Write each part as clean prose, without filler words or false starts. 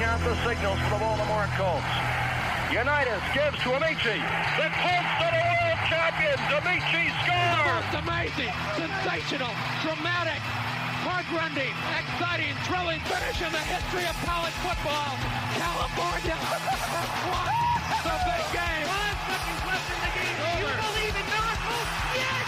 out the signals for the Baltimore Colts. Unitas gives to Amici. The Colts are the world champions. Amici scores. It's amazing, sensational, dramatic, heart-rending, exciting, thrilling finish in the history of college football. California won the big game. 5 seconds left in the game. Do you believe in miracles? Yes.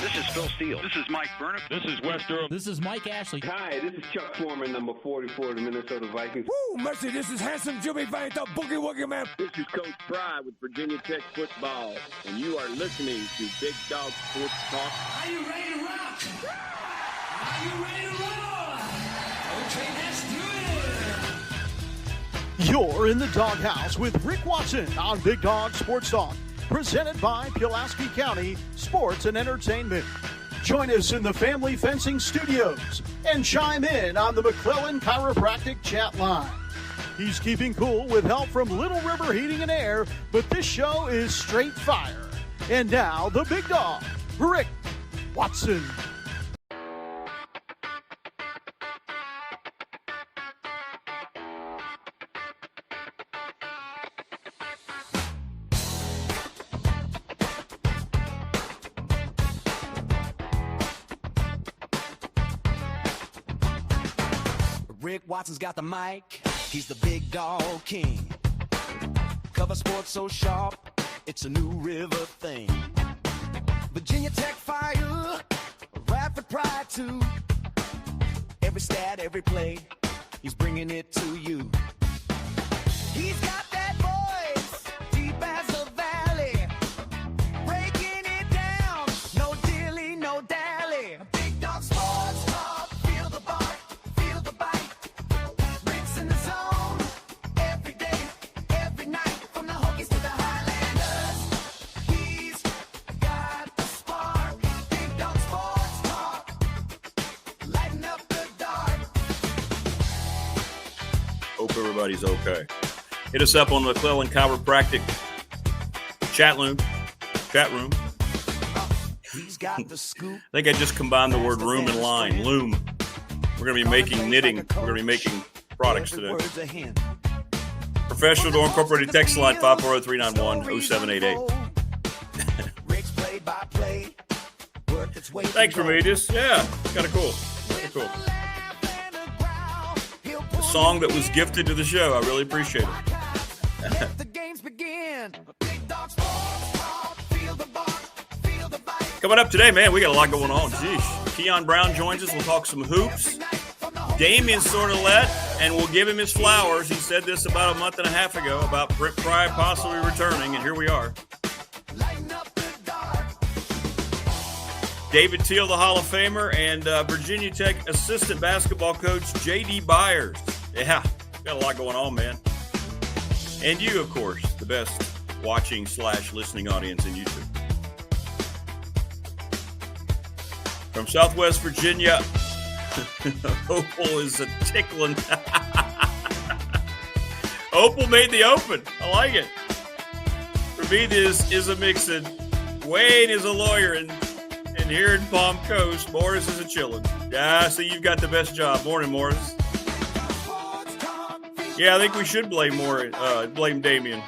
This is Phil Steele. This is Mike Burnham. This is Wes Durham. This is Mike Ashley. Hi, this is Chuck Foreman, number 44 of the Minnesota Vikings. Woo, mercy, this is handsome Jimmy Van, the Boogie Woogie Man. This is Coach Fry with Virginia Tech Football, and you are listening to Big Dog Sports Talk. Are you ready to rock? Are you ready to roll? Okay, let's do it. You're in the doghouse with Rick Watson on Big Dog Sports Talk, presented by Pulaski County Sports and Entertainment. Join us in the Family Fencing Studios and chime in on the McClellan Chiropractic chat line. He's keeping cool with help from Little River Heating and Air, but this show is straight fire. And now, the big dog, Rick Watson. Rick Watson's got the mic, he's the big dog king. Cover sports so sharp, it's a New River thing. Virginia Tech fire, rapid pride too. Every stat, every play, he's bringing it to you. He's got that voice, deep as a valley, breaking it down, no dilly, no dally. Big dog sports talk, feel the bark, feel the bite. Rick's in the zone, every day, every night, from the Hokies to the Highlanders. He's got the spark, Big dog sports talk, lighten up the dark. Hope everybody's okay. Hit us up on the McClellan Chiropractic chat room. He's got the scoop. I think I just combined the word room and line. Loom. We're going to be making knitting. We're going to be making products today. Professional Door Incorporated text line 540-391-0788. Thanks, Remedius. Yeah, kind of cool. Kind of cool. A song that was gifted to the show. I really appreciate it. Let the games begin. Big dog sports talk, feel the bark, feel the bite. Coming up today, man, we got a lot going on. Jeez. Kion Brown joins us. We'll talk some hoops. Damien Sordelett, and we'll give him his flowers. He said this about a month and a half ago about Britt Pry possibly returning, and here we are. David Teel, the Hall of Famer, and Virginia Tech assistant basketball coach J.D. Byers. Yeah, got a lot going on, man. And you, of course, the best watching/listening audience in YouTube. From Southwest Virginia, Opal is a tickling. Opal made the open. I like it. For me, this is a mixin'. Wayne is a lawyer, and here in Palm Coast, Morris is a chillin'. Yeah, see, you've got the best job. Morning, Morris. Yeah, I think we should blame Damien.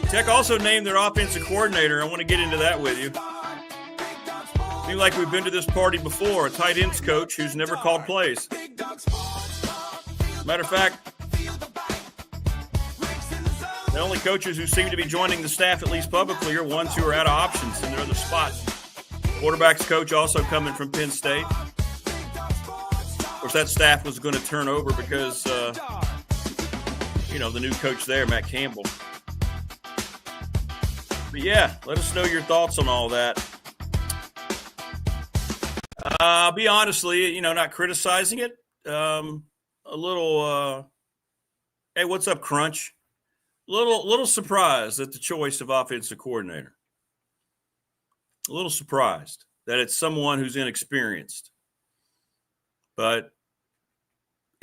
Tech also named their offensive coordinator. I want to get into that with you. Seems like we've been to this party before. A tight ends coach who's never called plays. Matter of fact, the only coaches who seem to be joining the staff, at least publicly, are ones who are out of options in their other spots. Quarterbacks coach also coming from Penn State. Of course, that staff was going to turn over because, the new coach there, Matt Campbell. But yeah, let us know your thoughts on all that. I'll be honestly, not criticizing it. A little, hey, what's up, Crunch? Little surprised at the choice of offensive coordinator. A little surprised that it's someone who's inexperienced. But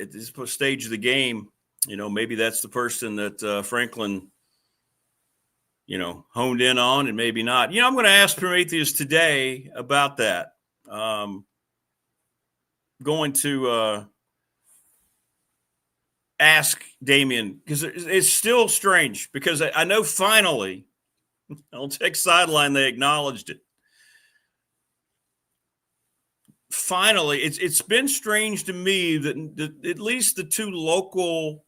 at this stage of the game, maybe that's the person that Franklin, honed in on, and maybe not. I'm going to ask Prometheus today about that. going to ask Damien, because it's still strange, because I know finally on Tech Sideline they acknowledged it. Finally, it's been strange to me that at least the two local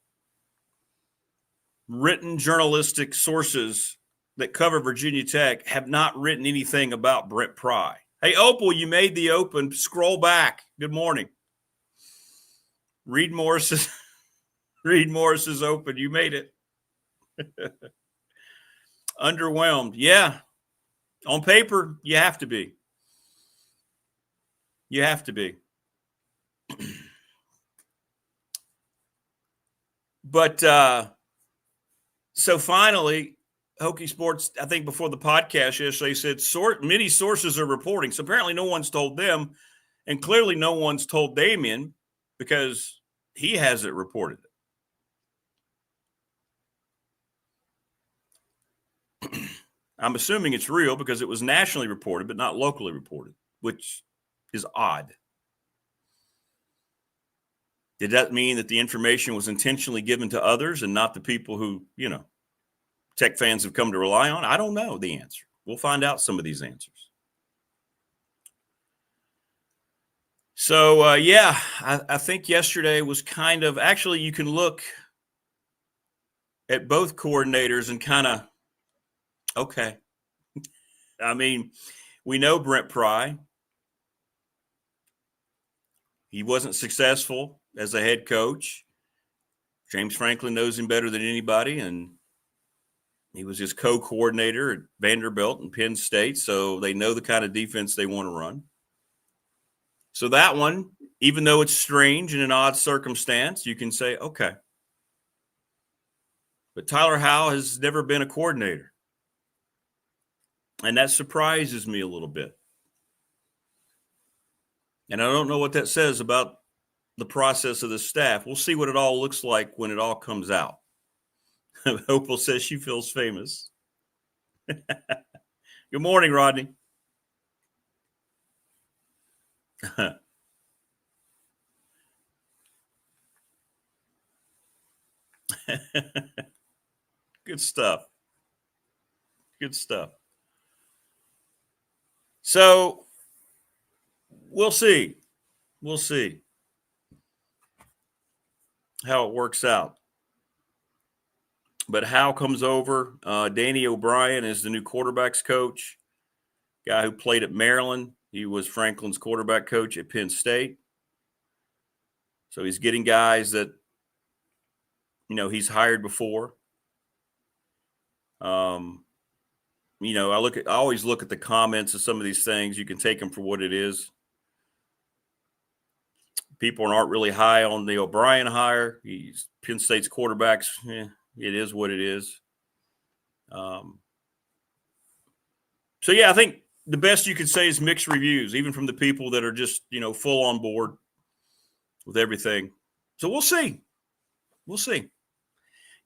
written journalistic sources that cover Virginia Tech have not written anything about Brent Pry. Hey, Opal, you made the open. Scroll back. Good morning. Reed Morris is open. You made it. Underwhelmed. Yeah. On paper, you have to be. You have to be. But so finally, Hokie Sports, I think before the podcast yesterday, said many sources are reporting. So apparently no one's told them, and clearly no one's told Damien because he hasn't reported it. I'm assuming it's real because it was nationally reported, but not locally reported, which is odd. Did that mean that the information was intentionally given to others and not the people who, Tech fans have come to rely on? I don't know the answer. We'll find out some of these answers. So, I think yesterday was kind of – actually, you can look at both coordinators and kind of, okay. I mean, we know Brent Pry. He wasn't successful as a head coach. James Franklin knows him better than anybody, and he was his co-coordinator at Vanderbilt and Penn State, so they know the kind of defense they want to run. So that one, even though it's strange and an odd circumstance, you can say, okay. But Tyler Howe has never been a coordinator, and that surprises me a little bit. And I don't know what that says about the process of the staff. We'll see what it all looks like when it all comes out. Opal says she feels famous. Good morning, Rodney. Good stuff. Good stuff. So we'll see. We'll see how it works out. But Howe comes over. Danny O'Brien is the new quarterbacks coach, guy who played at Maryland. He was Franklin's quarterback coach at Penn State. So he's getting guys that, he's hired before. I always look at the comments of some of these things. You can take them for what it is. People aren't really high on the O'Brien hire. He's Penn State's quarterbacks. It is what it is. I think the best you could say is mixed reviews, even from the people that are just, full on board with everything. So we'll see. We'll see.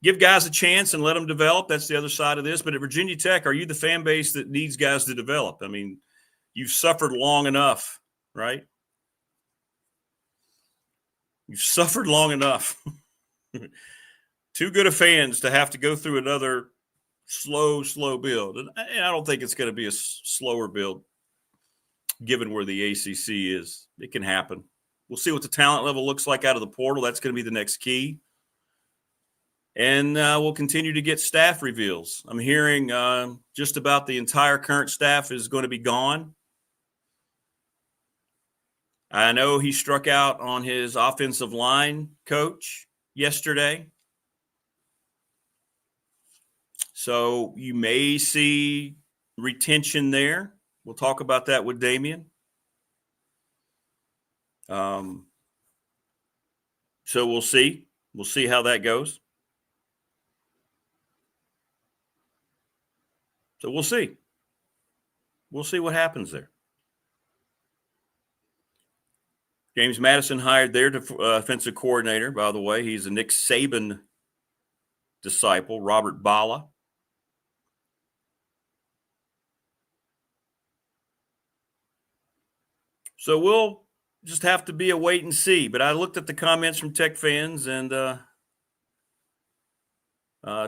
Give guys a chance and let them develop. That's the other side of this. But at Virginia Tech, are you the fan base that needs guys to develop? I mean, you've suffered long enough, right? You've suffered long enough. Too good of fans to have to go through another slow build. And I don't think it's going to be a slower build given where the ACC is. It can happen. We'll see what the talent level looks like out of the portal. That's going to be the next key. And we'll continue to get staff reveals. I'm hearing just about the entire current staff is going to be gone. I know he struck out on his offensive line coach yesterday. So you may see retention there. We'll talk about that with Damien. So we'll see. We'll see how that goes. So we'll see. We'll see what happens there. James Madison hired their offensive coordinator, by the way. He's a Nick Saban disciple, Robert Bala. So we'll just have to be a wait and see. But I looked at the comments from Tech fans, and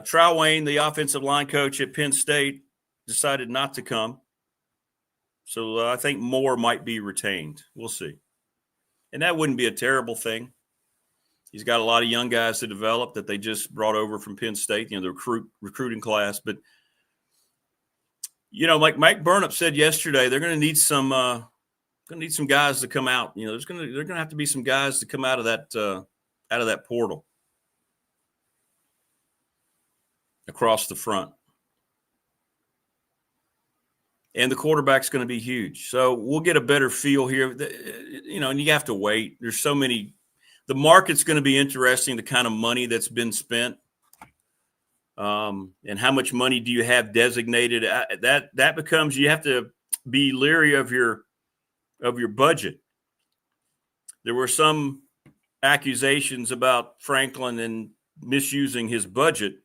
Trow Wayne, the offensive line coach at Penn State, decided not to come. So I think Moore might be retained. We'll see. And that wouldn't be a terrible thing. He's got a lot of young guys to develop that they just brought over from Penn State, the recruiting class. But, like Mike Burnop said yesterday, they're going to need some guys to come out. They're going to have to be some guys to come out of that portal across the front. And the quarterback's going to be huge. So we'll get a better feel here, and you have to wait. There's so many. The market's going to be interesting, the kind of money that's been spent, and how much money do you have designated. That becomes, you have to be leery of your budget. There were some accusations about Franklin and misusing his budget.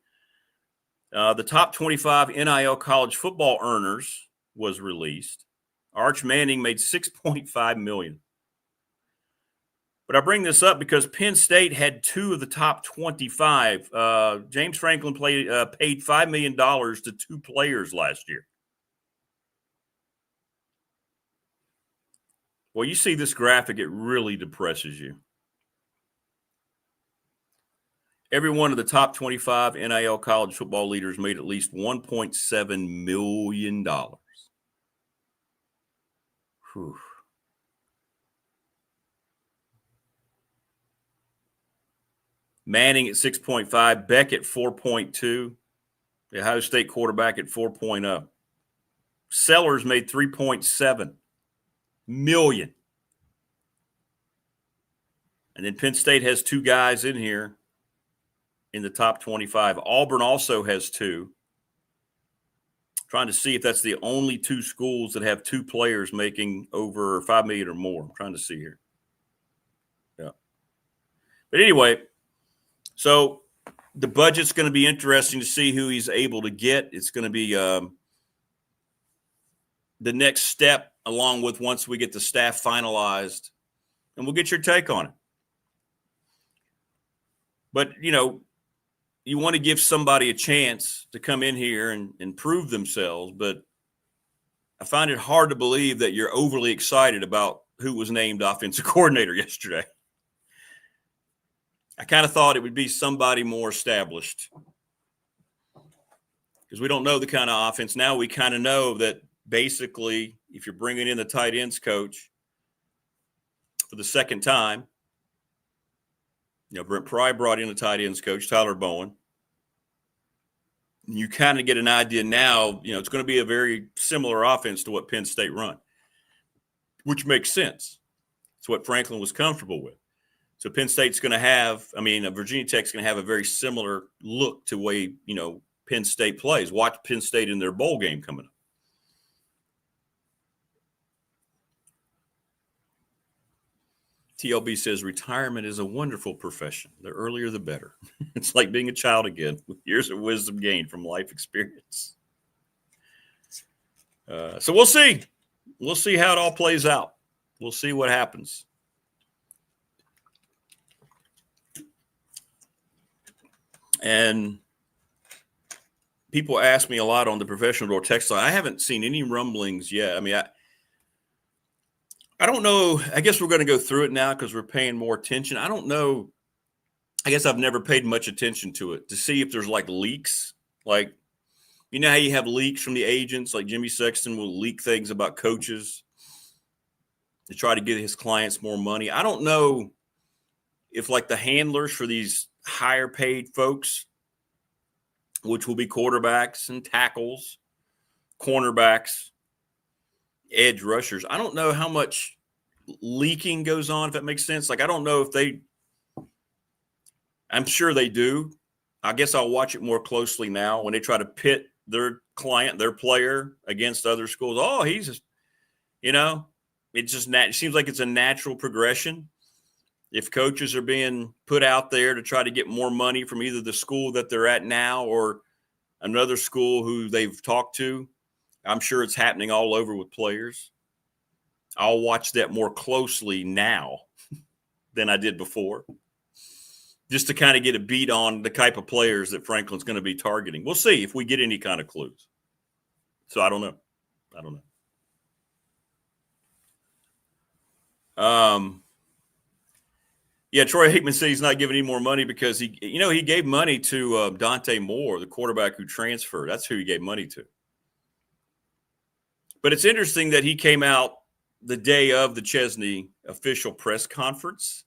The top 25 NIL college football earners was released. Arch Manning made $6.5 million. But I bring this up because Penn State had 2 of the top 25. James Franklin paid $5 million to 2 players last year. Well, you see this graphic, it really depresses you. Every one of the top 25 NIL college football leaders made at least $1.7 million. Whew. Manning at 6.5, Beck at 4.2, the Ohio State quarterback at 4.0. Sellers made $3.7 million. And then Penn State has 2 guys in here in the top 25. Auburn also has 2. Trying to see if that's the only 2 schools that have 2 players making over $5 million or more. I'm trying to see here. Yeah. But anyway, so the budget's going to be interesting to see who he's able to get. It's going to be the next step, along with once we get the staff finalized, and we'll get your take on it. But, you want to give somebody a chance to come in here and prove themselves, but I find it hard to believe that you're overly excited about who was named offensive coordinator yesterday. I kind of thought it would be somebody more established because we don't know the kind of offense. Now we kind of know that basically if you're bringing in the tight ends coach for the second time, Brent Pry brought in a tight ends coach, Tyler Bowen. You kind of get an idea now, it's going to be a very similar offense to what Penn State run, which makes sense. It's what Franklin was comfortable with. So Penn State's going to have, Virginia Tech's going to have a very similar look to the way, Penn State plays. Watch Penn State in their bowl game coming up. TLB says retirement is a wonderful profession. The earlier, the better. It's like being a child again with years of wisdom gained from life experience. So we'll see. We'll see how it all plays out. We'll see what happens. And people ask me a lot on the professional door text line. I haven't seen any rumblings yet. I don't know. I guess we're going to go through it now because we're paying more attention. I don't know. I guess I've never paid much attention to it to see if there's like leaks. Like, how you have leaks from the agents, like Jimmy Sexton will leak things about coaches to try to get his clients more money. I don't know if like the handlers for these higher paid folks, which will be quarterbacks and tackles, cornerbacks, edge rushers. I don't know how much leaking goes on, if that makes sense. Like, I don't know if I'm sure they do. I guess I'll watch it more closely now when they try to pit their client, their player against other schools. Oh, he's just, it just it seems like it's a natural progression. If coaches are being put out there to try to get more money from either the school that they're at now or another school who they've talked to, I'm sure it's happening all over with players. I'll watch that more closely now than I did before, just to kind of get a beat on the type of players that Franklin's going to be targeting. We'll see if we get any kind of clues. So I don't know. Yeah, Troy Aikman said he's not giving any more money because he gave money to Dante Moore, the quarterback who transferred. That's who he gave money to. But it's interesting that he came out the day of the Chesney official press conference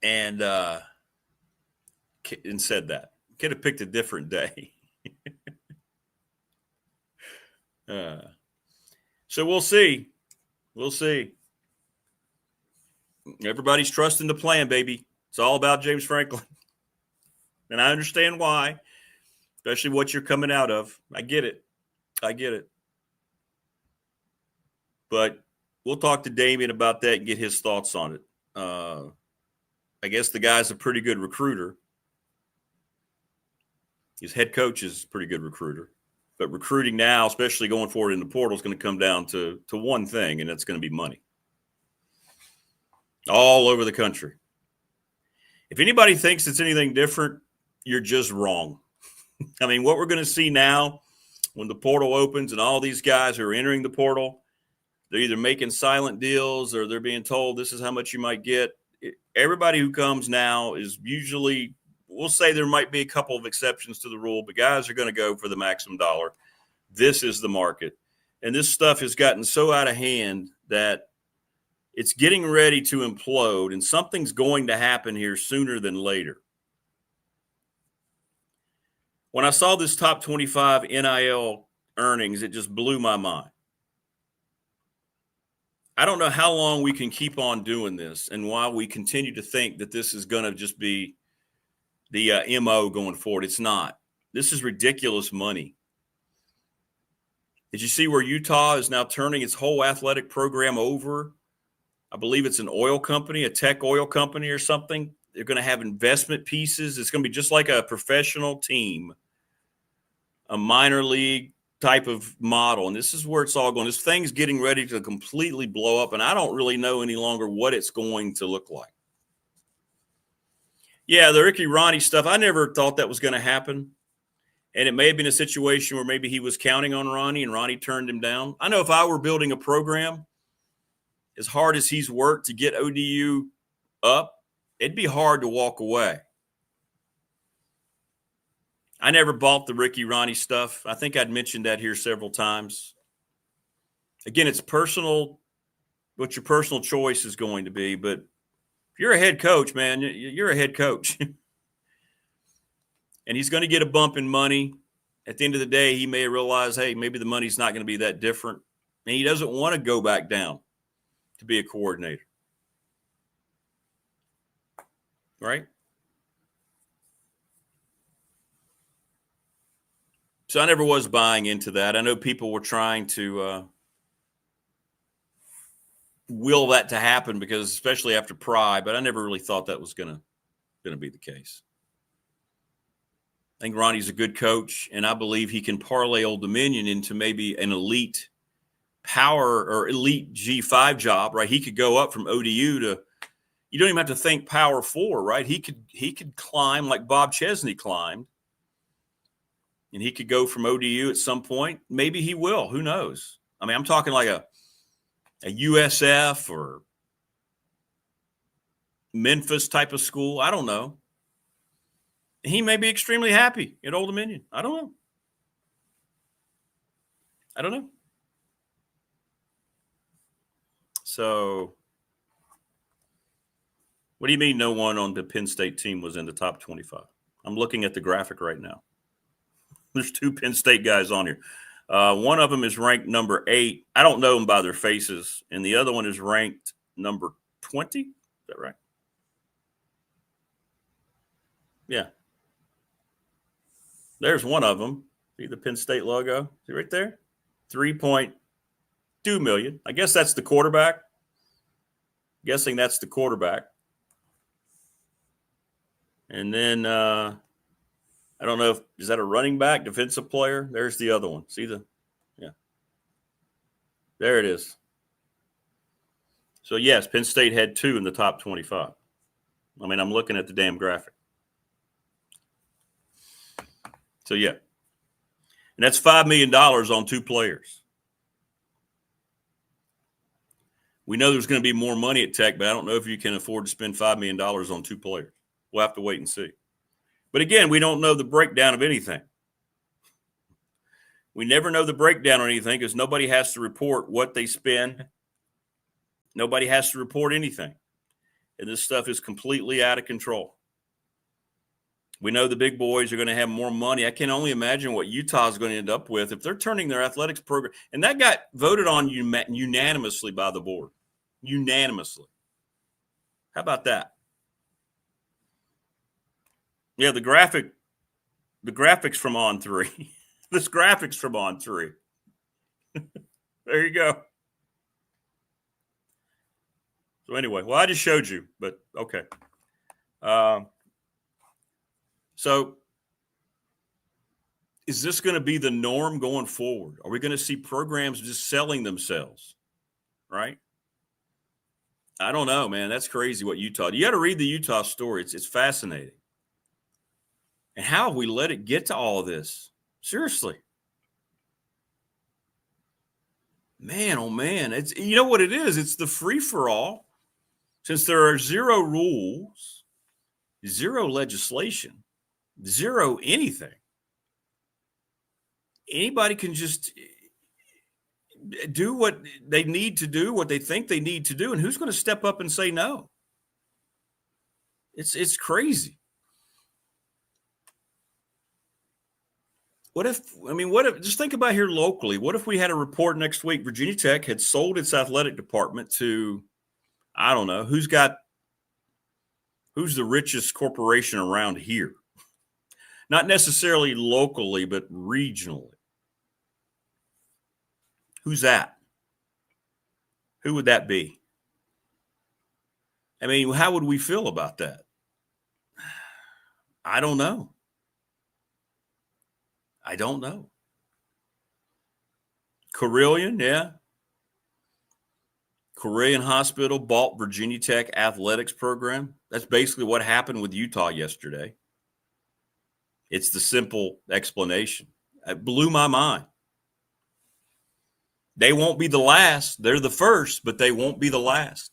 and said that. Could have picked a different day. So we'll see. Everybody's trusting the plan, baby. It's all about James Franklin. And I understand why, especially what you're coming out of. I get it. But we'll talk to Damien about that and get his thoughts on it. I guess the guy's a pretty good recruiter. His head coach is a pretty good recruiter. But recruiting now, especially going forward in the portal, is going to come down to one thing, and that's going to be money. All over the country. If anybody thinks it's anything different, you're just wrong. I mean, what we're going to see now when the portal opens and all these guys who are entering the portal, they're either making silent deals or they're being told this is how much you might get. Everybody who comes now is usually – we'll say there might be a couple of exceptions to the rule, but guys are going to go for the maximum dollar. This is the market. And this stuff has gotten so out of hand that it's getting ready to implode, and something's going to happen here sooner than later. When I saw this top 25 NIL earnings, it just blew my mind. I don't know how long we can keep on doing this and why we continue to think that this is going to just be the MO going forward. It's not. This is ridiculous money. Did you see where Utah is now turning its whole athletic program over? I believe it's an oil company, a tech oil company or something. They're going to have investment pieces. It's going to be just like a professional team, a minor league type of model. And this is where it's all going. This thing's getting ready to completely blow up, and I don't really know any longer what it's going to look like. Yeah, the Ricky Ronnie stuff, I never thought that was going to happen. And it may have been a situation where maybe he was counting on Ronnie and Ronnie turned him down. I know if I were building a program, as hard as he's worked to get ODU up, it'd be hard to walk away. I never bought the Ricky Ronnie stuff. I think I'd mentioned that here several times. Again, it's personal, what your personal choice is going to be, but you're a head coach, man. You're a head coach. And he's going to get a bump in money. At the end of the day, he may realize, hey, maybe the money's not going to be that different. And he doesn't want to go back down to be a coordinator. Right? So I never was buying into that. I know people were trying to will that to happen because especially after Pry, but I never really thought that was going to be the case. I think Ronnie's a good coach, and I believe he can parlay Old Dominion into maybe an elite power or elite G5 job, right? He could go up from ODU to – you don't even have to think Power 4, right? He could climb like Bob Chesney climbed, and he could go from ODU at some point. Maybe he will. Who knows? I mean, I'm talking like a USF or Memphis type of school. I don't know. He may be extremely happy at Old Dominion. I don't know. So, what do you mean no one on the Penn State team was in the top 25? I'm looking at the graphic right now. There's 2 Penn State guys on here. One of them is ranked number 8. I don't know them by their faces. And the other one is ranked number 20. Is that right? Yeah. There's one of them. See the Penn State logo? See right there? $3.2 million. I guess that's the quarterback. Guessing that's the quarterback. And then I don't know is that a running back, defensive player? There's the other one. See there it is. So, yes, Penn State had 2 in the top 25. I mean, I'm looking at the damn graphic. So, yeah. And that's $5 million on 2 players. We know there's going to be more money at Tech, but I don't know if you can afford to spend $5 million on 2 players. We'll have to wait and see. But, again, we don't know the breakdown of anything. We never know the breakdown on anything because nobody has to report what they spend. Nobody has to report anything. And this stuff is completely out of control. We know the big boys are going to have more money. I can only imagine what Utah is going to end up with if they're turning their athletics program. And that got voted on unanimously by the board. Unanimously. How about that? Yeah, the graphics from On3. This graphics from On3. There you go. So anyway, well, I just showed you, but okay. So is this going to be the norm going forward? Are we going to see programs just selling themselves, right? I don't know, man. That's crazy what Utah – you got to read the Utah story. It's fascinating. And how have we let it get to all of this? Seriously. Man, oh, man. It's, you know what it is? It's the free-for-all. Since there are 0 rules, 0 legislation, 0 anything, anybody can just do what they need to do, what they think they need to do, and who's going to step up and say no? It's crazy. What if just think about here locally, what if we had a report next week, Virginia Tech had sold its athletic department to, I don't know, who's the richest corporation around here? Not necessarily locally, but regionally. Who's that? Who would that be? I mean, how would we feel about that? I don't know. Carilion, yeah. Carilion Hospital bought Virginia Tech athletics program. That's basically what happened with Utah yesterday. It's the simple explanation. It blew my mind. They won't be the last. They're the first, but they won't be the last.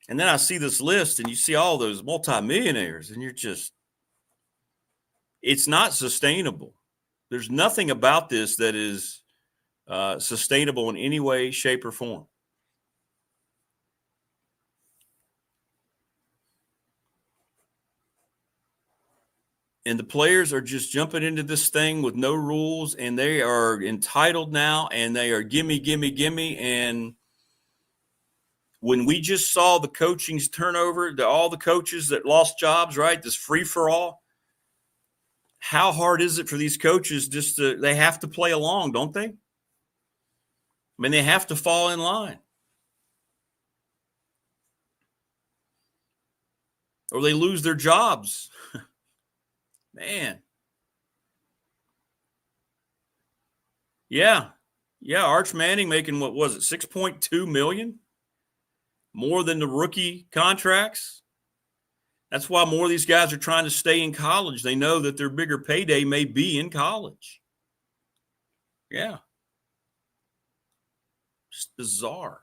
And then I see this list, and you see all those multimillionaires, and you're just, it's not sustainable. There's nothing about this that is sustainable in any way, shape, or form. And the players are just jumping into this thing with no rules, and they are entitled now, and they are gimme. And when we just saw the coaching's turnover, all the coaches that lost jobs, right, this free-for-all, how hard is it for these coaches they have to play along, don't they? I mean, they have to fall in line. Or they lose their jobs. Man. Yeah. Arch Manning making, what was it, $6.2 million? More than the rookie contracts. That's why more of these guys are trying to stay in college. They know that their bigger payday may be in college. Yeah. Just bizarre.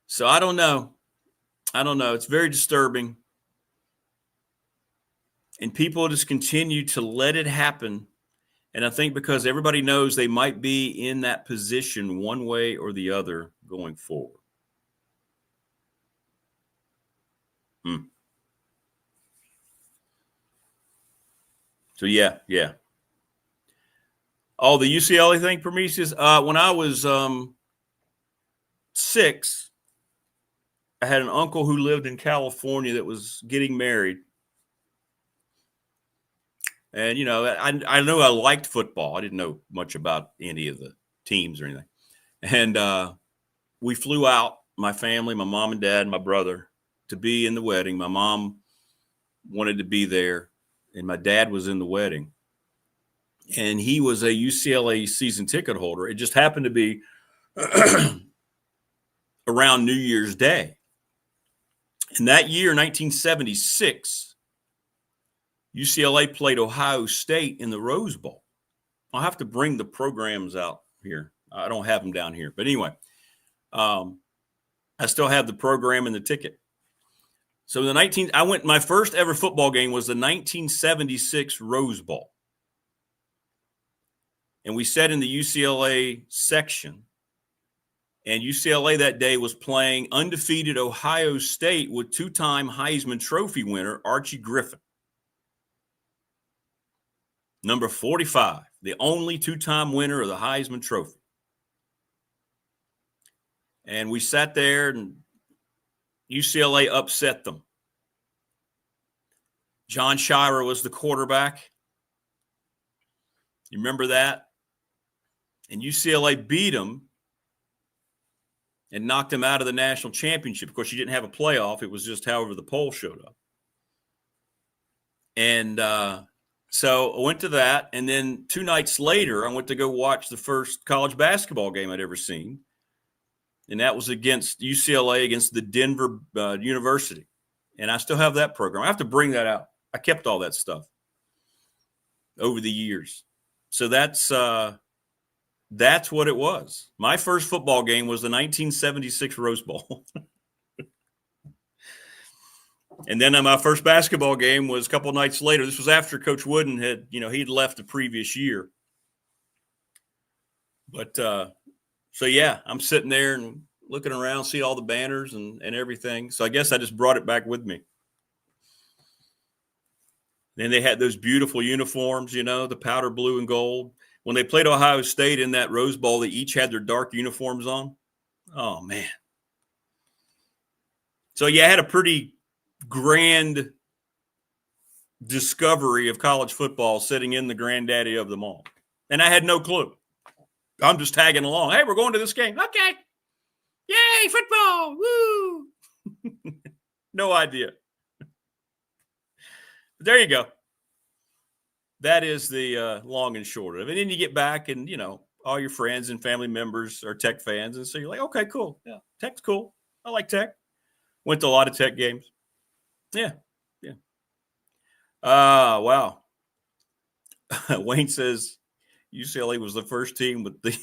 So I don't know. It's very disturbing. And people just continue to let it happen. And I think because everybody knows they might be in that position one way or the other going forward. So, yeah. Oh, the UCLA thing, Prometheus. When I was 6, I had an uncle who lived in California that was getting married. And, I know I liked football. I didn't know much about any of the teams or anything. And we flew out, my family, my mom and dad, and my brother. to be in the wedding. My mom wanted to be there, and my dad was in the wedding. And he was a UCLA season ticket holder. It just happened to be around New Year's Day. And that year, 1976, UCLA played Ohio State in the Rose Bowl. I'll have to bring the programs out here. I don't have them down here. But anyway, I still have the program and the ticket. So my first ever football game was the 1976 Rose Bowl. And we sat in the UCLA section. And UCLA that day was playing undefeated Ohio State with two-time Heisman Trophy winner Archie Griffin. Number 45, the only two-time winner of the Heisman Trophy. And we sat there, and UCLA upset them. John Shira was the quarterback. You remember that? And UCLA beat them and knocked him out of the national championship. Of course, you didn't have a playoff. It was just however the poll showed up. And so I went to that. And then 2 nights later, I went to go watch the first college basketball game I'd ever seen. And that was against UCLA against the Denver University. And I still have that program. I have to bring that out. I kept all that stuff over the years. So that's what it was. My first football game was the 1976 Rose Bowl. And then my first basketball game was a couple of nights later. This was after Coach Wooden had, he'd left the previous year. But so, yeah, I'm sitting there and looking around, see all the banners and everything. So I guess I just brought it back with me. Then they had those beautiful uniforms, the powder blue and gold. When they played Ohio State in that Rose Bowl, they each had their dark uniforms on. Oh, man. So, yeah, I had a pretty grand discovery of college football sitting in the granddaddy of them all. And I had no clue. I'm just tagging along. Hey, we're going to this game. Okay. Yay, football. Woo. No idea. There you go. That is the long and short of it. And then you get back and, all your friends and family members are Tech fans. And so you're like, okay, cool. Yeah, Tech's cool. I like Tech. Went to a lot of Tech games. Yeah. Wow. Wayne says UCLA was the first team with the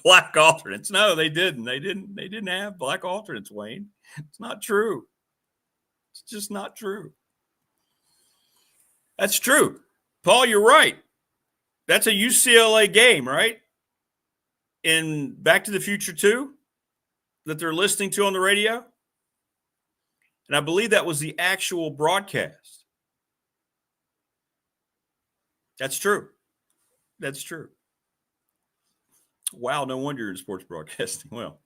black alternates. No, they didn't. They didn't have black alternates, Wayne. It's not true. It's just not true. That's true. Paul, you're right. That's a UCLA game, right? In Back to the Future 2 that they're listening to on the radio. And I believe that was the actual broadcast. That's true. That's true. Wow, no wonder you're in sports broadcasting. Well,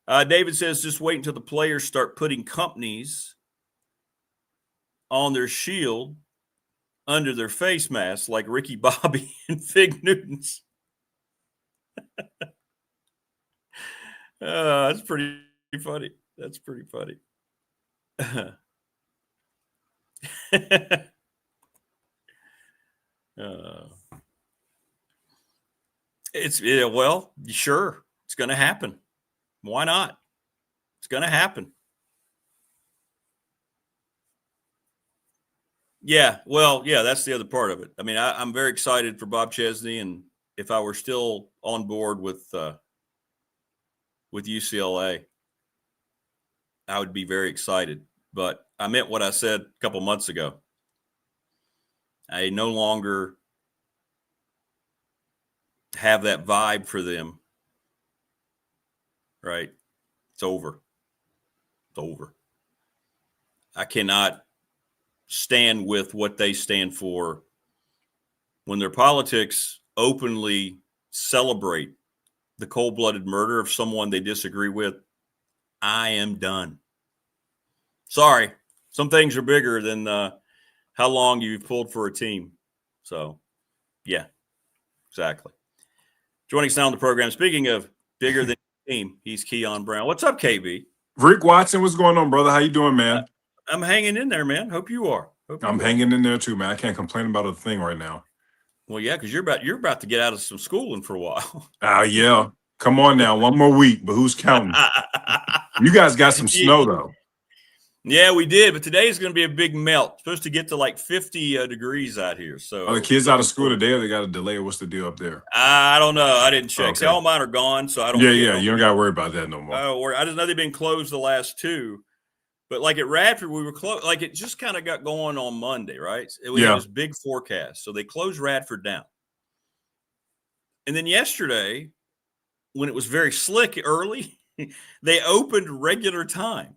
David says just wait until the players start putting companies on their shield under their face masks like Ricky Bobby and Fig Newtons. That's pretty funny. That's pretty funny. Well, sure. It's going to happen. Why not? It's going to happen. Yeah, well, yeah, that's the other part of it. I mean, I'm very excited for Bob Chesney, and if I were still on board with UCLA, I would be very excited. But I meant what I said a couple months ago. I no longer have that vibe for them. Right? It's over. It's over. I cannot stand with what they stand for when their politics openly celebrate the cold-blooded murder of someone they disagree with. I am done. Sorry. Some things are bigger than how long you've pulled for a team. So, yeah, exactly. Joining us now on the program, speaking of bigger than a team, he's Kion Brown. What's up, KB? Rick Watson, what's going on, brother? How you doing, man? I'm hanging in there, man. Hope you are. I'm hanging in there too, man. I can't complain about a thing right now. Well, yeah, because you're about to get out of some schooling for a while. Yeah. Come on now, one more week, but who's counting? You guys got some snow though. Yeah, we did, but today is going to be a big melt. It's supposed to get to like 50 degrees out here. So are the kids out of school today, or they got a delay? What's the deal up there? I don't know. I didn't check. Okay. See, all mine are gone, so I don't. Yeah. You don't got to worry about that no more. I just know they've been closed the last 2. But like at Radford, we were closed. Like it just kind of got going on Monday, right? We had this big forecast, so they closed Radford down. And then yesterday, when it was very slick early, they opened regular time.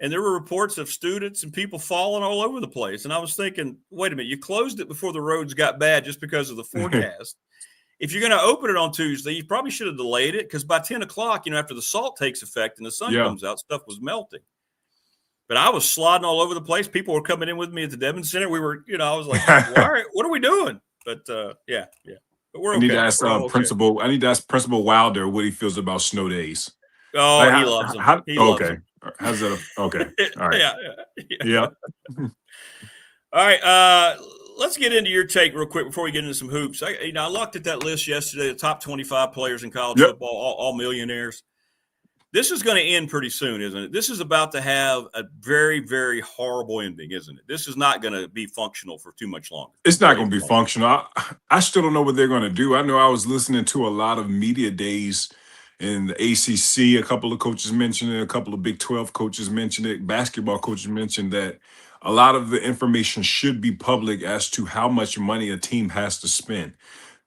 And there were reports of students and people falling all over the place. And I was thinking, wait a minute, you closed it before the roads got bad just because of the forecast. If you're going to open it on Tuesday, you probably should have delayed it, because by 10 o'clock, after the salt takes effect and the sun comes out, stuff was melting. But I was sliding all over the place. People were coming in with me at the Devon Center. We were, I was like, what are we doing? But yeah. But we're okay. I need to ask Principal Wilder what he feels about snow days. Oh, he loves them. He loves them. How's that? Okay. All right. Yeah. All right. Let's get into your take real quick before we get into some hoops. I looked at that list yesterday, the top 25 players in college football, all millionaires. This is going to end pretty soon, isn't it? This is about to have a very, very horrible ending, isn't it? This is not going to be functional for too much longer. It's not going to be functional. I still don't know what they're going to do. I know I was listening to a lot of media days in the ACC. A couple of coaches mentioned it. A couple of Big 12 coaches mentioned it. Basketball coaches mentioned that a lot of the information should be public as to how much money a team has to spend.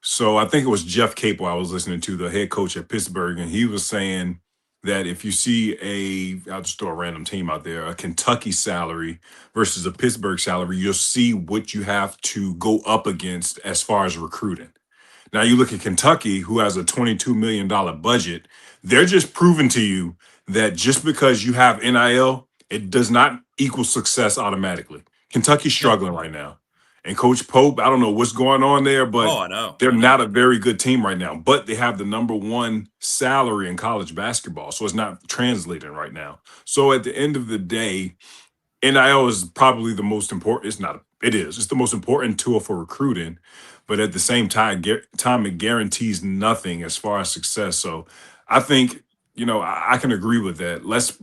So I think it was Jeff Capel I was listening to, the head coach at Pittsburgh, and he was saying that if you see I'll just throw a random team out there, a Kentucky salary versus a Pittsburgh salary, you'll see what you have to go up against as far as recruiting. Now you look at Kentucky, who has a $22 million budget. They're just proving to you that just because you have NIL, it does not equal success automatically. Kentucky's struggling right now. And Coach Pope, I don't know what's going on there, but they're not a very good team right now. But they have the #1 salary in college basketball, so it's not translating right now. So at the end of the day, NIL is probably the most important. It's the most important tool for recruiting, but at the same time, it guarantees nothing as far as success. So I think, I can agree with that. Let's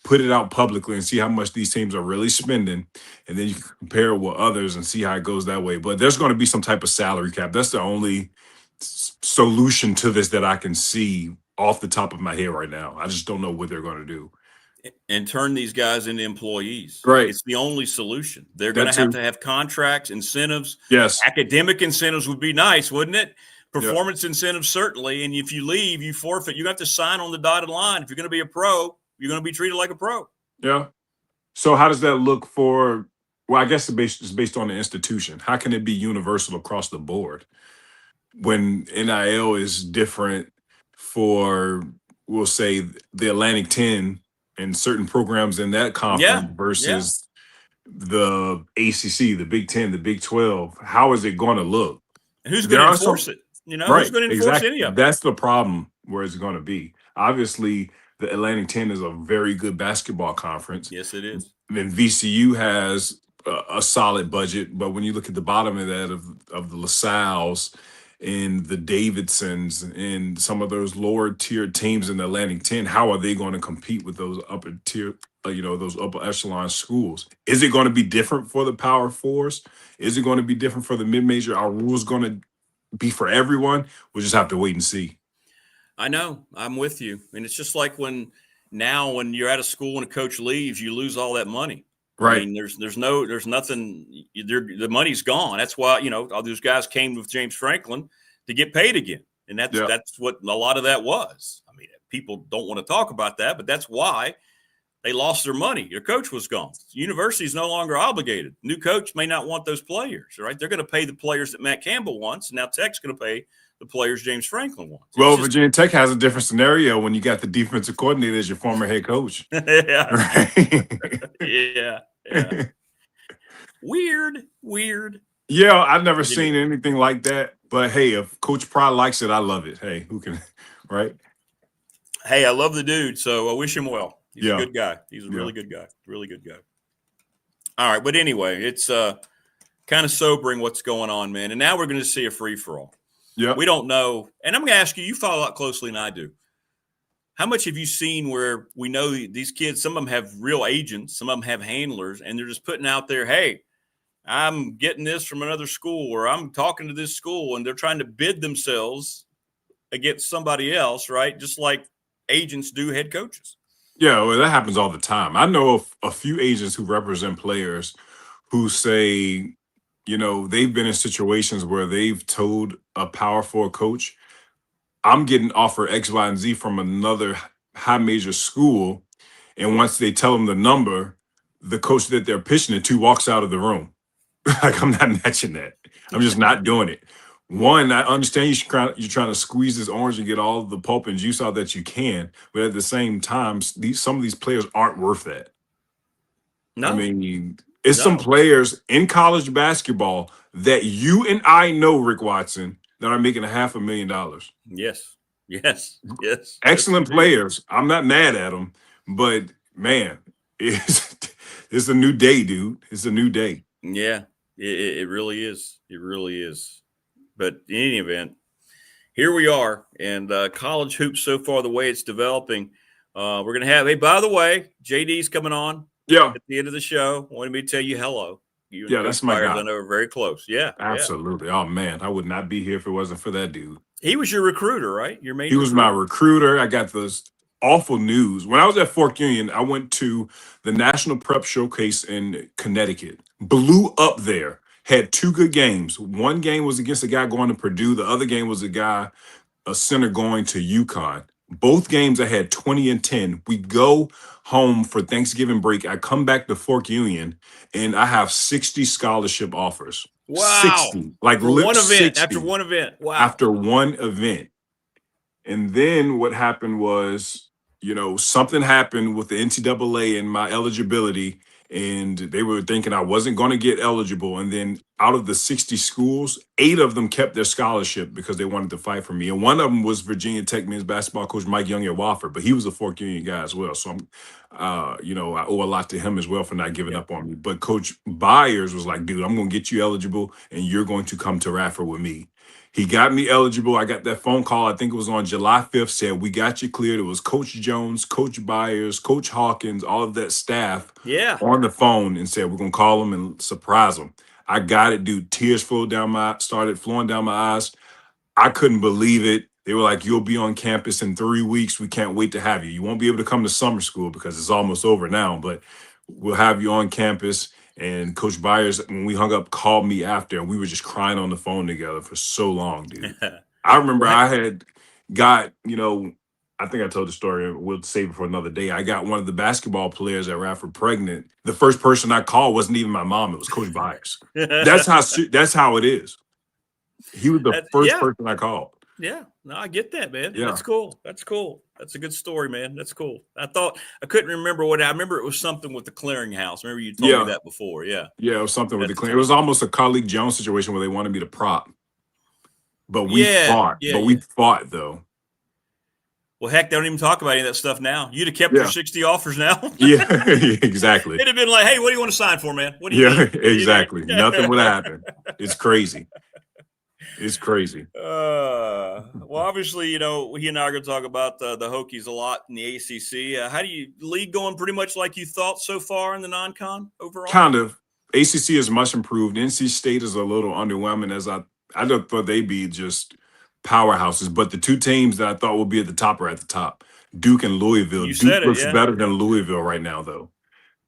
put it out publicly and see how much these teams are really spending, and then you can compare it with others and see how it goes that way. But there's going to be some type of salary cap. That's the only solution to this that I can see off the top of my head right now. I just don't know what they're going to do. And turn these guys into employees. Right. It's the only solution. They're going to have contracts, incentives. Yes. Academic incentives would be nice, wouldn't it? Performance incentives, certainly. And if you leave, you forfeit. You have to sign on the dotted line. If you're going to be a pro, you're going to be treated like a pro. Yeah. So how does that look for, I guess it's based on the institution. How can it be universal across the board when NIL is different for, we'll say, the Atlantic 10 and certain programs in that conference versus the ACC, the Big 10, the Big 12? How is it going to look? And who's going to enforce it? Who's going to enforce any of it? That's the problem where it's going to be. Obviously, the Atlantic 10 is a very good basketball conference. Yes, it is. And VCU has a solid budget, but when you look at the bottom of that, of the LaSalle's and the Davidsons and some of those lower tier teams in the Atlantic 10, how are they going to compete with those upper tier, those upper echelon schools? Is it going to be different for the Power Fours? Is it going to be different for the mid-major? Are rules going to be for everyone? We'll just have to wait and see. I know. I'm with you. And it's just like when you're at a school and a coach leaves, you lose all that money. Right. I mean, there's nothing. The money's gone. That's why all those guys came with James Franklin to get paid again, and that's what a lot of that was. I mean, people don't want to talk about that, but that's why they lost their money. Your coach was gone. The university is no longer obligated. New coach may not want those players. Right? They're going to pay the players that Matt Campbell wants, and now Tech's going to pay the players James Franklin wants. Well, Virginia Tech has a different scenario when you got the defensive coordinator as your former head coach. Yeah. Right? Yeah. Weird. Yeah, I've never seen anything like that. But hey, if Coach Pry likes it, I love it. Hey, who can, right? Hey, I love the dude, so I wish him well. He's a good guy. He's a really good guy. Really good guy. All right. But anyway, it's kind of sobering what's going on, man. And now we're going to see a free-for-all. Yeah. We don't know. And I'm going to ask you, you follow a lot closely than I do. How much have you seen where we know these kids, some of them have real agents, some of them have handlers, and they're just putting out there, hey, I'm getting this from another school, or I'm talking to this school, and they're trying to bid themselves against somebody else, right? Just like agents do head coaches. Yeah, well, that happens all the time. I know of a few agents who represent players who say, you know, they've been in situations where they've told a Power 4 coach, I'm getting offered X, Y, and Z from another high major school. And once they tell them the number, the coach that they're pitching it to walks out of the room. Like, I'm not matching that. I'm just not doing it. One, I understand you're trying to squeeze this orange and get all the pulp and juice out that you can. But at the same time, some of these players aren't worth that. No. I mean, it's some players in college basketball that you and I know, Rick Watson, that are making $500,000. Yes. Yes. Yes. Excellent players. I'm not mad at them, but man, it's a new day, dude. It's a new day. Yeah, it really is. It really is. But in any event, here we are, and college hoops so far, the way it's developing, we're going to have, hey, by the way, JD's coming on at the end of the show. Wanted me to tell you hello. You and that's my Byers, guy. I know, are very close. Yeah. Absolutely. Yeah. Oh, man, I would not be here if it wasn't for that dude. He was your recruiter, right? Your main He was my recruiter. I got this awful news. When I was at Fork Union, I went to the National Prep Showcase in Connecticut. Blew up there. Had 2 good games. One game was against a guy going to Purdue. The other game was a center going to UConn. Both games I had 20 and 10. We go home for Thanksgiving break. I come back to Fork Union, and I have 60 scholarship offers. Wow. 60. Like for one event, 60 after one event. Wow. After one event. And then what happened was, you know, something happened with the NCAA and my eligibility, and they were thinking I wasn't going to get eligible. And then out of the 60 schools, 8 of them kept their scholarship because they wanted to fight for me. And one of them was Virginia Tech men's basketball coach Mike Young at Wofford, but he was a Fork Union guy as well. So I'm, you know, I owe a lot to him as well for not giving up on me. But Coach Byers was like, dude, I'm going to get you eligible, and you're going to come to Radford with me. He got me eligible. I got that phone call. I think it was on July 5th, said, we got you cleared. It was Coach Jones, Coach Byers, Coach Hawkins, all of that staff on the phone, and said, we're going to call him and surprise him. I got it, dude. Tears started flowing down my eyes. I couldn't believe it. They were like, you'll be on campus in 3 weeks. We can't wait to have you. You won't be able to come to summer school because it's almost over now, but we'll have you on campus. And Coach Byers, when we hung up, called me after, and we were just crying on the phone together for so long, dude. I remember I had got, you know, I think I told the story. We'll save it for another day. I got one of the basketball players at Radford pregnant. The first person I called wasn't even my mom. It was Coach Byers. That's how it is. He was the first person I called. Yeah, no, I get that, man. Yeah. That's cool. That's cool. That's a good story, man. That's cool. I couldn't remember I remember it was something with the clearinghouse. Remember you told me that before. Yeah. Yeah, it was something with the clearing. It was almost a colleague Jones situation where they wanted me to prop. But we fought. We fought though. Well, heck, they don't even talk about any of that stuff now. You'd have kept your 60 offers now. Yeah, exactly. It'd have been like, hey, what do you want to sign for, man? What do you need? Exactly. Nothing would happen. It's crazy. It's crazy. Well, obviously, you know, he and I are going to talk about the Hokies a lot in the ACC. How do you league going pretty much like you thought so far in the non-con overall? Kind of. ACC is much improved. NC State is a little underwhelming, as I thought they'd be just powerhouses. But the 2 teams that I thought would be at the top are at the top. Duke and Louisville. Duke looks better than Louisville right now, though.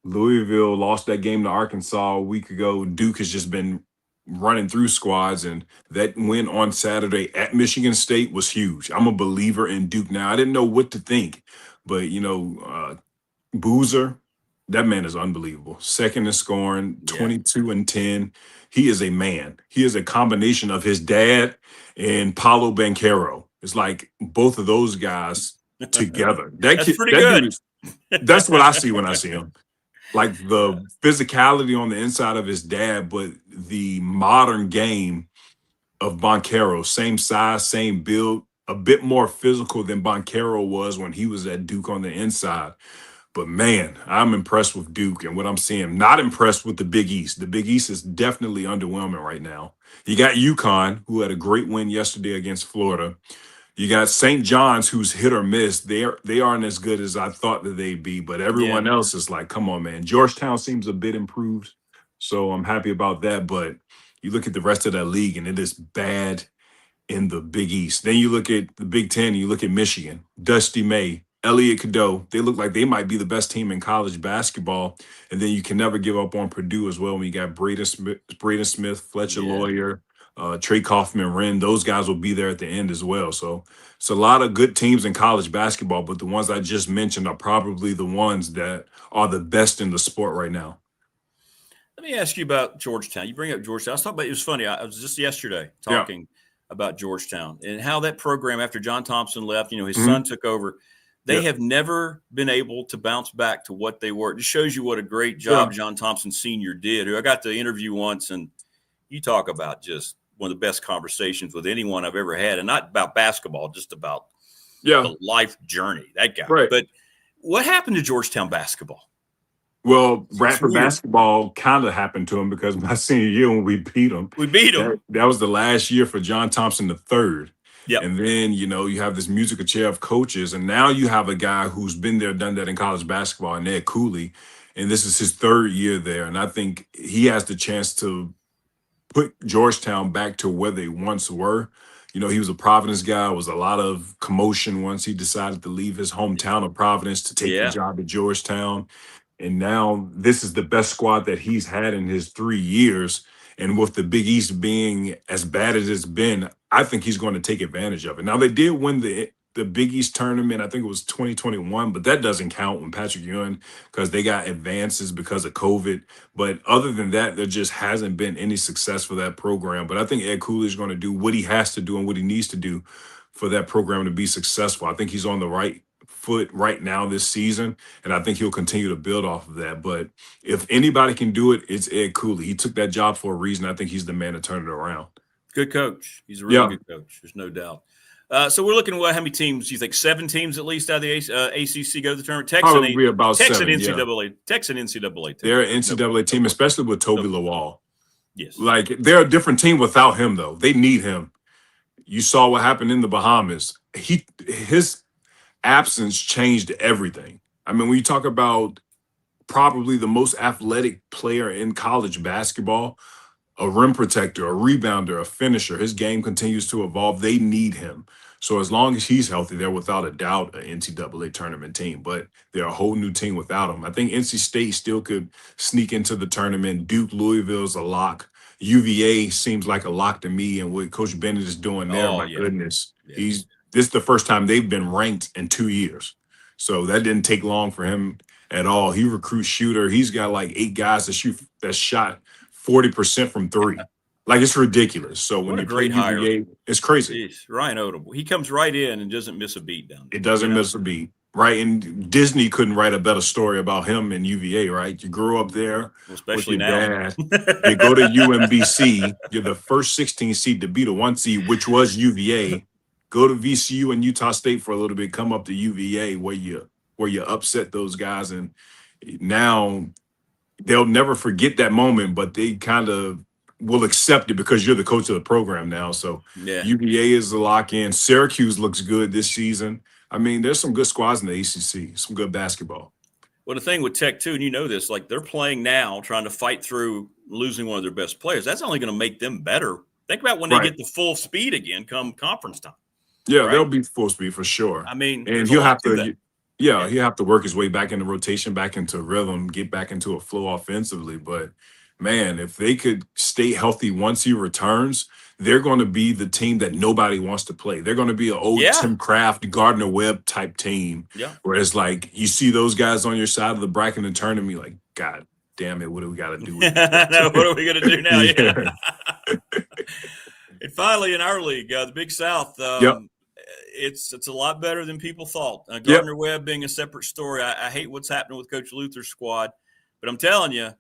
Louisville lost that game to Arkansas a week ago. Duke has just been running through squads, and that win on Saturday at Michigan State was huge. I'm a believer in Duke now. I didn't know what to think, but, you know, WOWZA, that man is unbelievable. Second in scoring, 22 and 10. He is a man. He is a combination of his dad and Paolo Banchero. It's like both of those guys together. That's pretty good. That's what I see when I see him. Like the physicality on the inside of his dad, but the modern game of Banchero, same size, same build, a bit more physical than Banchero was when he was at Duke on the inside. But man, I'm impressed with Duke and what I'm seeing. Not impressed with the Big East. The Big East is definitely underwhelming right now. You got UConn, who had a great win yesterday against Florida. You got St. John's, who's hit or miss. They aren't as good as I thought that they'd be, but everyone else is like, come on, man. Georgetown seems a bit improved, so I'm happy about that. But you look at the rest of that league, and it is bad in the Big East. Then you look at the Big Ten, and you look at Michigan, Dusty May, Elliott Cadeau. They look like they might be the best team in college basketball. And then you can never give up on Purdue as well. When you got Braden Smith, Fletcher Lawyer, Trey Kaufman, Wren, those guys will be there at the end as well. So it's a lot of good teams in college basketball, but the ones I just mentioned are probably the ones that are the best in the sport right now. Let me ask you about Georgetown. You bring up Georgetown. I was talking about, it was funny. I was just yesterday talking about Georgetown and how that program, after John Thompson left, his son took over. They have never been able to bounce back to what they were. It just shows you what a great job John Thompson Sr. did, who I got to interview once. And you talk about just one of the best conversations with anyone I've ever had, and not about basketball, just about the life journey, that guy. Right. But what happened to Georgetown basketball? Well, Radford basketball kind of happened to him because my senior year when we beat them. That was the last year for John Thompson III. Yep. And then, you have this musical chair of coaches, and now you have a guy who's been there, done that in college basketball, and Ed Cooley, and this is his third year there. And I think he has the chance to put Georgetown back to where they once were. He was a Providence guy. It was a lot of commotion once he decided to leave his hometown of Providence to take the job at Georgetown. And now this is the best squad that he's had in his 3 years. And with the Big East being as bad as it's been, I think he's going to take advantage of it. Now, they did win the Big East tournament. I think it was 2021, but that doesn't count when Patrick Ewing, because they got advances because of COVID. But other than that, there just hasn't been any success for that program. But I think Ed Cooley is going to do what he has to do and what he needs to do for that program to be successful. I think he's on the right foot right now this season, and I think he'll continue to build off of that. But if anybody can do it, it's Ed Cooley. He took that job for a reason. I think he's the man to turn it around. Good coach. He's a really good coach. There's no doubt. So we're looking at how many teams? You think 7 teams at least out of the ACC go to the tournament? Probably about 7. NCAA. Texan NCAA. They're an NCAA team, especially with Toby Lawal. Yes. Like, they're a different team without him, though. They need him. You saw what happened in the Bahamas. His absence changed everything. I mean, when you talk about probably the most athletic player in college basketball, a rim protector, a rebounder, a finisher, his game continues to evolve. They need him. So as long as he's healthy, they're without a doubt an NCAA tournament team, but they're a whole new team without him. I think NC State still could sneak into the tournament. Duke, Louisville's a lock. UVA seems like a lock to me, and what Coach Bennett is doing there, goodness. This is the first time they've been ranked in 2 years. So that didn't take long for him at all. He recruits shooter. He's got like 8 guys that shot 40% from 3. Like, it's ridiculous. So when you play UVA, it's crazy. Jeez, Ryan Odom. He comes right in and doesn't miss a beat down there. It doesn't miss a beat. Right. And Disney couldn't write a better story about him in UVA, right? You grew up there. Especially with your now. Dad. You go to UMBC. You're the first 16 seed to beat a 1 seed, which was UVA. Go to VCU and Utah State for a little bit. Come up to UVA where you upset those guys. And now they'll never forget that moment, but they kind of will accept it because you're the coach of the program now. So UVA is the lock-in. Syracuse looks good this season. I mean, there's some good squads in the ACC, some good basketball. Well, the thing with Tech, too, and you know this, like, they're playing now, trying to fight through losing one of their best players. That's only going to make them better. Think about when they get the full speed again come conference time. Yeah, they'll be full speed for sure. I mean, and he'll have to he'll have to work his way back into rotation, back into rhythm, get back into a flow offensively. But, man, if they could stay healthy once he returns, they're going to be the team that nobody wants to play. They're going to be an old Tim Kraft, Gardner-Webb type team. Yeah. Where it's like you see those guys on your side of the bracket and tournament, you're like, God damn it, what do we got to do with what are we going to do now? Yeah. And finally, in our league, the Big South, it's a lot better than people thought. Gardner-Webb being a separate story. I hate what's happening with Coach Luther's squad, but I'm telling you,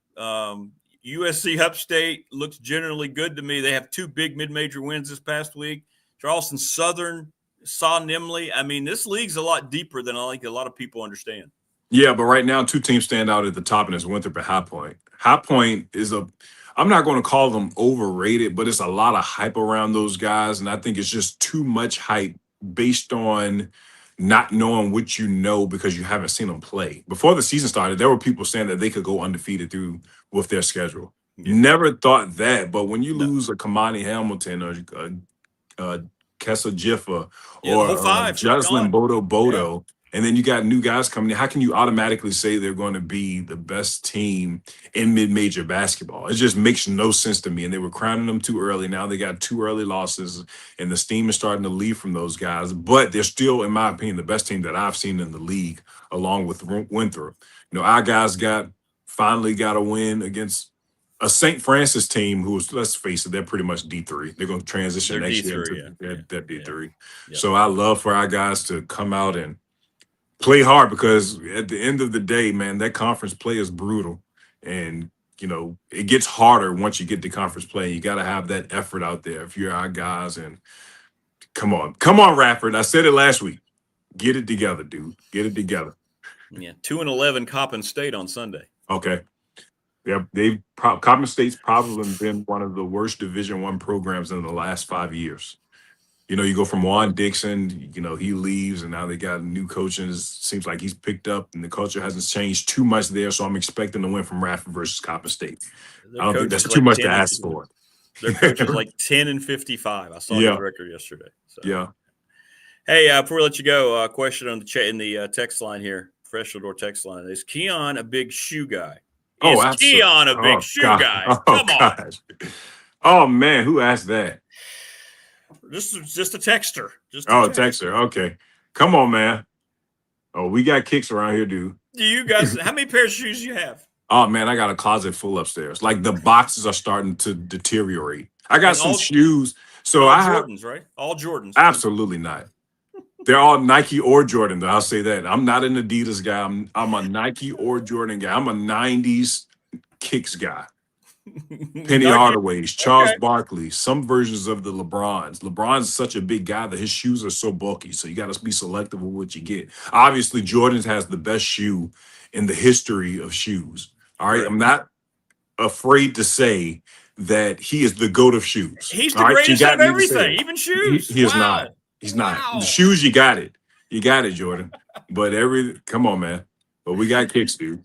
USC Upstate looks generally good to me. They have 2 big mid-major wins this past week. Charleston Southern saw Nimley. I mean, this league's a lot deeper than I think a lot of people understand. Yeah, but right now, two teams stand out at the top, and it's Winthrop and High Point. High Point is I'm not going to call them overrated, but it's a lot of hype around those guys, and I think it's just too much hype based on not knowing what you know because you haven't seen them play. Before the season started, there were people saying that they could go undefeated through with their schedule. Yeah. Never thought that, but when you lose a Kamani Hamilton or Kessa Jiffa or Jocelyn Bodo, and then you got new guys coming in, how can you automatically say they're going to be the best team in mid-major basketball? It just makes no sense to me. And they were crowning them too early. Now they got 2 early losses, and the steam is starting to leave from those guys. But they're still, in my opinion, the best team that I've seen in the league, along with Winthrop. You know, our guys finally got a win against a St. Francis team who's, let's face it, they're pretty much D3. They're going to transition next year into that D3. Yeah. So I love for our guys to come out and play hard, because at the end of the day, man, that conference play is brutal. And, you know, it gets harder once you get to conference play. You got to have that effort out there if you're our guys. And come on, Radford. I said it last week. Get it together, dude. Get it together. Yeah, 2-11 Coppin State on Sunday. Okay. Yeah, Coppin State's probably been one of the worst Division I programs in the last 5 years. You know, you go from Juan Dixon, you know, he leaves, and now they got new coaching. It seems like he's picked up, and the culture hasn't changed too much there. So I'm expecting to win from Radford versus Coppin State. I don't think that's too much to ask for. Their coach is like 10-55. I saw his record yesterday. So. Yeah. Hey, before we let you go, a question on the chat in the text line here, Professional Door text line. Is Kion a big shoe guy? Is Kion a big shoe guy? Come on. Oh, man, who asked that? This is just a texter. Texter. Okay. Come on, man. Oh, we got kicks around here, dude. Do you guys, how many pairs of shoes do you have? Oh, man, I got a closet full upstairs. Like, the boxes are starting to deteriorate. I got some shoes. So I have Jordans, right? All Jordans. Absolutely not. They're all Nike or Jordan, though. I'll say that. I'm not an Adidas guy. I'm a Nike or Jordan guy. I'm a 90s kicks guy. Penny Hardaway's, Charles Barkley, some versions of the LeBrons. LeBron's such a big guy that his shoes are so bulky, so you got to be selective with what you get. Obviously, Jordan's has the best shoe in the history of shoes. All right, I'm not afraid to say that he is the GOAT of shoes. He's the greatest of everything, even shoes. He is not. He's not. The shoes, you got it. You got it, Jordan. But come on, man. But we got kicks, dude.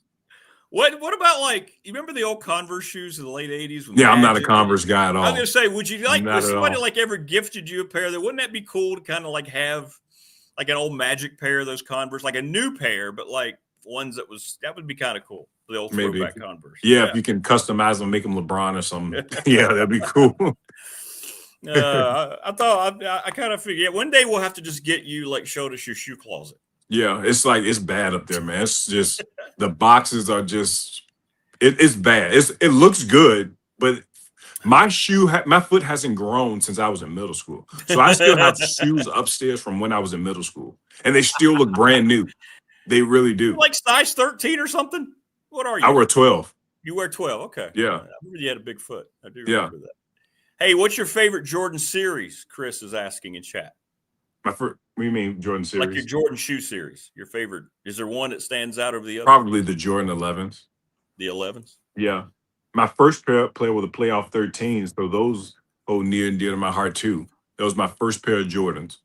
What about, like, you remember the old Converse shoes of the late 80s? Yeah, I'm not a Converse guy at all. I was going to say, would you like, if somebody like ever gifted you a pair, wouldn't that be cool to kind of like have like an old Magic pair of those Converse, like a new pair, but like ones that would be kind of cool. The old throwback Converse. Yeah, if you can customize them, make them LeBron or something. Yeah, that'd be cool. I kind of figured, one day we'll have to just get you, like, showed us your shoe closet. Yeah, it's bad up there, man. It's just the boxes are just it's bad. It looks good, but my foot hasn't grown since I was in middle school. So I still have shoes upstairs from when I was in middle school, and they still look brand new. They really do. Like size 13 or something? What are you? I wear 12. You wear 12, okay. Yeah. I remember you had a big foot. I do remember that. Hey, what's your favorite Jordan series? Chris is asking in chat. What do you mean, Jordan series? Like your Jordan shoe series. Your favorite. Is there one that stands out over the other? Probably the Jordan 11s. The 11s? Yeah. My first pair were the playoff 13s, so those hold near and dear to my heart too. That was my first pair of Jordans.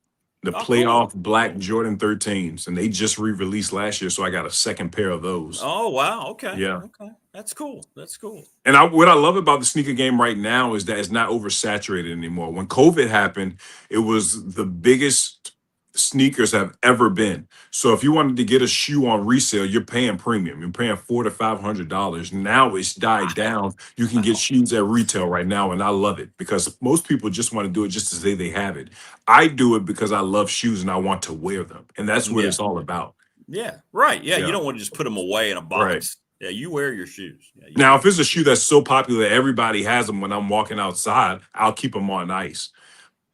The playoff black Jordan 13s, and they just re-released last year, so I got a second pair of those. Oh, wow. Okay. Yeah. Okay. That's cool. That's cool. And what I love about the sneaker game right now is that it's not oversaturated anymore. When COVID happened, it was the biggest sneakers have ever been. So if you wanted to get a shoe on resale, you're paying premium. You're paying $400 to $500. Now it's died down. You can get shoes at retail right now, and I love it because most people just want to do it just to say they have it. I do it because I love shoes and I want to wear them, and that's what it's all about. Yeah, right. Yeah, you don't want to just put them away in a box. Right. Yeah, you wear your shoes. Yeah, now, if it's a shoe that's so popular that everybody has them when I'm walking outside, I'll keep them on ice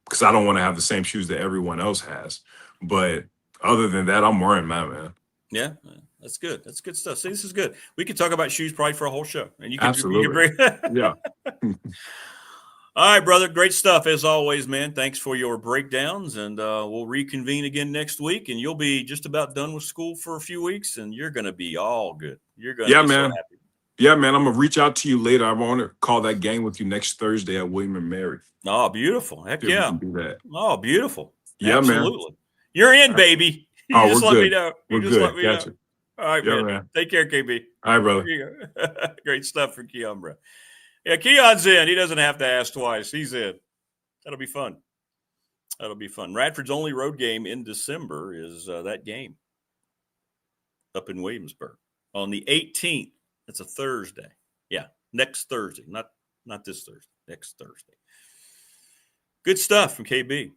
because I don't want to have the same shoes that everyone else has. But other than that, I'm wearing mine, man. Yeah, that's good. That's good stuff. See, this is good. We could talk about shoes probably for a whole show. And you can, absolutely. Yeah. All right, brother. Great stuff as always, man. Thanks for your breakdowns, and we'll reconvene again next week, and you'll be just about done with school for a few weeks, and you're going to be all good. You're going to be man. so happy. Yeah, man. I'm going to reach out to you later. I want to call that game with you next Thursday at William and Mary. Oh, beautiful. Heck See if we yeah. can do that. Oh, beautiful. Yeah, Absolutely. man. You're in, baby. You Oh, just we're let good. me know. You We're just good. let me know. Gotcha. All right, Yeah, man. man. Take care, KB. All right, brother. Great stuff from Kion Brown. Yeah, Keon's in. He doesn't have to ask twice. He's in. That'll be fun. That'll be fun. Radford's only road game in December is that game up in Williamsburg on the 18th. That's a Thursday. Yeah, next Thursday. Not this Thursday. Next Thursday. Good stuff from KB.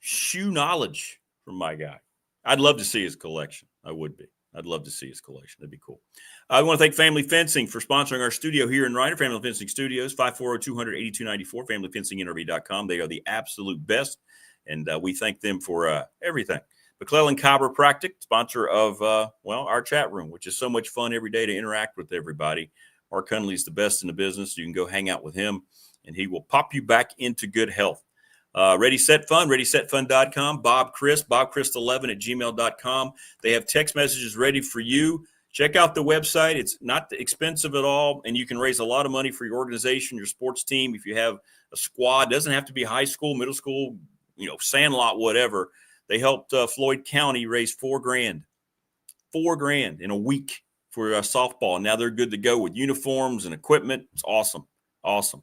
Shoe knowledge from my guy. I'd love to see his collection. I would be. I'd love to see his collection. That'd be cool. I want to thank Family Fencing for sponsoring our studio here in Ryder. Family Fencing Studios, 540-200-8294, familyfencinginterview.com. They are the absolute best, and we thank them for everything. McClellan Chiropractic, sponsor of, our chat room, which is so much fun every day to interact with everybody. Mark Hunley's the best in the business. You can go hang out with him, and he will pop you back into good health. Ready, Set, Fun, ReadySetFun.com. BobChrist11@gmail.com. They have text messages ready for you. Check out the website. It's not expensive at all, and you can raise a lot of money for your organization, your sports team. If you have a squad, it doesn't have to be high school, middle school, Sandlot, whatever. They helped Floyd County raise $4,000 in a week for softball. Now they're good to go with uniforms and equipment. It's awesome. Awesome.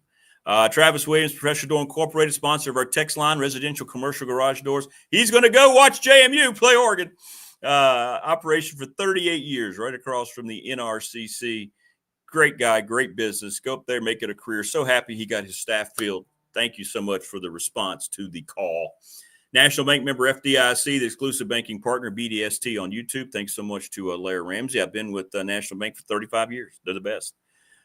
Travis Williams, Professional Door Incorporated, sponsor of our text line, residential, commercial garage doors. He's going to go watch JMU play Oregon. Operation for 38 years, right across from the NRCC. Great guy, great business. Go up there, make it a career. So happy he got his staff filled. Thank you so much for the response to the call. National Bank member FDIC, the exclusive banking partner, BDST on YouTube. Thanks so much to Larry Ramsey. I've been with National Bank for 35 years. They're the best.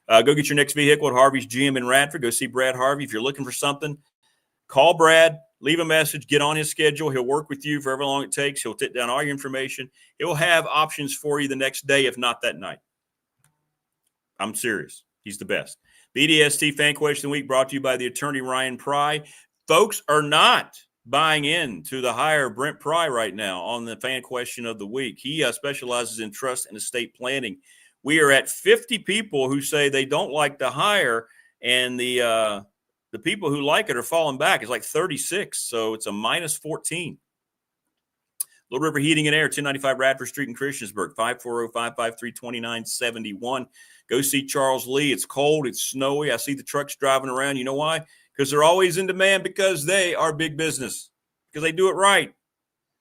Go get your next vehicle at Harvey's GM in Radford. Go see Brad Harvey. If you're looking for something, call Brad, leave a message, get on his schedule. He'll work with you for however long it takes. He'll take down all your information. He'll have options for you the next day, if not that night. I'm serious. He's the best. BDST Fan Question Week brought to you by the attorney Ryan Pry. Folks are not buying into the hire of Brent Pry right now on the Fan Question of the Week. He specializes in trust and estate planning. We are at 50 people who say they don't like the hire, and the people who like it are falling back. It's like 36, so it's a minus 14. Little River Heating and Air, 1095 Radford Street in Christiansburg, 540-553-2971. Go see Charles Lee. It's cold. It's snowy. I see the trucks driving around. You know why? Because they're always in demand, because they are big business, because they do it right.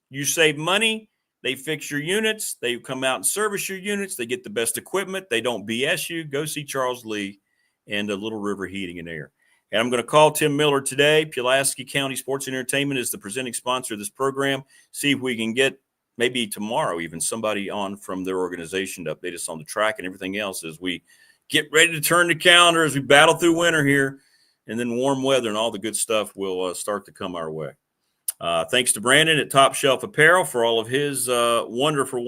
You save money. They fix your units. They come out and service your units. They get the best equipment. They don't BS you. Go see Charles Lee and Little River Heating and Air. And I'm going to call Tim Miller today. Pulaski County Sports and Entertainment is the presenting sponsor of this program. See if we can get maybe tomorrow even somebody on from their organization to update us on the track and everything else as we get ready to turn the calendar, as we battle through winter here, and then warm weather and all the good stuff will start to come our way. Thanks to Brandon at Top Shelf Apparel for all of his wonderful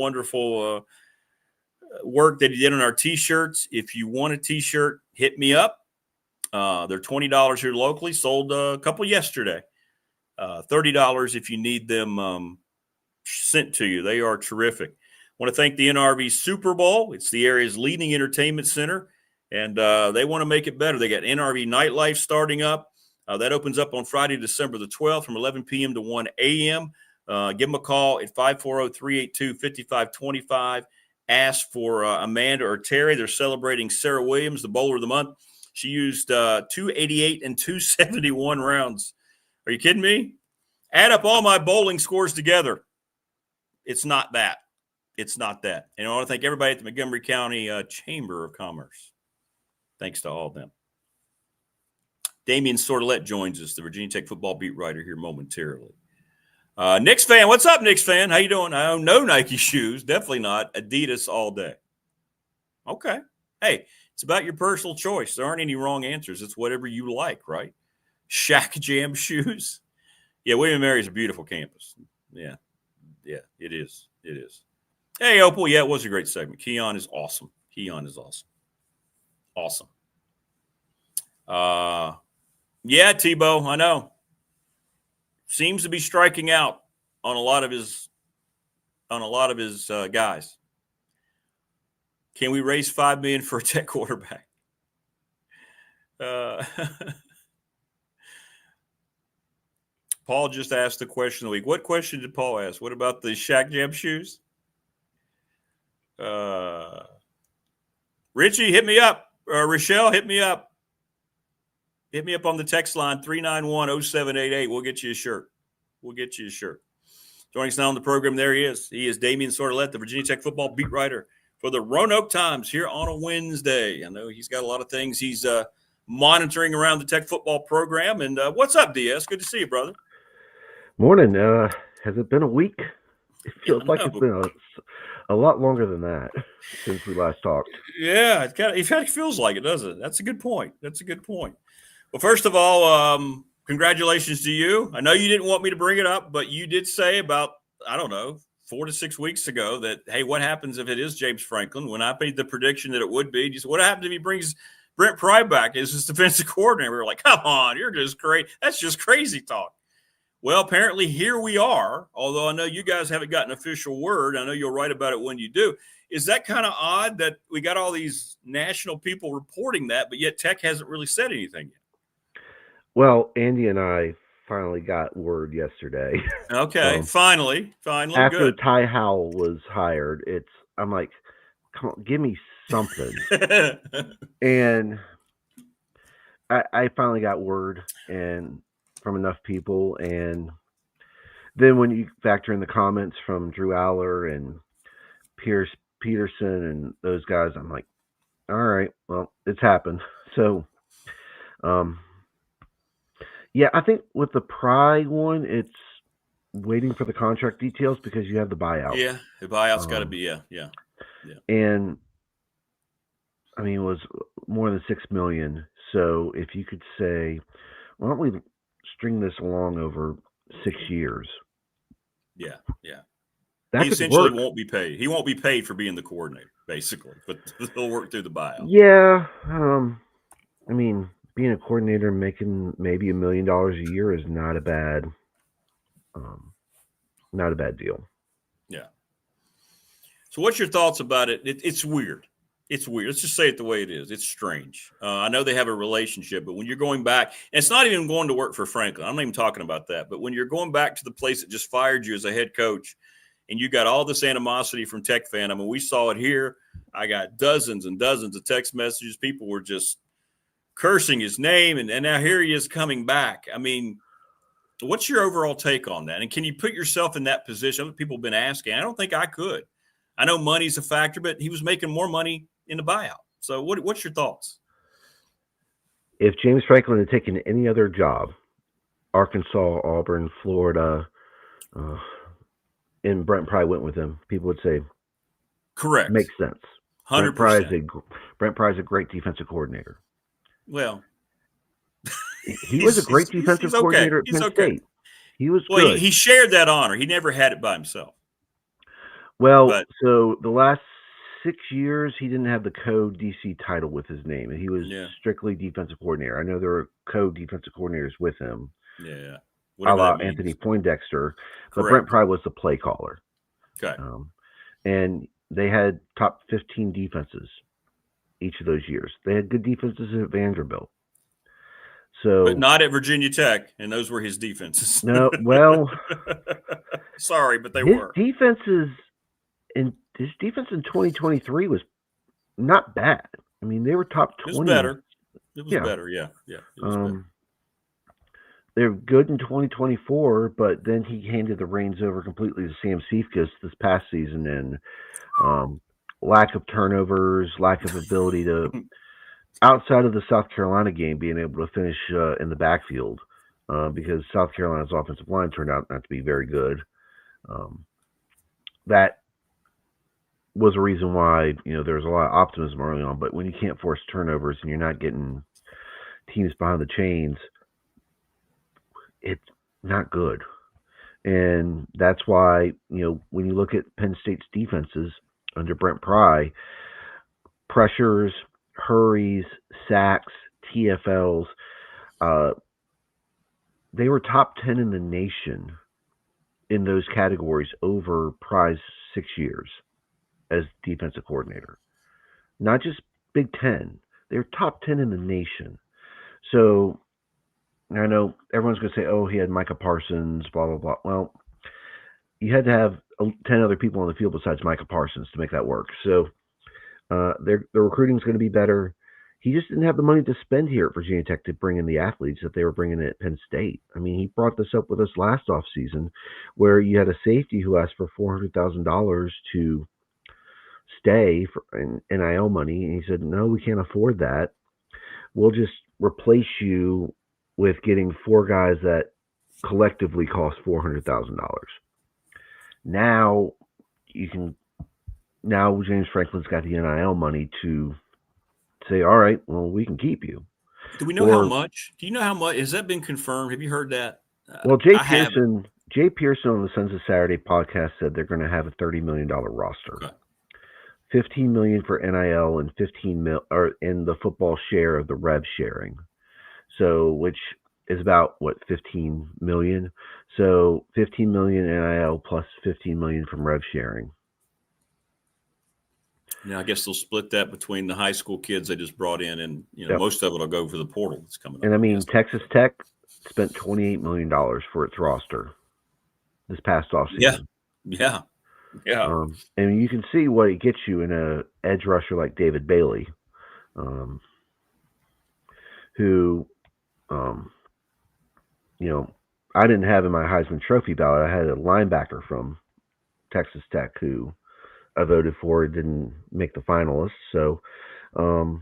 work that he did on our T-shirts. If you want a T-shirt, hit me up. They're $20 here locally. Sold a couple yesterday. $30 if you need them sent to you. They are terrific. I want to thank the NRV Super Bowl. It's the area's leading entertainment center, and they want to make it better. They got NRV Nightlife starting up. That opens up on Friday, December the 12th from 11 p.m. to 1 a.m. Give them a call at 540-382-5525. Ask for Amanda or Terry. They're celebrating Sarah Williams, the bowler of the month. She used 288 and 271 rounds. Are you kidding me? Add up all my bowling scores together. It's not that. It's not that. And I want to thank everybody at the Montgomery County Chamber of Commerce. Thanks to all of them. Damien Sordelett joins us, the Virginia Tech football beat writer, here momentarily. Knicks fan, what's up, Knicks fan? How you doing? I own no Nike shoes, definitely not. Adidas all day. Okay. Hey, it's about your personal choice. There aren't any wrong answers. It's whatever you like, right? Shack Jam shoes. Yeah, William & Mary is a beautiful campus. Yeah, it is. It is. Hey, Opal, yeah, it was a great segment. Kion is awesome. Kion is awesome. Awesome. Yeah, Tebow, I know. Seems to be striking out on a lot of his guys. Can we raise $5 million for a Tech quarterback? Paul just asked the question of the week. What question did Paul ask? What about the Shaq Jam shoes? Richie, hit me up. Rochelle, hit me up. Hit me up on the text line, 391-0788. We'll get you a shirt. Joining us now on the program, there he is. He is Damien Sordelett, the Virginia Tech football beat writer for the Roanoke Times here on a Wednesday. I know he's got a lot of things he's monitoring around the Tech football program. And what's up, DS? Good to see you, brother. Morning. Has it been a week? It feels like it's been a lot longer than that since we last talked. Yeah, it kind of feels like it, doesn't it? That's a good point. Well, first of all, congratulations to you. I know you didn't want me to bring it up, but you did say about, 4 to 6 weeks ago that, hey, what happens if it is James Franklin? When I made the prediction that it would be, you said, what happens if he brings Brent Pry back as his defensive coordinator? We were like, come on, you're just crazy. That's just crazy talk. Well, apparently here we are, although I know you guys haven't gotten official word. I know you'll write about it when you do. Is that kind of odd that we got all these national people reporting that, but yet Tech hasn't really said anything yet? Well, Andy and I finally got word yesterday. Okay, finally. After good. Ty Howell was hired, I'm like, come on, give me something. And I finally got word from enough people. And then when you factor in the comments from Drew Aller and Pierce Peterson and those guys, I'm like, all right, well, it's happened. So, yeah, I think with the Pry one, it's waiting for the contract details because you have the buyout. Yeah, the buyout's got to be, yeah. And, I mean, it was more than $6 million. So if you could say, why don't we string this along over 6 years? Yeah. That he essentially won't be paid. He won't be paid for being the coordinator, basically, but he'll work through the buyout. Yeah. I mean, being a coordinator making maybe $1 million a year is not a bad deal. Yeah. So what's your thoughts about it? It's weird. It's weird. Let's just say it the way it is. It's strange. I know they have a relationship, but when you're going back, and it's not even going to work for Franklin. I'm not even talking about that. But when you're going back to the place that just fired you as a head coach, and you got all this animosity from Tech fan. I mean, we saw it here. I got dozens and dozens of text messages. People were just cursing his name, and now here he is coming back. I mean, what's your overall take on that? And can you put yourself in that position? People have been asking. I don't think I could. I know money's a factor, but he was making more money in the buyout. So what's your thoughts? If James Franklin had taken any other job, Arkansas, Auburn, Florida, and Brent Pry went with him, people would say, correct. Makes sense. 100%. Brent Pry is a great defensive coordinator. Well, he was a great defensive coordinator at Penn State. He was good. He shared that honor. He never had it by himself. Well, so the last 6 years, he didn't have the co-DC title with his name. He was strictly defensive coordinator. I know there were co-defensive coordinators with him. Yeah. A la Anthony Poindexter. But Brent Pry was the play caller. Okay. And they had top 15 defenses each of those years. They had good defenses at Vanderbilt. But not at Virginia Tech, and those were his defenses. No, well. Sorry, but they were. His defense in 2023 was not bad. I mean, they were top 20. It was better. It was better, yeah. It was better. They're good in 2024, but then he handed the reins over completely to Sam Seifkus this past season, and lack of turnovers, lack of ability to, outside of the South Carolina game, being able to finish in the backfield because South Carolina's offensive line turned out not to be very good. That was a reason why, there was a lot of optimism early on, but when you can't force turnovers and you're not getting teams behind the chains, it's not good. And that's why, when you look at Penn State's defenses under Brent Pry, pressures, hurries, sacks, TFLs, they were top 10 in the nation in those categories over Pry's 6 years as defensive coordinator. Not just Big Ten. They're top 10 in the nation. So I know everyone's going to say, oh, he had Micah Parsons, blah, blah, blah. Well, you had to have 10 other people on the field besides Micah Parsons to make that work. So the recruiting is going to be better. He just didn't have the money to spend here at Virginia Tech to bring in the athletes that they were bringing in at Penn State. I mean, he brought this up with us last offseason where you had a safety who asked for $400,000 to stay for NIL money. And he said, no, we can't afford that. We'll just replace you with getting 4 guys that collectively cost $400,000. Now James Franklin's got the NIL money to say, all right, well, we can keep you. Do we know how much? Do you know how much? Has that been confirmed? Have you heard that? Well, Jay Pearson on the Sons of Saturday podcast said they're going to have a $30 million roster. Okay. $15 million for NIL and $15 million in the football share of the rev sharing. So, which is about $15 million. So, $15 million NIL plus $15 million from rev sharing. Now, I guess they'll split that between the high school kids they just brought in, and most of it will go for the portal that's coming up. And I mean, Texas Tech spent $28 million for its roster this past offseason. Yeah. And you can see what it gets you in a edge rusher like David Bailey, who, I didn't have in my Heisman Trophy ballot. I had a linebacker from Texas Tech who I voted for. It didn't make the finalists. So, so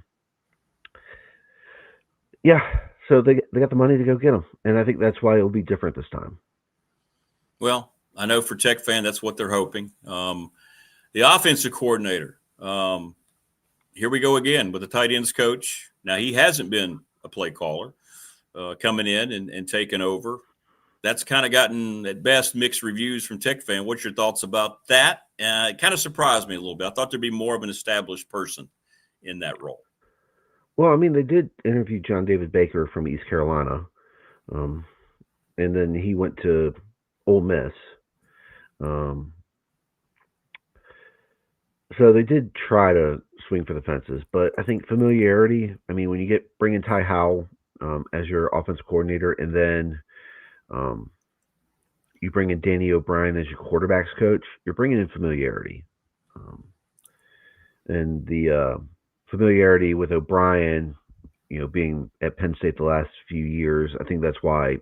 they got the money to go get him. And I think that's why it'll be different this time. Well, I know for Tech fan, that's what they're hoping. The offensive coordinator, here we go again with the tight ends coach. Now, he hasn't been a play caller coming in and taking over. That's kind of gotten, at best, mixed reviews from Tech fan. What's your thoughts about that? It kind of surprised me a little bit. I thought there'd be more of an established person in that role. Well, I mean, they did interview John David Baker from East Carolina, and then he went to Ole Miss. So they did try to swing for the fences, but I think familiarity. I mean, when you bring in Ty Howell as your offensive coordinator, and then you bring in Danny O'Brien as your quarterbacks coach, you're bringing in familiarity. And the familiarity with O'Brien, being at Penn State the last few years, I think that's why,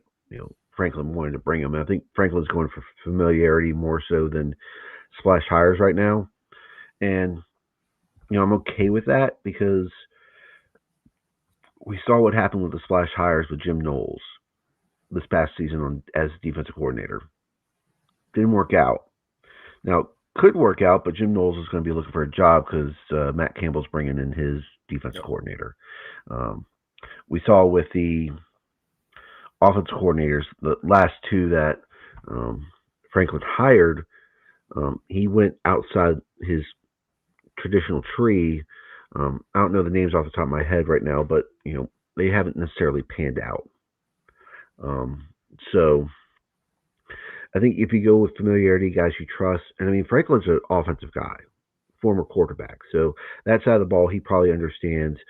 Franklin wanted to bring him. And I think Franklin's going for familiarity more so than splash hires right now. And, I'm okay with that because we saw what happened with the splash hires with Jim Knowles this past season as defensive coordinator. Didn't work out. Now, could work out, but Jim Knowles is going to be looking for a job because Matt Campbell's bringing in his defensive coordinator. We saw with the offensive coordinators, the last two that Franklin hired, he went outside his traditional tree. I don't know the names off the top of my head right now, but they haven't necessarily panned out. So I think if you go with familiarity, guys you trust, and I mean Franklin's an offensive guy, former quarterback, so that side of the ball he probably understands.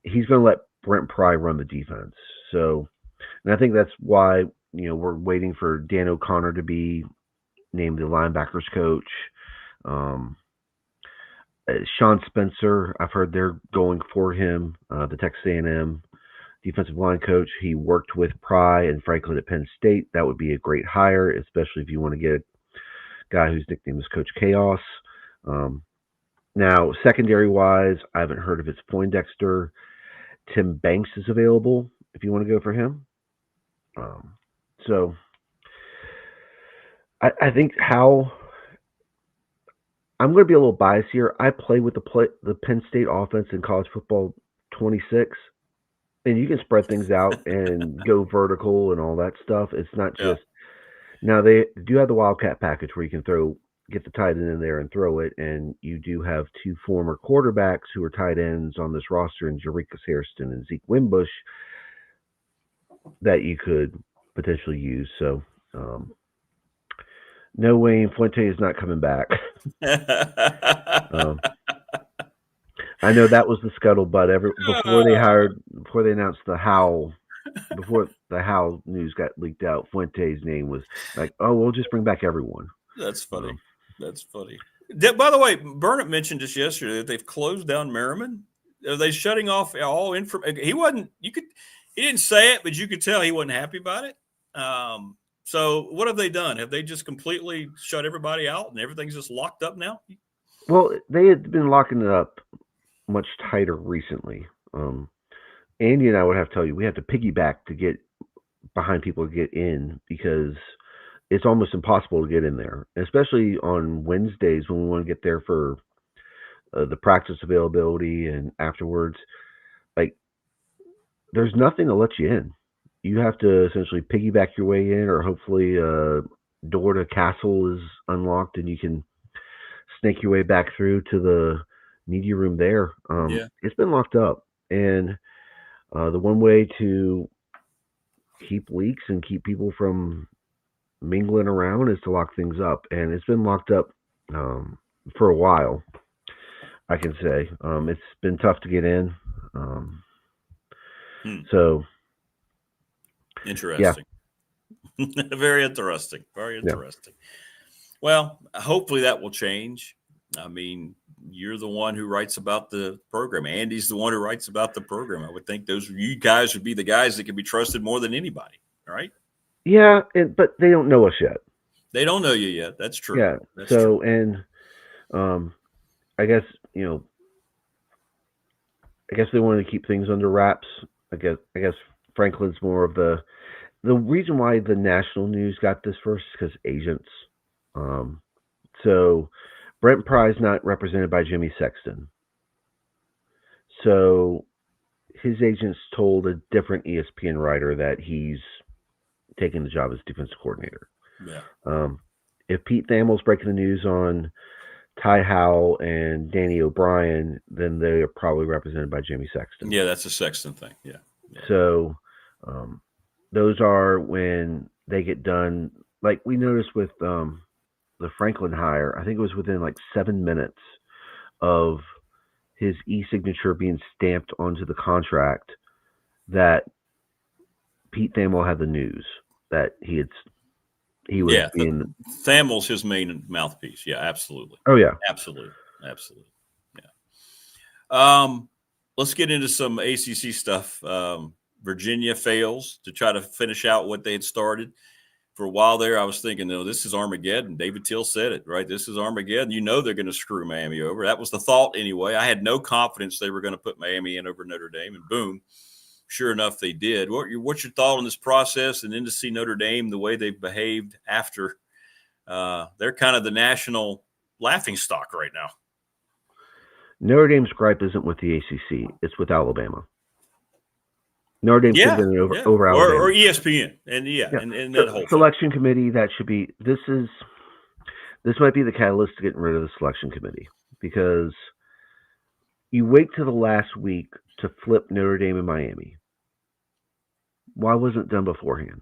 He's going to let Brent Pry run the defense. So, and I think that's why we're waiting for Dan O'Connor to be named the linebackers coach. Sean Spencer, I've heard they're going for him, the Texas A&M defensive line coach. He worked with Pry and Franklin at Penn State. That would be a great hire, especially if you want to get a guy whose nickname is Coach Chaos. Now, secondary-wise, I haven't heard if it's Poindexter. Tim Banks is available if you want to go for him. So I think I'm going to be a little biased here. I play with the Penn State offense in college football 26, and you can spread things out and go vertical and all that stuff. It's not just now they do have the Wildcat package where you can get the tight end in there and throw it, and you do have two former quarterbacks who are tight ends on this roster in Jerica Hairston and Zeke Wimbush that you could potentially use. So, no, Wayne Fuente is not coming back. I know that was the scuttlebutt before they announced the Howl. Before the Howl news got leaked out, Fuente's name was like, "Oh, we'll just bring back everyone." That's funny. That's funny. By the way, Burnett mentioned just yesterday that they've closed down Merriman. Are they shutting off all information? He didn't say it, but you could tell he wasn't happy about it. So what have they done? Have they just completely shut everybody out and everything's just locked up now? Well, they had been locking it up much tighter recently. Andy and I would have to tell you, we have to piggyback to get behind people to get in because it's almost impossible to get in there, especially on Wednesdays when we want to get there for the practice availability and afterwards. Like, there's nothing to let you in. You have to essentially piggyback your way in, or hopefully door to castle is unlocked and you can snake your way back through to the media room there. It's been locked up, and the one way to keep leaks and keep people from mingling around is to lock things up, and it's been locked up for a while, I can say. It's been tough to get in. So interesting. Yeah. Very interesting. Very interesting. Yeah. Well, hopefully that will change. I mean, you're the one who writes about the program. Andy's the one who writes about the program. I would think you guys would be the guys that can be trusted more than anybody, right? Yeah, but they don't know us yet. They don't know you yet. That's true. Yeah. That's true. And I guess they wanted to keep things under wraps. I guess Franklin's more of the reason why the national news got this first is because agents. So Brent Pry's not represented by Jimmy Sexton. So his agents told a different ESPN writer that he's taking the job as defensive coordinator. Yeah. If Pete Thamel's breaking the news on Ty Howell and Danny O'Brien, then they are probably represented by Jimmy Sexton. Yeah, that's a Sexton thing. Yeah. So those are when they get done. Like we noticed with the Franklin hire, I think it was within like 7 minutes of his e-signature being stamped onto the contract that Pete Thamel had the news that he was being. Thamel's his main mouthpiece. Yeah, absolutely. Oh yeah, absolutely. Yeah. Let's get into some ACC stuff. Virginia fails to try to finish out what they had started. For a while there, I was thinking, this is Armageddon. David Teel said it, right? This is Armageddon. They're going to screw Miami over. That was the thought anyway. I had no confidence they were going to put Miami in over Notre Dame, and boom, sure enough, they did. What's your thought on this process, and then to see Notre Dame the way they've behaved after they're kind of the national laughingstock right now? Notre Dame's gripe isn't with the ACC; it's with Alabama. Notre Dame should have been over Alabama or ESPN, and and that whole selection committee. That should be. This might be the catalyst to getting rid of the selection committee, because you wait till the last week to flip Notre Dame and Miami. Why wasn't it done beforehand?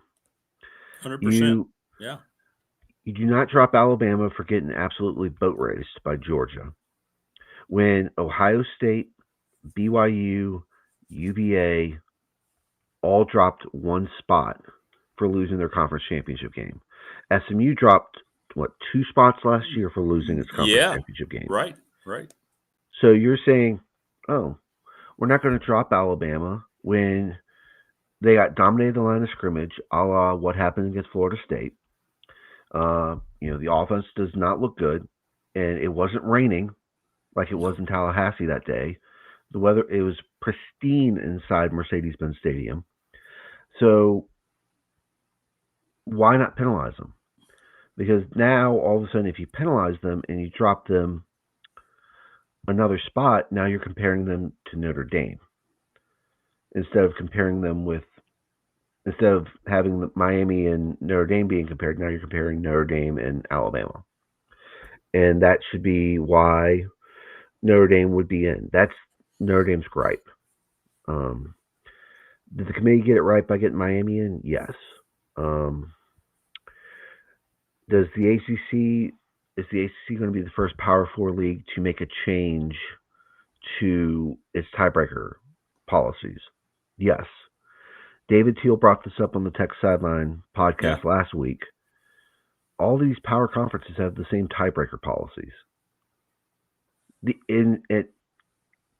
100%. Yeah. You do not drop Alabama for getting absolutely boat raced by Georgia. When Ohio State, BYU, UVA all dropped one spot for losing their conference championship game. SMU dropped, 2 spots last year for losing its conference championship game. Right. So you're saying, we're not going to drop Alabama when they got dominated the line of scrimmage, a la what happened against Florida State. The offense does not look good, and it wasn't raining like it was in Tallahassee that day. The weather, it was pristine inside Mercedes-Benz Stadium. So why not penalize them? Because now, all of a sudden, if you penalize them and you drop them another spot, now you're comparing them to Notre Dame. Instead of having Miami and Notre Dame being compared, now you're comparing Notre Dame and Alabama. And that should be why Notre Dame would be in. That's Notre Dame's gripe. Did the committee get it right by getting Miami in? Yes. Is the ACC going to be the first Power 4 league to make a change to its tiebreaker policies? Yes. David Teel brought this up on the Tech Sideline podcast last week. All these power conferences have the same tiebreaker policies.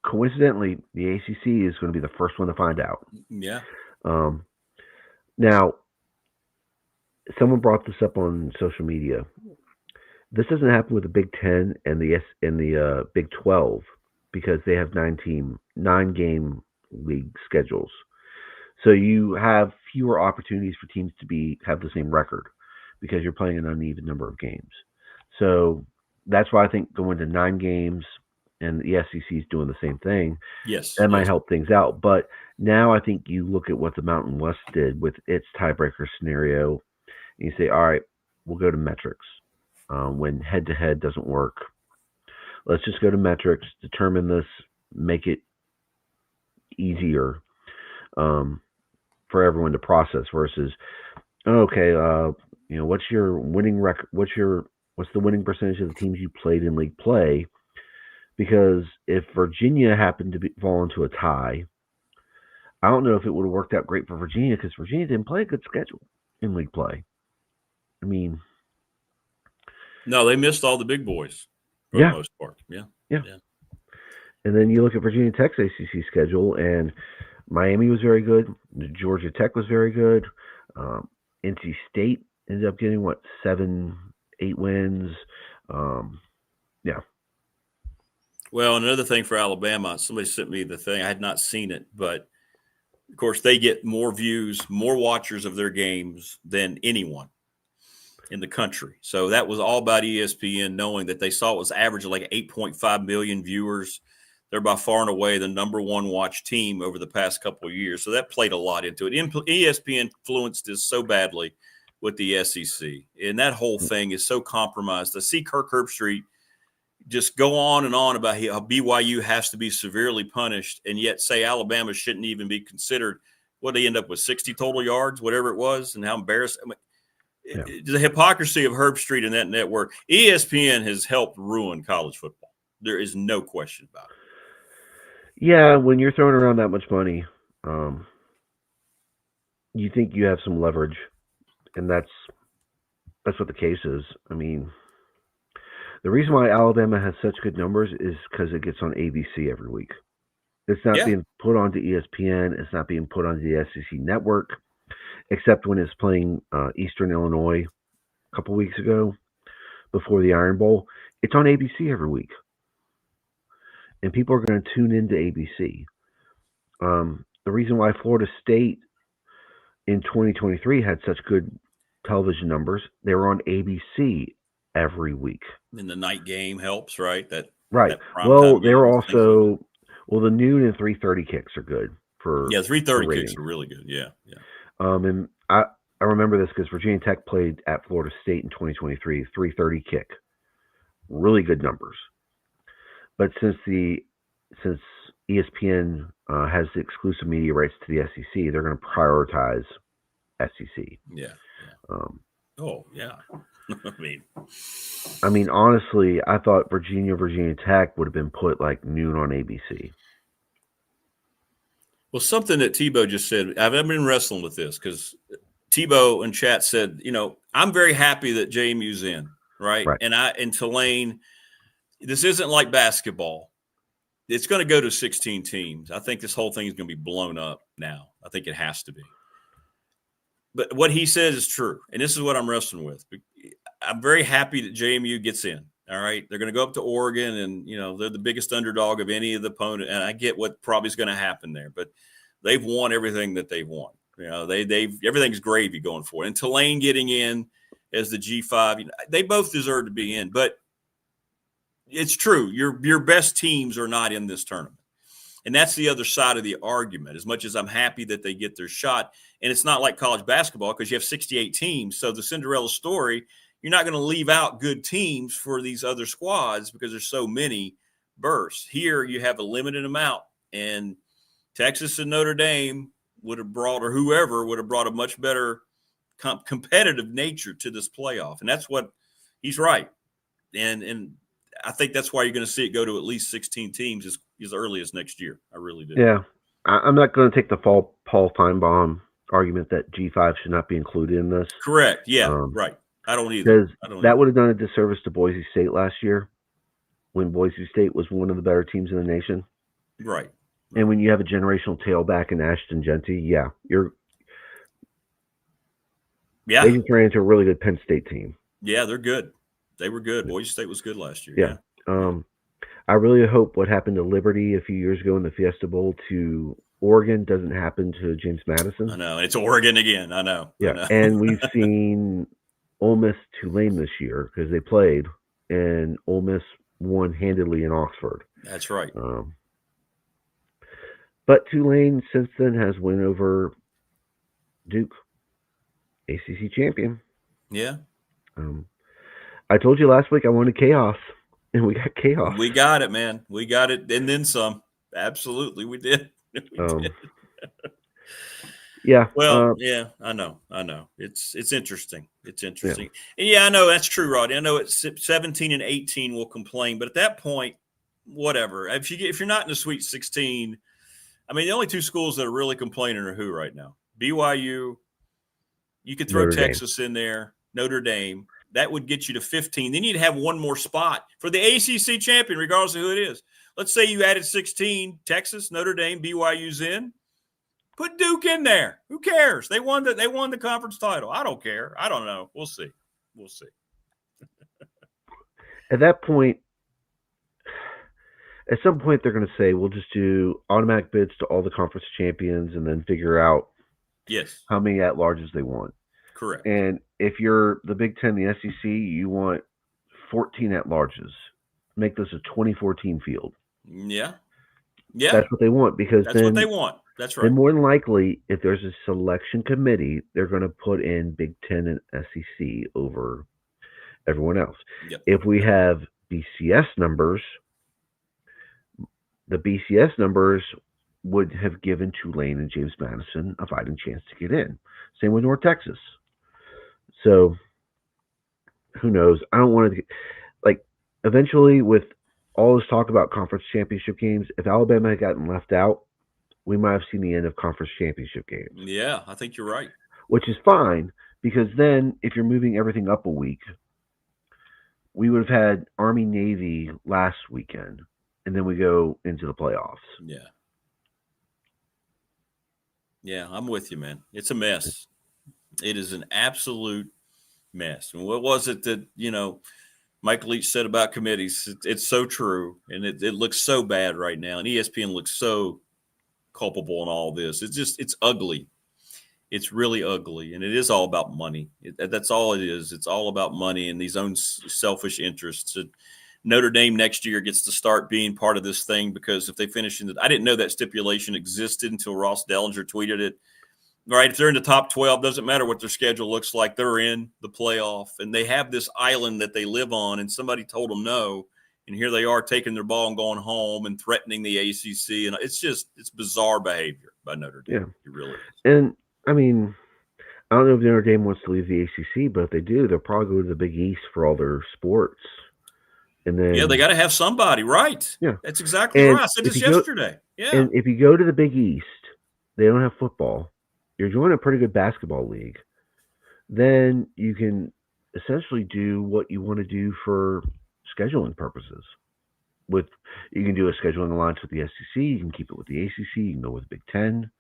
Coincidentally, the ACC is going to be the first one to find out. Yeah. Now, someone brought this up on social media. This doesn't happen with the Big Ten and the Big 12 because they have 9-game league schedules. So you have fewer opportunities for teams to have the same record because you're playing an uneven number of games. So that's why I think going to 9 games, and the SEC is doing the same thing. Yes, that might help things out. But now I think you look at what the Mountain West did with its tiebreaker scenario, and you say, all right, we'll go to metrics. When head-to-head doesn't work, let's just go to metrics, determine this, make it easier for everyone to process versus, okay, what's your winning record? What's the winning percentage of the teams you played in league play? Because if Virginia happened to fall into a tie, I don't know if it would have worked out great for Virginia because Virginia didn't play a good schedule in league play. I mean, no, they missed all the big boys for the most part. Yeah. And then you look at Virginia Tech's ACC schedule, and Miami was very good. Georgia Tech was very good. NC State ended up getting 7-8 wins. Well, another thing for Alabama, somebody sent me the thing. I had not seen it, but of course they get more views, more watchers of their games than anyone in the country. So that was all about ESPN, knowing that they saw it was average of like 8.5 million viewers. They're by far and away the number one watch team over the past couple of years. So that played a lot into it. ESPN influenced this so badly with the SEC. And that whole thing is so compromised. To see Kirk Herbstreit just go on and on about how BYU has to be severely punished and yet say Alabama shouldn't even be considered. What they end up with 60 total yards, whatever it was, and how embarrassing. The hypocrisy of Herbstreit and that network. ESPN has helped ruin college football. There is no question about it. Yeah, when you're throwing around that much money, you think you have some leverage, and that's what the case is. I mean, the reason why Alabama has such good numbers is because it gets on ABC every week. It's not being put onto ESPN. It's not being put onto the SEC network, except when it's playing Eastern Illinois a couple weeks ago before the Iron Bowl. It's on ABC every week. And people are going to tune into ABC. The reason why Florida State in 2023 had such good television numbers, they were on ABC every week. And the night game helps, right? Right. Well, they were also the noon and 3:30 kicks are good for 3:30 kicks are really good. Yeah. And I remember this because Virginia Tech played at Florida State in 2023, 3:30 kick, really good numbers. But since ESPN has the exclusive media rights to the SEC, they're going to prioritize SEC. Yeah. I mean, honestly, I thought Virginia Tech would have been put like noon on ABC. Well, something that Tebow just said, I've been wrestling with this because Tebow in chat said, I'm very happy that JMU's in, right? And Tulane, this isn't like basketball. It's going to go to 16 teams. I think this whole thing is going to be blown up now. I think it has to be. But what he says is true, and this is what I'm wrestling with. I'm very happy that JMU gets in. All right, they're going to go up to Oregon, and they're the biggest underdog of any of the opponent. And I get what probably is going to happen there, but they've won everything that they've won. They've everything's gravy going for it. And Tulane getting in as the G5, they both deserve to be in. But it's true, your best teams are not in this tournament. And that's the other side of the argument. As much as I'm happy that they get their shot, and it's not like college basketball because you have 68 teams. So the Cinderella story, you're not going to leave out good teams for these other squads because there's so many berths. Here you have a limited amount, and Texas and Notre Dame would have brought, or whoever would have brought a much better competitive nature to this playoff. And that's what he's right. And I think that's why you're going to see it go to at least 16 teams as early as next year. I really do. Yeah. I'm not going to take the Paul Feinbaum argument that G5 should not be included in this. Correct. Yeah, right. I don't either. Because that would have done a disservice to Boise State last year when Boise State was one of the better teams in the nation. Right. And when you have a generational tailback in Ashton Genty, they just ran into a really good Penn State team. Yeah, they're good. They were good. Boise State was good last year. Yeah. I really hope what happened to Liberty a few years ago in the Fiesta Bowl to Oregon doesn't happen to James Madison. I know. It's Oregon again. I know. Yeah. I know. And we've seen Ole Miss Tulane this year because they played, and Ole Miss won handedly in Oxford. That's right. But Tulane since then has won over Duke, ACC champion. Yeah. I told you last week I wanted chaos, and we got chaos. We got it, man. We got it, and then some. Absolutely, we did. Yeah. Well, yeah, I know. It's interesting. It's interesting. And I know that's true, Rodney. I know it's 17 and 18 will complain, but at that point, whatever. If you're not in the Sweet 16, I mean, the only two schools that are really complaining are who right now? BYU. You could throw Texas in there, Notre Dame. That would get you to 15. Then you'd have one more spot for the ACC champion, regardless of who it is. Let's say you added 16, Texas, Notre Dame, BYU's in. Put Duke in there. Who cares? They won the conference title. I don't care. I don't know. We'll see. At that point, at some point they're going to say, we'll just do automatic bids to all the conference champions and then figure out how many at-larges they want. Correct. And if you're the Big Ten, the SEC, you want 14 at-larges. Make this a 24-team field. Yeah. That's what they want because that's what they want. That's right. Then more than likely, if there's a selection committee, they're going to put in Big Ten and SEC over everyone else. Yep. If we have BCS numbers, the BCS numbers would have given Tulane and James Madison a fighting chance to get in. Same with North Texas. So, who knows? I don't want to eventually with all this talk about conference championship games, if Alabama had gotten left out, we might have seen the end of conference championship games. Yeah, I think you're right. Which is fine, because then if you're moving everything up a week, we would have had Army-Navy last weekend, and then we go into the playoffs. Yeah. Yeah, I'm with you, man. It's a mess. It is an absolute mess. And what was it that, Mike Leach said about committees? It's so true, and it looks so bad right now. And ESPN looks so culpable in all this. It's ugly. It's really ugly, and it is all about money. That's all it is. It's all about money and these own selfish interests. Notre Dame next year gets to start being part of this thing because if they finish I didn't know that stipulation existed until Ross Dellinger tweeted it. Right, if they're in the top 12, doesn't matter what their schedule looks like. They're in the playoff, and they have this island that they live on, and somebody told them no, and here they are taking their ball and going home and threatening the ACC, and it's bizarre behavior by Notre Dame. Yeah. It really is. And, I mean, I don't know if Notre Dame wants to leave the ACC, but if they do, they'll probably go to the Big East for all their sports. And then, they got to have somebody, right? Yeah. That's exactly right. I said this yesterday. Yeah. And if you go to the Big East, they don't have football. You're joining a pretty good basketball league, then you can essentially do what you want to do for scheduling purposes. You can do a scheduling alliance with the SEC, you can keep it with the ACC, you can go with Big Ten,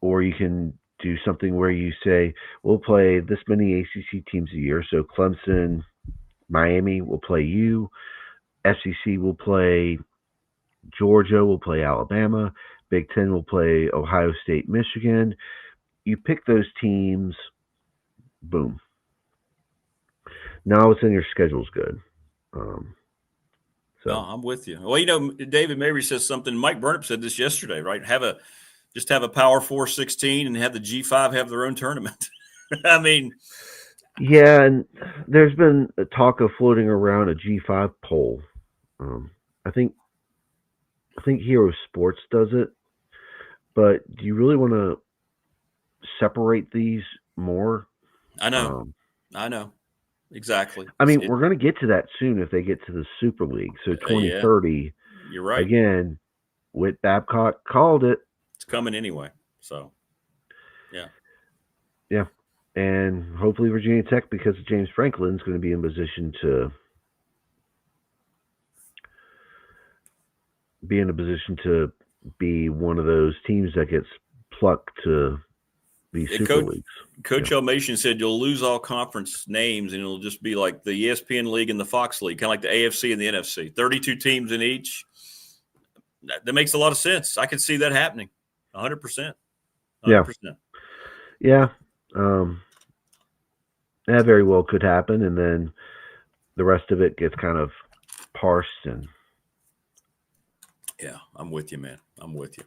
or you can do something where you say, we'll play this many ACC teams a year, so Clemson, Miami will play you, SEC will play Georgia, will play Alabama, Big Ten will play Ohio State, Michigan. You pick those teams, boom. Now all of a sudden your schedule's good. No, I'm with you. Well, David Mabry says something. Mike Burnip said this yesterday, right? Just have a Power 4 16 and have the G5 have their own tournament. I mean. Yeah, and there's been a talk of floating around a G5 poll. I think Hero Sports does it. But do you really want to separate these more? I know. Exactly. I mean, we're going to get to that soon if they get to the Super League. So 2030. You're right. Again, Whit Babcock called it. It's coming anyway. So, yeah. Yeah. And hopefully Virginia Tech, because of James Franklin, is going to be in position to be one of those teams that gets plucked to these Super Leagues. Coach Elmation said you'll lose all conference names and it'll just be like the ESPN League and the Fox League, kind of like the AFC and the NFC. 32 teams in each. That makes a lot of sense. I could see that happening. 100%. 100%. Yeah. That very well could happen, and then the rest of it gets kind of parsed. And yeah, I'm with you, man. I'm with you.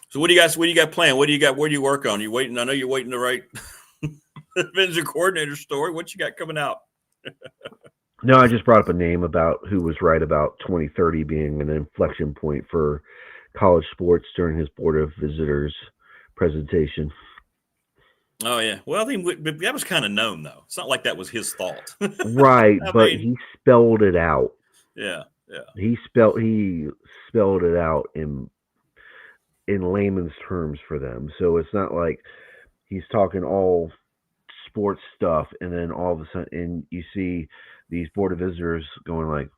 So what do you got planned? What do you got? Where do you work on? You waiting? I know you're waiting to write Vince coordinator story. What you got coming out? No, I just brought up a name about who was right about 2030 being an inflection point for college sports during his Board of Visitors presentation. Oh, yeah. Well, I think that was kind of known, though. It's not like that was his thought. Right, but he spelled it out. Yeah. He spelled it out in layman's terms for them. So it's not like he's talking all sports stuff, and then all of a sudden, and you see these Board of Visitors going like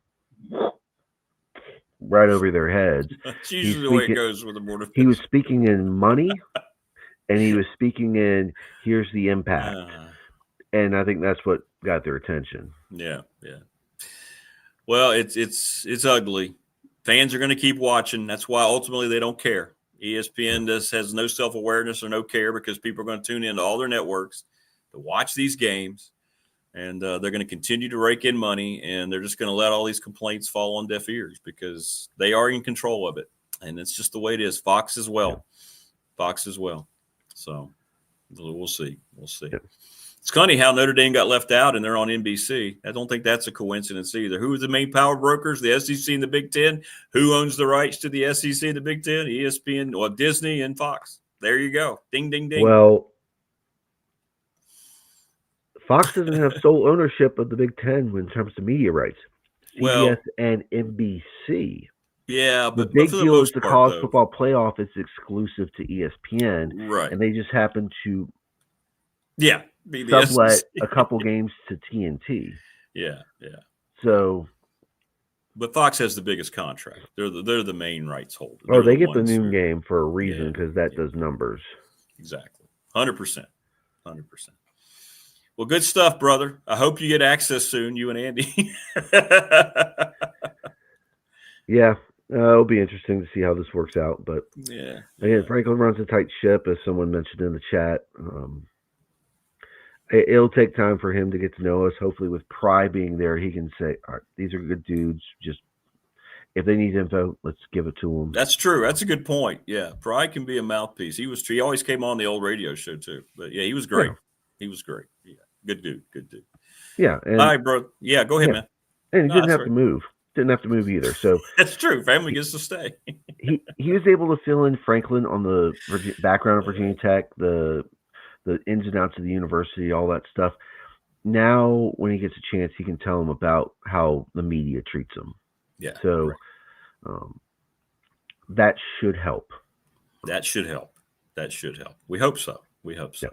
right over their heads. That's usually the way it goes with the Board of Visitors. He was speaking in money. And he was speaking in, here's the impact. And I think that's what got their attention. Yeah. Well, it's ugly. Fans are going to keep watching. That's why ultimately they don't care. ESPN has no self-awareness or no care because people are going to tune into all their networks to watch these games. And they're going to continue to rake in money. And they're just going to let all these complaints fall on deaf ears because they are in control of it. And it's just the way it is. Fox as well. So we'll see. Yeah. It's funny how Notre Dame got left out and they're on NBC. I don't think that's a coincidence either. Who are the main power brokers? The SEC and the Big Ten. Who owns the rights to the SEC and the Big Ten? ESPN, or Disney and Fox. There you go. Ding, ding, ding. Well, Fox doesn't have sole ownership of the Big Ten in terms of media rights. CBS and NBC. Yeah, but the big deal is the college football playoff is exclusive to ESPN, right? And they just happen to, be sublet a couple games to TNT. Yeah. So, but Fox has the biggest contract. They're the main rights holder. Oh, they get the noon game for a reason because that does numbers. Exactly, 100%. Well, good stuff, brother. I hope you get access soon, you and Andy. Yeah. It'll be interesting to see how this works out. But again, Franklin runs a tight ship, as someone mentioned in the chat. It'll take time for him to get to know us. Hopefully, with Pry being there, he can say, all right, these are good dudes. Just if they need info, let's give it to them. That's true. That's a good point. Yeah, Pry can be a mouthpiece. He always came on the old radio show too. But yeah, he was great. He was great. Yeah, good dude. Yeah. And, all right, bro. Yeah, go ahead, man. And he didn't have to move. Didn't have to move either. So that's true. Family gets to stay. he was able to fill in Franklin on the background of Virginia Tech, the ins and outs of the university, all that stuff. Now, when he gets a chance, he can tell him about how the media treats him. Yeah. So that should help. That should help. We hope so. Yeah.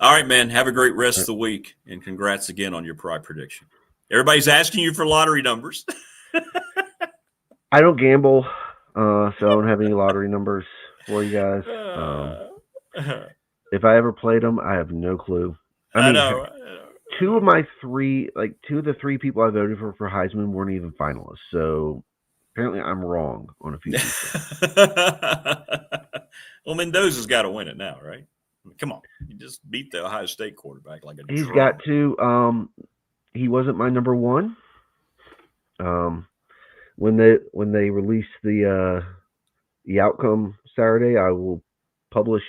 All right, man. Have a great rest of the week, and congrats again on your Pride prediction. Everybody's asking you for lottery numbers. I don't gamble, so I don't have any lottery numbers for you guys. If I ever played them, I have no clue. I know. Two of the three people I voted for Heisman weren't even finalists. So apparently I'm wrong on a few people. Well, Mendoza's got to win it now, right? I mean, come on. You just beat the Ohio State quarterback like a He's drum. got to. He wasn't my number one. When they release the outcome Saturday, I will publish.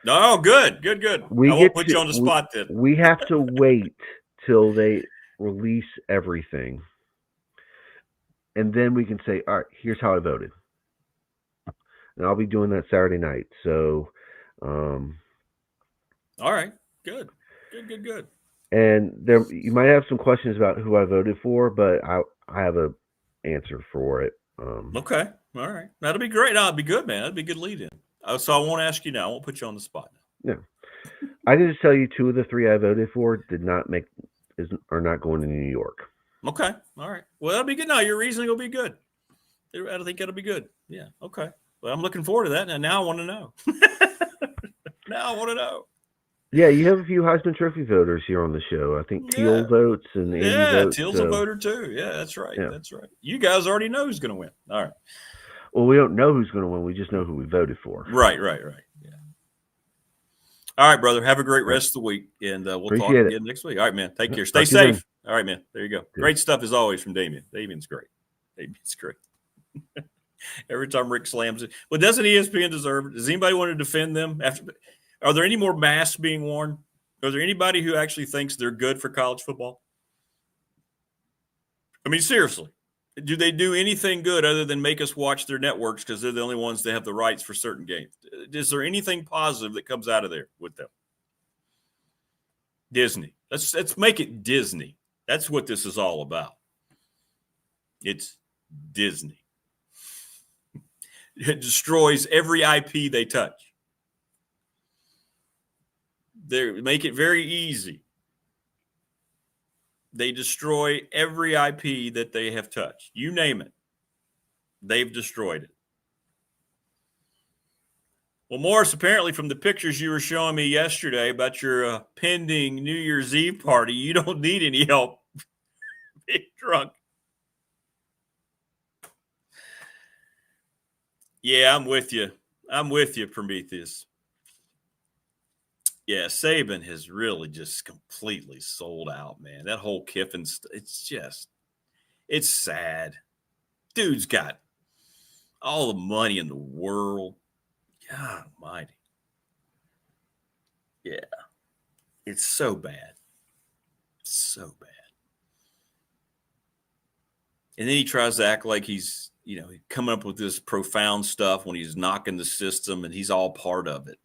No, good. I won't put you on the spot then. We have to wait till they release everything, and then we can say, all right, here's how I voted. And I'll be doing that Saturday night. So, all right. Good. And there, you might have some questions about who I voted for, but I have a answer for it. Okay. All right. That'll be great. That'll be good, man. That'll be a good lead in. So I won't ask you now. I won't put you on the spot now. No. I can just tell you 2 of the 3 I voted for are not going to New York. Okay. All right. Well, that'll be good. No, your reasoning will be good. I think it'll be good. Yeah. Okay. Well, I'm looking forward to that. And now I want to know. Yeah, you have a few Heisman Trophy voters here on the show. I think Teel votes and Andy votes. Teal's a voter too. Yeah, that's right. Yeah. That's right. You guys already know who's going to win. All right. Well, we don't know who's going to win. We just know who we voted for. Right. Yeah. All right, brother. Have a great rest of the week, and we'll talk again next week. All right, man. Take care. Stay safe. All right, man. There you go. Good. Great stuff as always from Damien. Damien's great. Every time Rick slams it. Well, doesn't ESPN deserve it? Does anybody want to defend them? Are there any more masks being worn? Are there anybody who actually thinks they're good for college football? I mean, seriously. Do they do anything good other than make us watch their networks because they're the only ones that have the rights for certain games? Is there anything positive that comes out of there with them? Disney. Let's make it Disney. That's what this is all about. It's Disney. It destroys every IP they touch. They make it very easy. They destroy every IP that they have touched. You name it. They've destroyed it. Well, Morris, apparently from the pictures you were showing me yesterday about your pending New Year's Eve party, you don't need any help. Big drunk. Yeah, I'm with you. Prometheus. Yeah, Saban has really just completely sold out, man. That whole Kiffin, it's sad. Dude's got all the money in the world. God almighty. Yeah. It's so bad. So bad. And then he tries to act like he's, coming up with this profound stuff when he's knocking the system, and he's all part of it.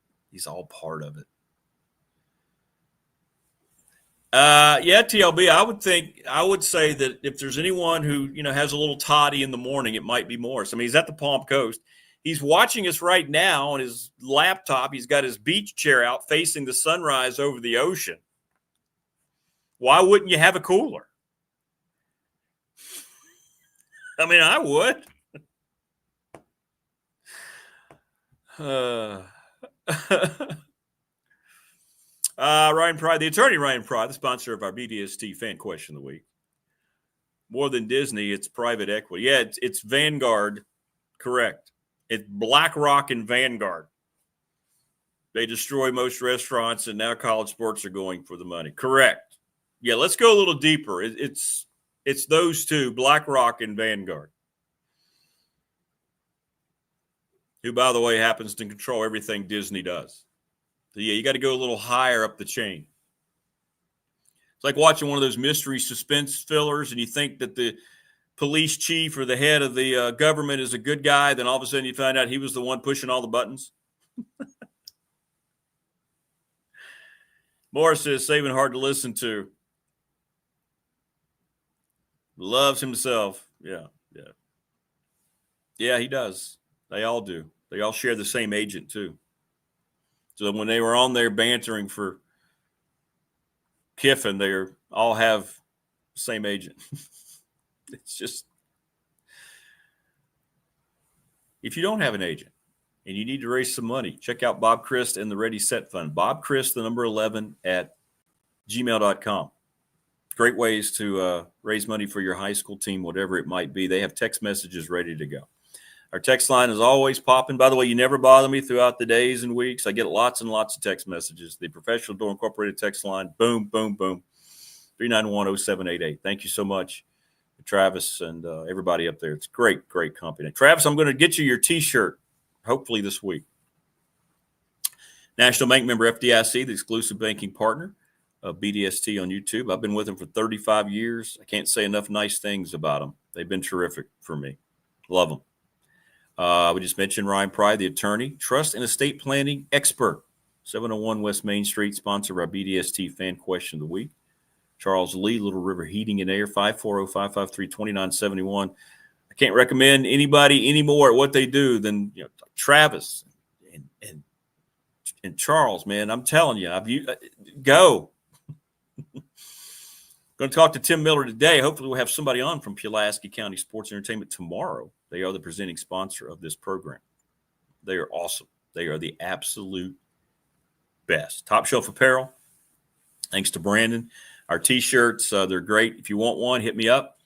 Yeah, TLB, I would say that if there's anyone who, has a little toddy in the morning, it might be Morris. I mean, he's at the Palm Coast. He's watching us right now on his laptop. He's got his beach chair out facing the sunrise over the ocean. Why wouldn't you have a cooler? I mean, I would. Ryan Pride, the attorney Ryan Pride, the sponsor of our BDST fan question of the week. More than Disney, it's private equity. Yeah, it's Vanguard. Correct. It's BlackRock and Vanguard. They destroy most restaurants, and now college sports are going for the money. Correct. Yeah, let's go a little deeper. It's those two, BlackRock and Vanguard, who, by the way, happens to control everything Disney does. So, yeah, you got to go a little higher up the chain. It's like watching one of those mystery suspense fillers, and you think that the police chief or the head of the government is a good guy. Then all of a sudden you find out he was the one pushing all the buttons. Morris says, Saban hard to listen to. Loves himself. Yeah. Yeah, he does. They all do. They all share the same agent, too. So when they were on there bantering for Kiffin, they all have the same agent. It's just, if you don't have an agent and you need to raise some money, check out Bob Christ and the Ready Set Fund. Bob Christ, the number 11 at gmail.com. Great ways to raise money for your high school team, whatever it might be. They have text messages ready to go. Our text line is always popping. By the way, you never bother me throughout the days and weeks. I get lots and lots of text messages. The Professional Door Incorporated text line, boom, boom, boom, 391-0788. Thank you so much, Travis, and everybody up there. It's great, great company. Travis, I'm going to get you your T-shirt, hopefully this week. National Bank member FDIC, the exclusive banking partner of BDST on YouTube. I've been with them for 35 years. I can't say enough nice things about them. They've been terrific for me. Love them. We just mentioned Ryan Pride, the attorney, trust and estate planning expert. 701 West Main Street, sponsored by BDST Fan Question of the Week. Charles Lee, Little River Heating and Air, 540-553-2971. I can't recommend anybody anymore at what they do than Travis and Charles, man. I'm telling you, go. Going to talk to Tim Miller today. Hopefully we'll have somebody on from Pulaski County Sports Entertainment tomorrow. They are the presenting sponsor of this program. They are awesome. They are the absolute best. Top Shelf Apparel, thanks to Brandon. Our T-shirts, they're great. If you want one, hit me up.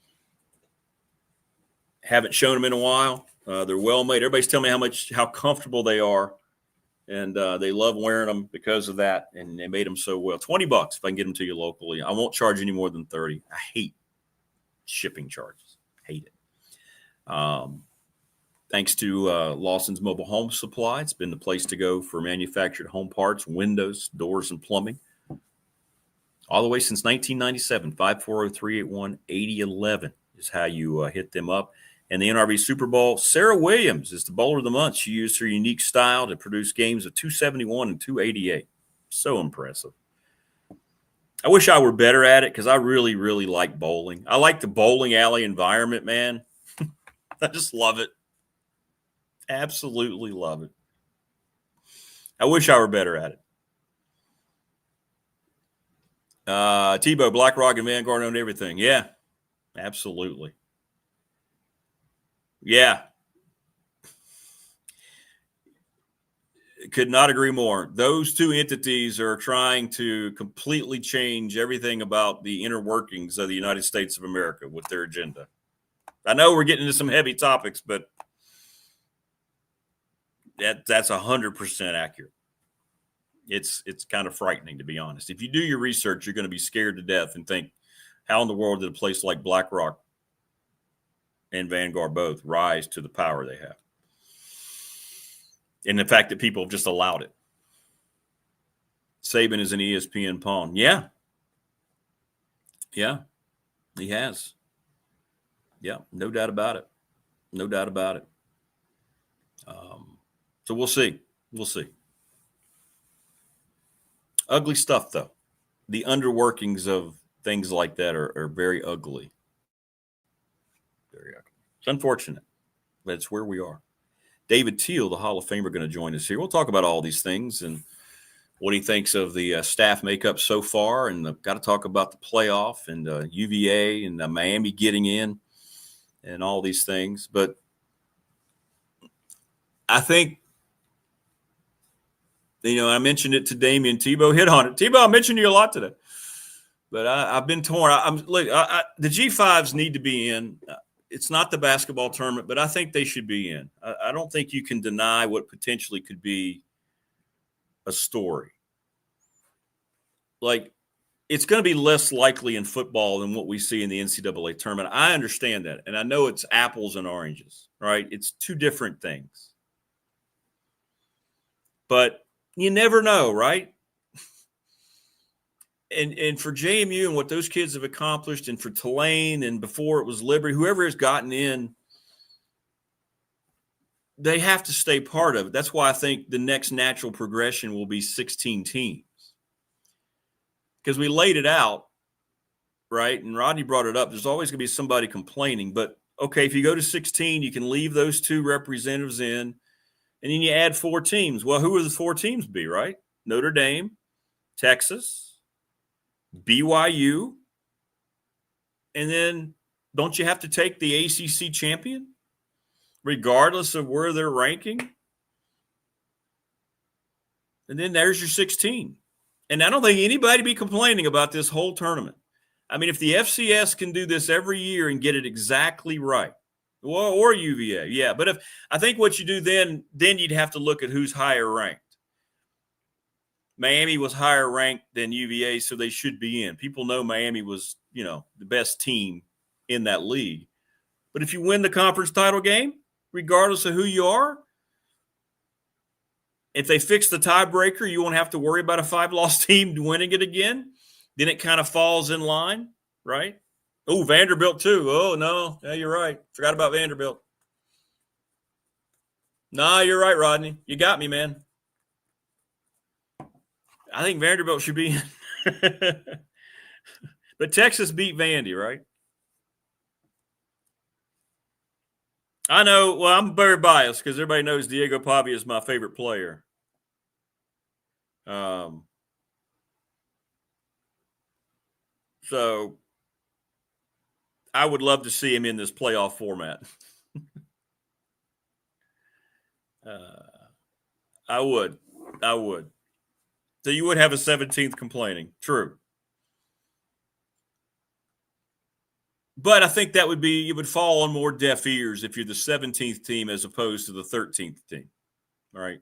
Haven't shown them in a while. They're well made. Everybody's telling me how comfortable they are, and they love wearing them because of that. And they made them so well. $20 if I can get them to you locally. I won't charge any more than $30. I hate shipping charges. Hate it. Thanks to Lawson's Mobile Home Supply. It's been the place to go for manufactured home parts, windows, doors, and plumbing. All the way since 1997, 540-381-8011 is how you hit them up. And the NRV Super Bowl, Sarah Williams is the bowler of the month. She used her unique style to produce games of 271 and 288. So impressive. I wish I were better at it because I really, really like bowling. I like the bowling alley environment, man. I just love it. Absolutely love it. I wish I were better at it. Tebow, BlackRock, and Vanguard owned everything. Yeah, absolutely. Yeah. Could not agree more. Those two entities are trying to completely change everything about the inner workings of the United States of America with their agenda. I know we're getting into some heavy topics, but that's 100% accurate. It's kind of frightening, to be honest. If you do your research, you're going to be scared to death and think, how in the world did a place like BlackRock and Vanguard both rise to the power they have? And the fact that people have just allowed it. Saban is an ESPN pawn. Yeah. Yeah, he has. Yeah, no doubt about it. No doubt about it. So we'll see. We'll see. Ugly stuff, though. The underworkings of things like that are very ugly. Very ugly. It's unfortunate, but it's where we are. David Teel, the Hall of Famer, going to join us here. We'll talk about all these things and what he thinks of the staff makeup so far. And I've got to talk about the playoff and UVA and Miami getting in and all these things. But I think, I mentioned it to Damien. Tebow hit on it. Tebow, I mentioned you a lot today. But I've been torn. The G5s need to be in. It's not the basketball tournament, but I think they should be in. I don't think you can deny what potentially could be a story. Like, it's going to be less likely in football than what we see in the NCAA tournament. I understand that, and I know it's apples and oranges, right? It's two different things. But you never know, right? And for JMU and what those kids have accomplished, and for Tulane, and before it was Liberty, whoever has gotten in, they have to stay part of it. That's why I think the next natural progression will be 16 teams. Because we laid it out, right? And Rodney brought it up. There's always going to be somebody complaining. But, okay, if you go to 16, you can leave those two representatives in, and then you add 4 teams. Well, who would the 4 teams be, right? Notre Dame, Texas, BYU, and then don't you have to take the ACC champion, regardless of where they're ranking? And then there's your 16. And I don't think anybody be complaining about this whole tournament. I mean, if the FCS can do this every year and get it exactly right, or UVA, yeah. But I think what you do then you'd have to look at who's higher ranked. Miami was higher ranked than UVA, so they should be in. People know Miami was, the best team in that league. But if you win the conference title game, regardless of who you are, if they fix the tiebreaker, you won't have to worry about a 5-loss team winning it again. Then it kind of falls in line, right? Oh, Vanderbilt too. Oh, no. Yeah, you're right. Forgot about Vanderbilt. Nah, you're right, Rodney. You got me, man. I think Vanderbilt should be in. But Texas beat Vandy, right? I know. Well, I'm very biased because everybody knows Diego Pavia is my favorite player. So I would love to see him in this playoff format. I would. So you would have a 17th complaining. True. But I think that it would fall on more deaf ears if you're the 17th team as opposed to the 13th team. All right.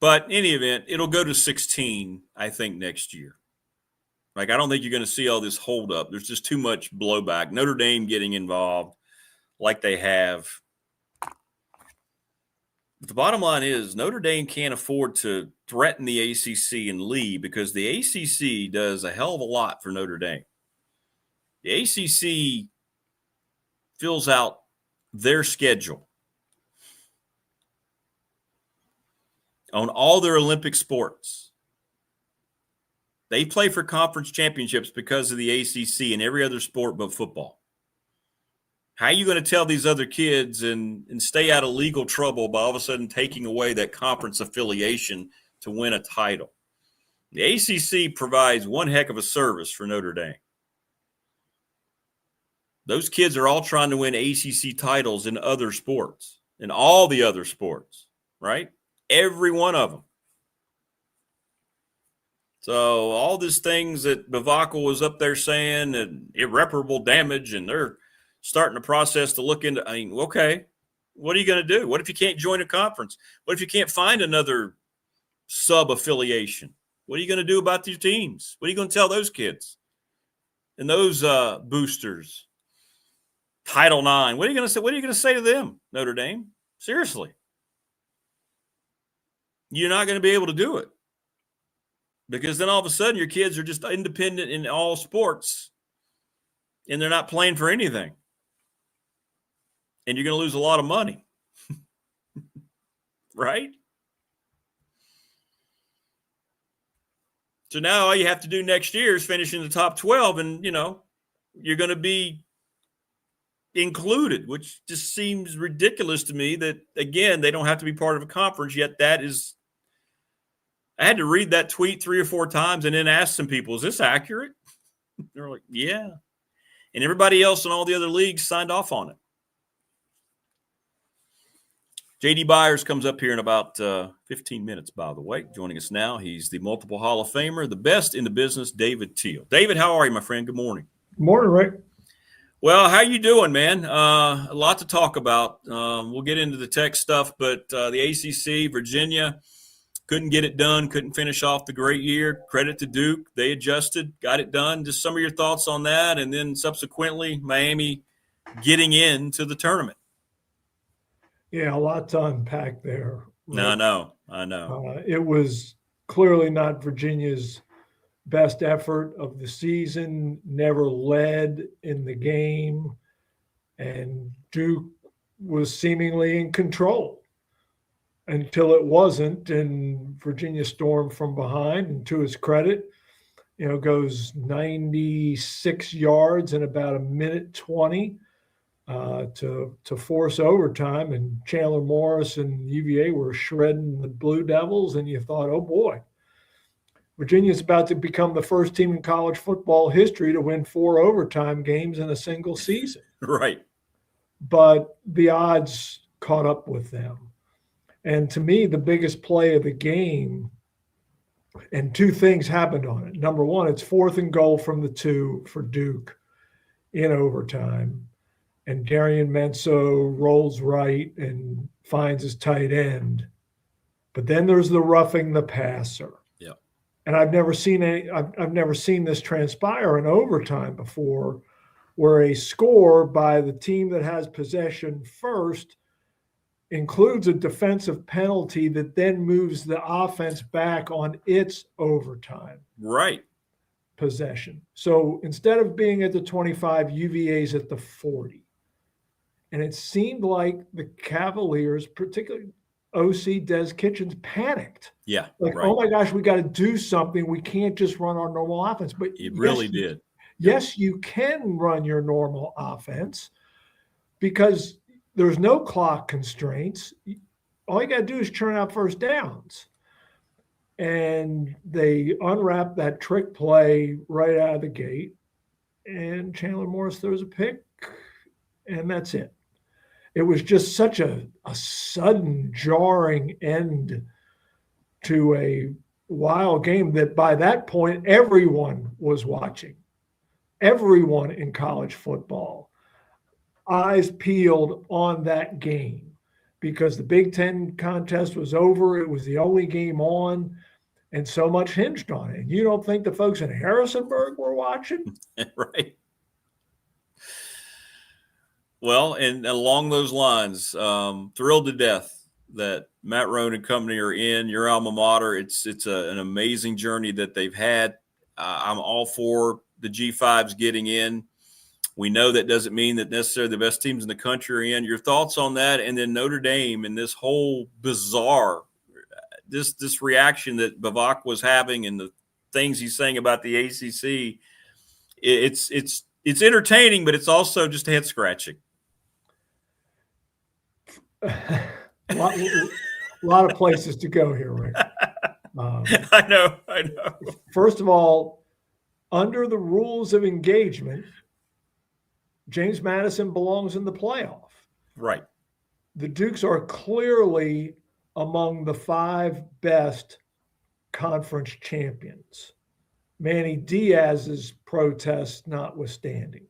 But in any event, it'll go to 16, I think, next year. Like, I don't think you're going to see all this hold up. There's just too much blowback. Notre Dame getting involved like they have. But the bottom line is Notre Dame can't afford to threaten the ACC and leave because the ACC does a hell of a lot for Notre Dame. The ACC fills out their schedule on all their Olympic sports. They play for conference championships because of the ACC and every other sport but football. How are you going to tell these other kids and stay out of legal trouble by all of a sudden taking away that conference affiliation to win a title? The ACC provides one heck of a service for Notre Dame. Those kids are all trying to win ACC titles in other sports, in all the other sports, right? Every one of them. So all these things that Bavacqua was up there saying and irreparable damage, and they're starting a process to look into, okay, what are you going to do? What if you can't join a conference? What if you can't find another sub-affiliation? What are you going to do about these teams? What are you going to tell those kids and those boosters? Title IX. What are you going to say? What are you going to say to them, Notre Dame? Seriously. You're not going to be able to do it. Because then all of a sudden your kids are just independent in all sports and they're not playing for anything. And you're going to lose a lot of money. Right? So now all you have to do next year is finish in the top 12 and, you're going to be included, which just seems ridiculous to me that, again, they don't have to be part of a conference, yet that is – I had to read that tweet 3 or 4 times and then ask some people, is this accurate? They're like, yeah. And everybody else in all the other leagues signed off on it. J.D. Byers comes up here in about 15 minutes, by the way. Joining us now, he's the multiple Hall of Famer, the best in the business, David Teel. David, how are you, my friend? Good morning. Good morning, Rick. Well, how you doing, man? A lot to talk about. We'll get into the tech stuff, but the ACC, Virginia, couldn't get it done, couldn't finish off the great year. Credit to Duke. They adjusted, got it done. Just some of your thoughts on that, and then subsequently Miami getting into the tournament. Yeah, a lot to unpack there. Right? I know. It was clearly not Virginia's best effort of the season, never led in the game, and Duke was seemingly in control until it wasn't, and Virginia stormed from behind, and to his credit, goes 96 yards in about a minute 20 to force overtime, and Chandler Morris and UVA were shredding the Blue Devils, and you thought, oh boy, Virginia's about to become the first team in college football history to win 4 overtime games in a single season. Right. But the odds caught up with them. And to me, the biggest play of the game, and 2 things happened on it. Number one, it's 4th and goal from the 2 for Duke in overtime. And Darian Menso rolls right and finds his tight end. But then there's the roughing the passer. Yeah. And I've never seen this transpire in overtime before, where a score by the team that has possession first includes a defensive penalty that then moves the offense back on its overtime possession. So instead of being at the 25, UVA's at the 40. And it seemed like the Cavaliers, particularly OC Des Kitchens panicked. Yeah. Like, right. oh my gosh, we got to do something. We can't just run our normal offense. But It really did. Yes, you can run your normal offense because there's no clock constraints. All you got to do is churn out first downs. And they unwrap that trick play right out of the gate. And Chandler Morris throws a pick, and that's it. It was just such a sudden, jarring end to a wild game that by that point, everyone was watching. Everyone in college football, eyes peeled on that game because the Big Ten contest was over. It was the only game on, and so much hinged on it. And you don't think the folks in Harrisonburg were watching? Right. Well, and along those lines, thrilled to death that Matt Roan and company are in your alma mater. It's an amazing journey that they've had. I'm all for the G5s getting in. We know that doesn't mean that necessarily the best teams in the country are in. Your thoughts on that, and then Notre Dame and this whole bizarre this reaction that Bavak was having and the things he's saying about the ACC. It's entertaining, but it's also just head scratching. A lot of places to go here, Rick. I know. First of all, under the rules of engagement, James Madison belongs in the playoff. Right. The Dukes are clearly among the 5 best conference champions. Manny Diaz's protest notwithstanding.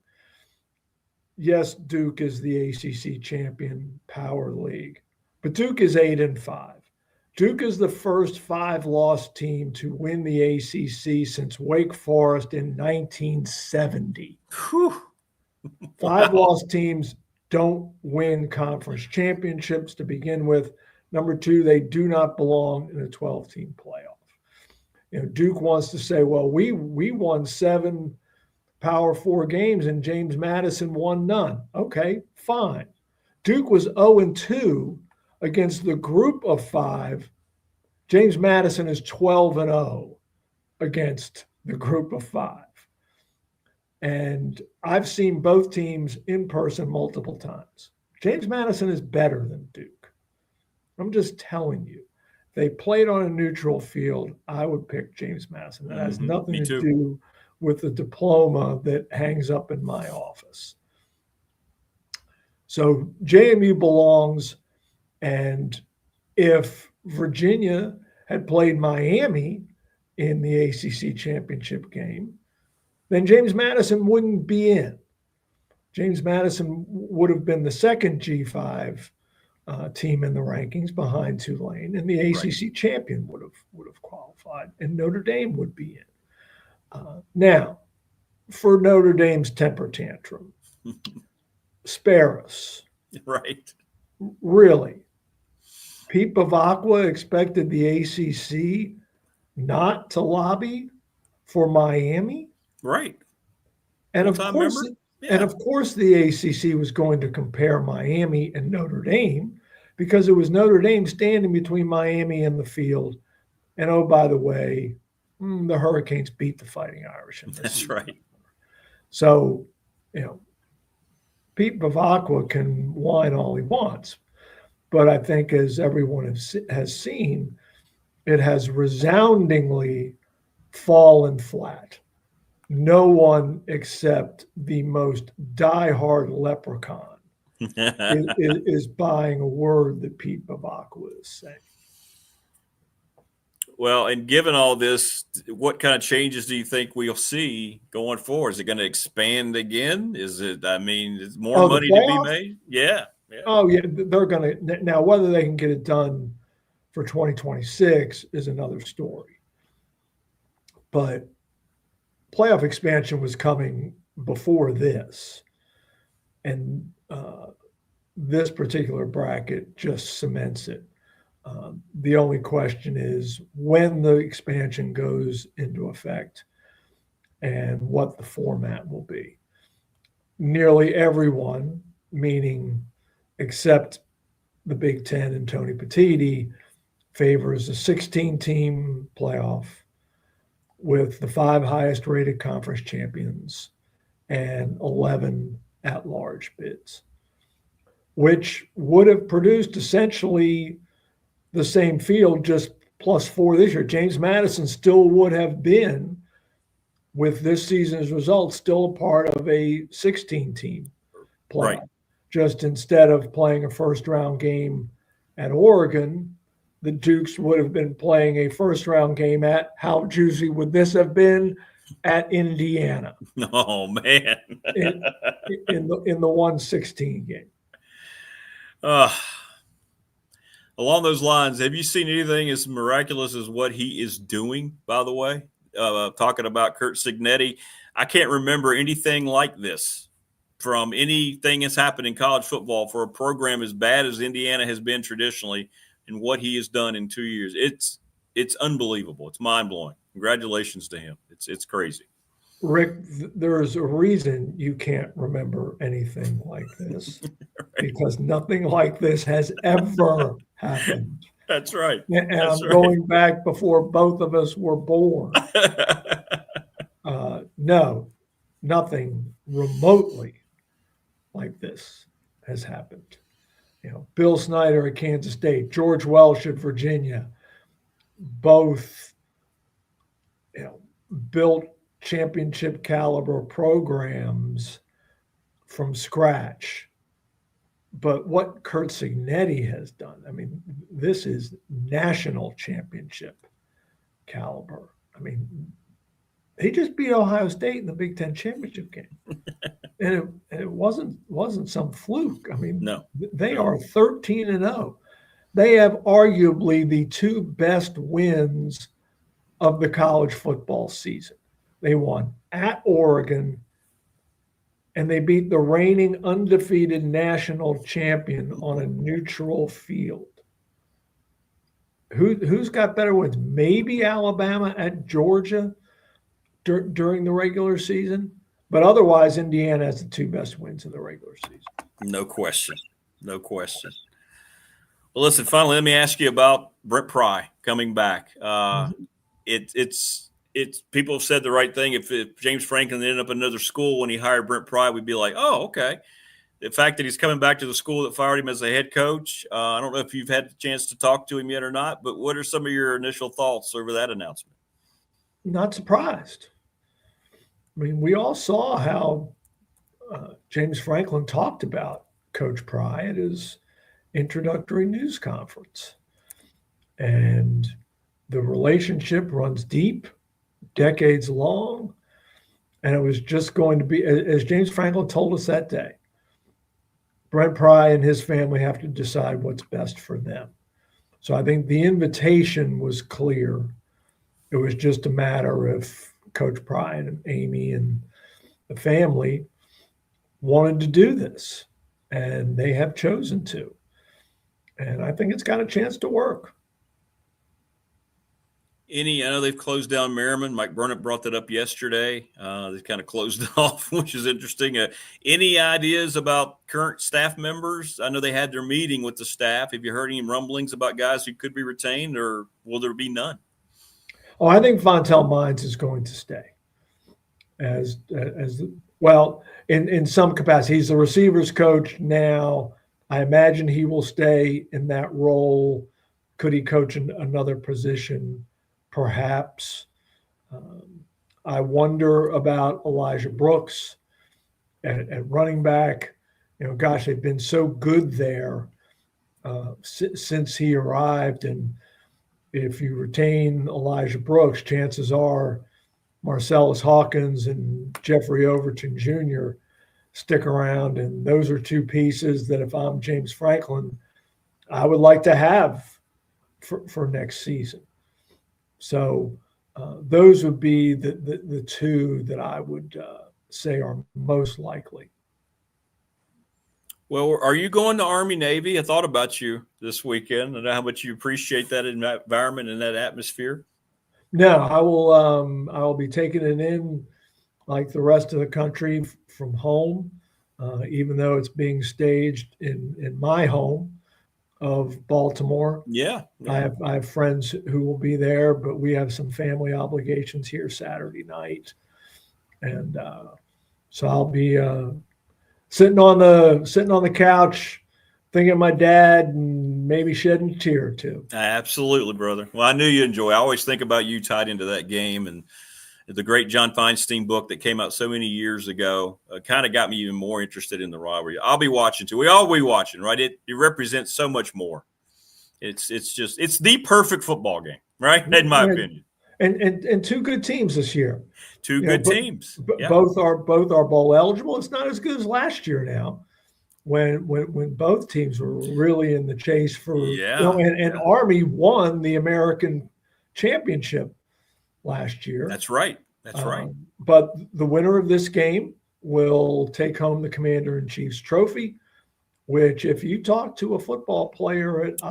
Yes, Duke is the ACC champion power league, but Duke is 8-5. Duke is the first 5-loss team to win the ACC since Wake Forest in 1970. 5-loss teams don't win conference championships to begin with. Number 2, they do not belong in a 12-team playoff. You know, Duke wants to say, well, we won 7 Power 4 games and James Madison won none. Okay, fine. Duke was 0-2 against the group of 5. James Madison is 12-0 against the group of 5. And I've seen both teams in person multiple times. James Madison is better than Duke. I'm just telling you. They played on a neutral field. I would pick James Madison. That has nothing to do with the diploma that hangs up in my office. So JMU belongs, and if Virginia had played Miami in the ACC championship game, then James Madison wouldn't be in. James Madison would have been the second G5 team in the rankings behind Tulane, and the ACC champion would have qualified, and Notre Dame would be in. Now, for Notre Dame's temper tantrum, spare us. Right. Really. Pete Bavacqua expected the ACC not to lobby for Miami. Right. And of course, the ACC was going to compare Miami and Notre Dame because it was Notre Dame standing between Miami and the field. And oh, by the way, the Hurricanes beat the Fighting Irish. That's right. So, you know, Pete Bavacqua can whine all he wants. But I think as everyone has seen, it has resoundingly fallen flat. No one except the most diehard leprechaun is buying a word that Pete Bavacqua is saying. Well, and given all this, what kind of changes do you think we'll see going forward? Is it going to expand again? Is more money to be made? Yeah. Oh, yeah. They're going to. Now, whether they can get it done for 2026 is another story. But playoff expansion was coming before this. And this particular bracket just cements it. The only question is when the expansion goes into effect and what the format will be. Nearly everyone, meaning except the Big Ten and Tony Petitti favors a 16-team playoff with the 5 highest rated conference champions and 11 at-large bids, which would have produced essentially the same field, just +4 this year. James Madison still would have been, with this season's results, still a part of a 16-team playoff. Right. Just instead of playing a first-round game at Oregon, the Dukes would have been playing a first-round game at, how juicy would this have been, at Indiana. Oh, man. in the 116 game. Along those lines, have you seen anything as miraculous as what he is doing, by the way? Talking about Curt Cignetti, I can't remember anything like this from anything that's happened in college football for a program as bad as Indiana has been traditionally, and what he has done in 2 years. It's unbelievable. It's mind-blowing. Congratulations to him. It's crazy. Rick, there's a reason you can't remember anything like this, Right. because nothing like this has ever happened. That's right. And That's I'm right. going back before both of us were born. No, nothing remotely like this has happened. Bill Snyder at Kansas State, George Welsh at Virginia, both built championship caliber programs from scratch. But what Curt Cignetti has done, I mean, this is national championship caliber. I mean, he just beat Ohio State in the Big Ten championship game. And it wasn't some fluke. I mean, No. They are 13-0. They have arguably the 2 best wins of the college football season. They won at Oregon, and they beat the reigning undefeated national champion on a neutral field. Who's got better wins? Maybe Alabama at Georgia during the regular season, but otherwise Indiana has the 2 best wins in the regular season. No question. No question. Well, listen, finally, let me ask you about Brent Pry coming back. It's people have said the right thing. If James Franklin ended up in another school when he hired Brent Pry, we'd be like, oh, okay. The fact that he's coming back to the school that fired him as a head coach, I don't know if you've had a chance to talk to him yet or not, but what are some of your initial thoughts over that announcement? Not surprised. I mean, we all saw how James Franklin talked about Coach Pry at his introductory news conference. And the relationship runs deep, decades long, and it was just going to be, as James Franklin told us that day, Brent Pry and his family have to decide what's best for them. So I think the invitation was clear. It was just a matter of Coach Pry and Amy and the family wanted to do this, and they have chosen to. And I think it's got a chance to work. I know they've closed down Merriman. Mike Burnett brought that up yesterday. They kind of closed it off, which is interesting. Any ideas about current staff members? I know they had their meeting with the staff. Have you heard any rumblings about guys who could be retained, or will there be none? Oh, I think Fontel Mines is going to stay as well in some capacity. He's the receivers coach now. I imagine he will stay in that role. Could he coach another position? Perhaps. I wonder about Elijah Brooks at running back. Gosh, they've been so good there since he arrived. And if you retain Elijah Brooks, chances are Marcellus Hawkins and Jeffrey Overton Jr. stick around. And those are 2 pieces that if I'm James Franklin, I would like to have for next season. So those would be the 2 that I would say are most likely. Well, are you going to Army Navy? I thought about you this weekend and how much you appreciate that environment and that atmosphere. No, I will be taking it in like the rest of the country from home, even though it's being staged in my home. of Baltimore. Yeah. I have friends who will be there, but we have some family obligations here Saturday night, and so I'll be sitting on the couch, thinking of my dad, and maybe shedding a tear or two. Absolutely, brother. Well, I knew you enjoy. I always think about you tied into that game, and the great John Feinstein book that came out so many years ago kind of got me even more interested in the rivalry. I'll be watching too. We all be watching, right? It represents so much more. It's the perfect football game, right? In my opinion. And two good teams this year. Two good teams. Yeah. Both are bowl eligible. It's not as good as last year now, when both teams were really in the chase for. And Army won the American championship last year. That's right. That's right. But the winner of this game will take home the Commander-in-Chief's trophy, which, if you talk to a football player at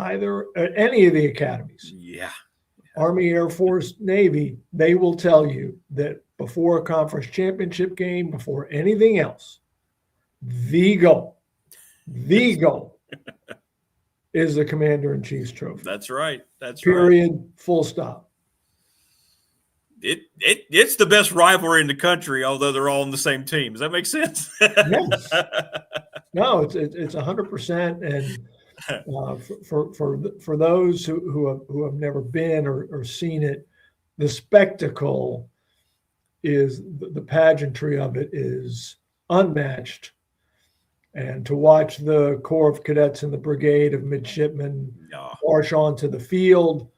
any of the academies, Army, Air Force, Navy, they will tell you that before a conference championship game, before anything else, the goal is the Commander-in-Chief's trophy. That's right. Period. Full stop. It's the best rivalry in the country, although they're all on the same team. Does that make sense? Yes. No, it's 100%. And for those who have never been or seen it, the spectacle is the pageantry of it is unmatched. And to watch the Corps of Cadets and the Brigade of Midshipmen march onto the field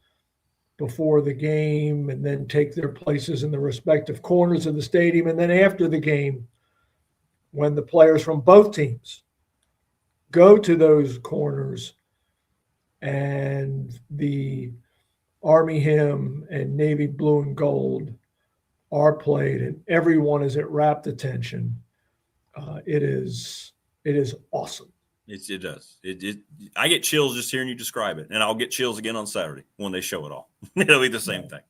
before the game and then take their places in the respective corners of the stadium. And then after the game, when the players from both teams go to those corners and the Army hymn and Navy blue and gold are played and everyone is at rapt attention, it is awesome. It does. I get chills just hearing you describe it, and I'll get chills again on Saturday when they show it all. It'll be the same thing.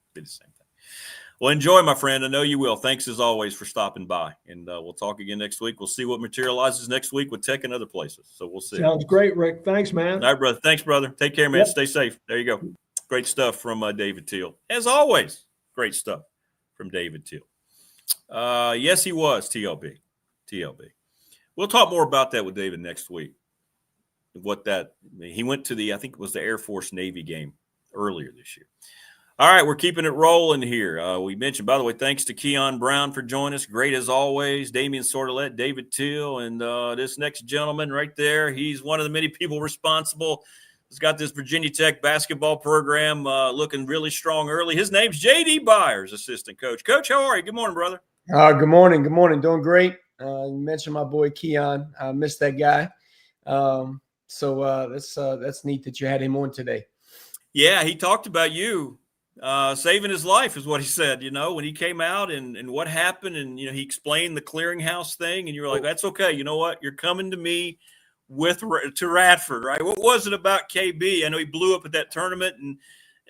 Well, enjoy, my friend. I know you will. Thanks as always for stopping by, and we'll talk again next week. We'll see what materializes next week with Tech and other places. So we'll see. Sounds great, Rick. Thanks, man. All right, brother. Thanks, brother. Take care, man. Yep. Stay safe. There you go. Great stuff from David Teel. As always, great stuff from David Teel. Yes, he was TLB. We'll talk more about that with David next week. He went to I think it was the Air Force Navy game earlier this year. All right, we're keeping it rolling here. We mentioned, by the way, thanks to Kion Brown for joining us. Great as always. Damien Sordelett, David Teel, and this next gentleman right there, he's one of the many people responsible. He's got this Virginia Tech basketball program looking really strong early. His name's J.D. Byers, assistant coach. Coach, how are you? Good morning, brother. Good morning. Good morning. Doing great. You mentioned my boy Kion. I missed that guy. So that's neat that you had him on today. Yeah, he talked about you saving his life is what he said, when he came out and what happened. And, he explained the clearinghouse thing and you were like, that's okay. You know what? You're coming to me to Radford, right? What was it about KB? I know he blew up at that tournament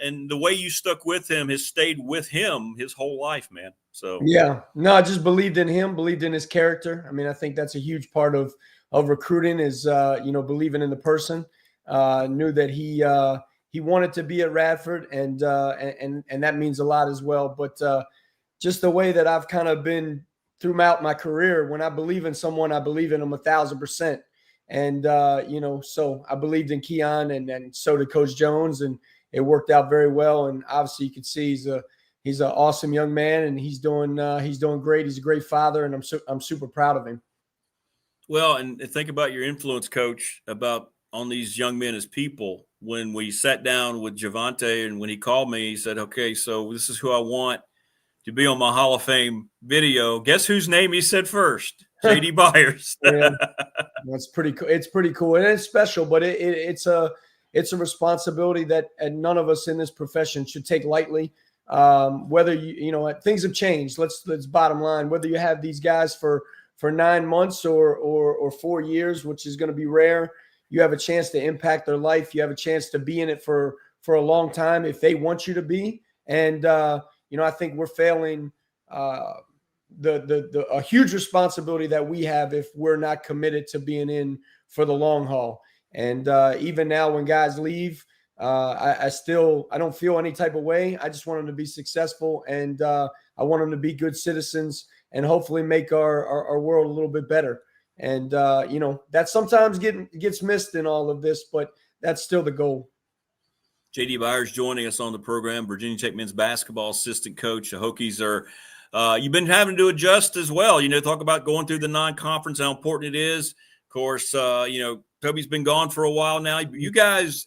and the way you stuck with him has stayed with him his whole life, man. So, yeah, no, I just believed in him, believed in his character. I mean, I think that's a huge part of recruiting is, believing in the person. Knew that he wanted to be at Radford and that means a lot as well. But just the way that I've kind of been throughout my career, when I believe in someone, I believe in them 1,000%. And, so I believed in Kion and so did Coach Jones, and it worked out very well. And obviously you can see he's an awesome young man and he's doing great. He's a great father and I'm super proud of him. Well, and think about your influence, Coach, on these young men as people. When we sat down with Javante and when he called me, he said, okay, so this is who I want to be on my Hall of Fame video. Guess whose name he said first? J.D. Byers. Yeah, that's pretty cool. It's pretty cool. And it's special, but it's a responsibility that none of us in this profession should take lightly. Whether things have changed. Let's bottom line, whether you have these guys for 9 months or 4 years, which is going to be rare, you have a chance to impact their life. You have a chance to be in it for a long time if they want you to be. And, I think we're failing a huge responsibility that we have if we're not committed to being in for the long haul. And even now when guys leave, I don't feel any type of way. I just want them to be successful, and I want them to be good citizens and hopefully make our world a little bit better. And, that sometimes gets missed in all of this, but that's still the goal. JD Byers joining us on the program, Virginia Tech men's basketball assistant coach. The Hokies are you've been having to adjust as well. Talk about going through the non-conference, how important it is. Of course, Toby's been gone for a while now. You guys,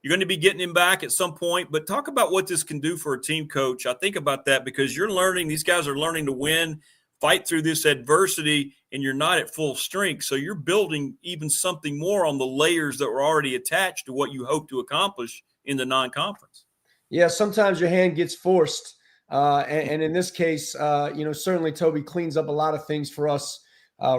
you're going to be getting him back at some point, but talk about what this can do for a team coach. I think about that because these guys are learning to win, fight through this adversity, and you're not at full strength. So you're building even something more on the layers that were already attached to what you hope to accomplish in the non-conference. Yeah, sometimes your hand gets forced. And in this case, certainly Toby cleans up a lot of things for us,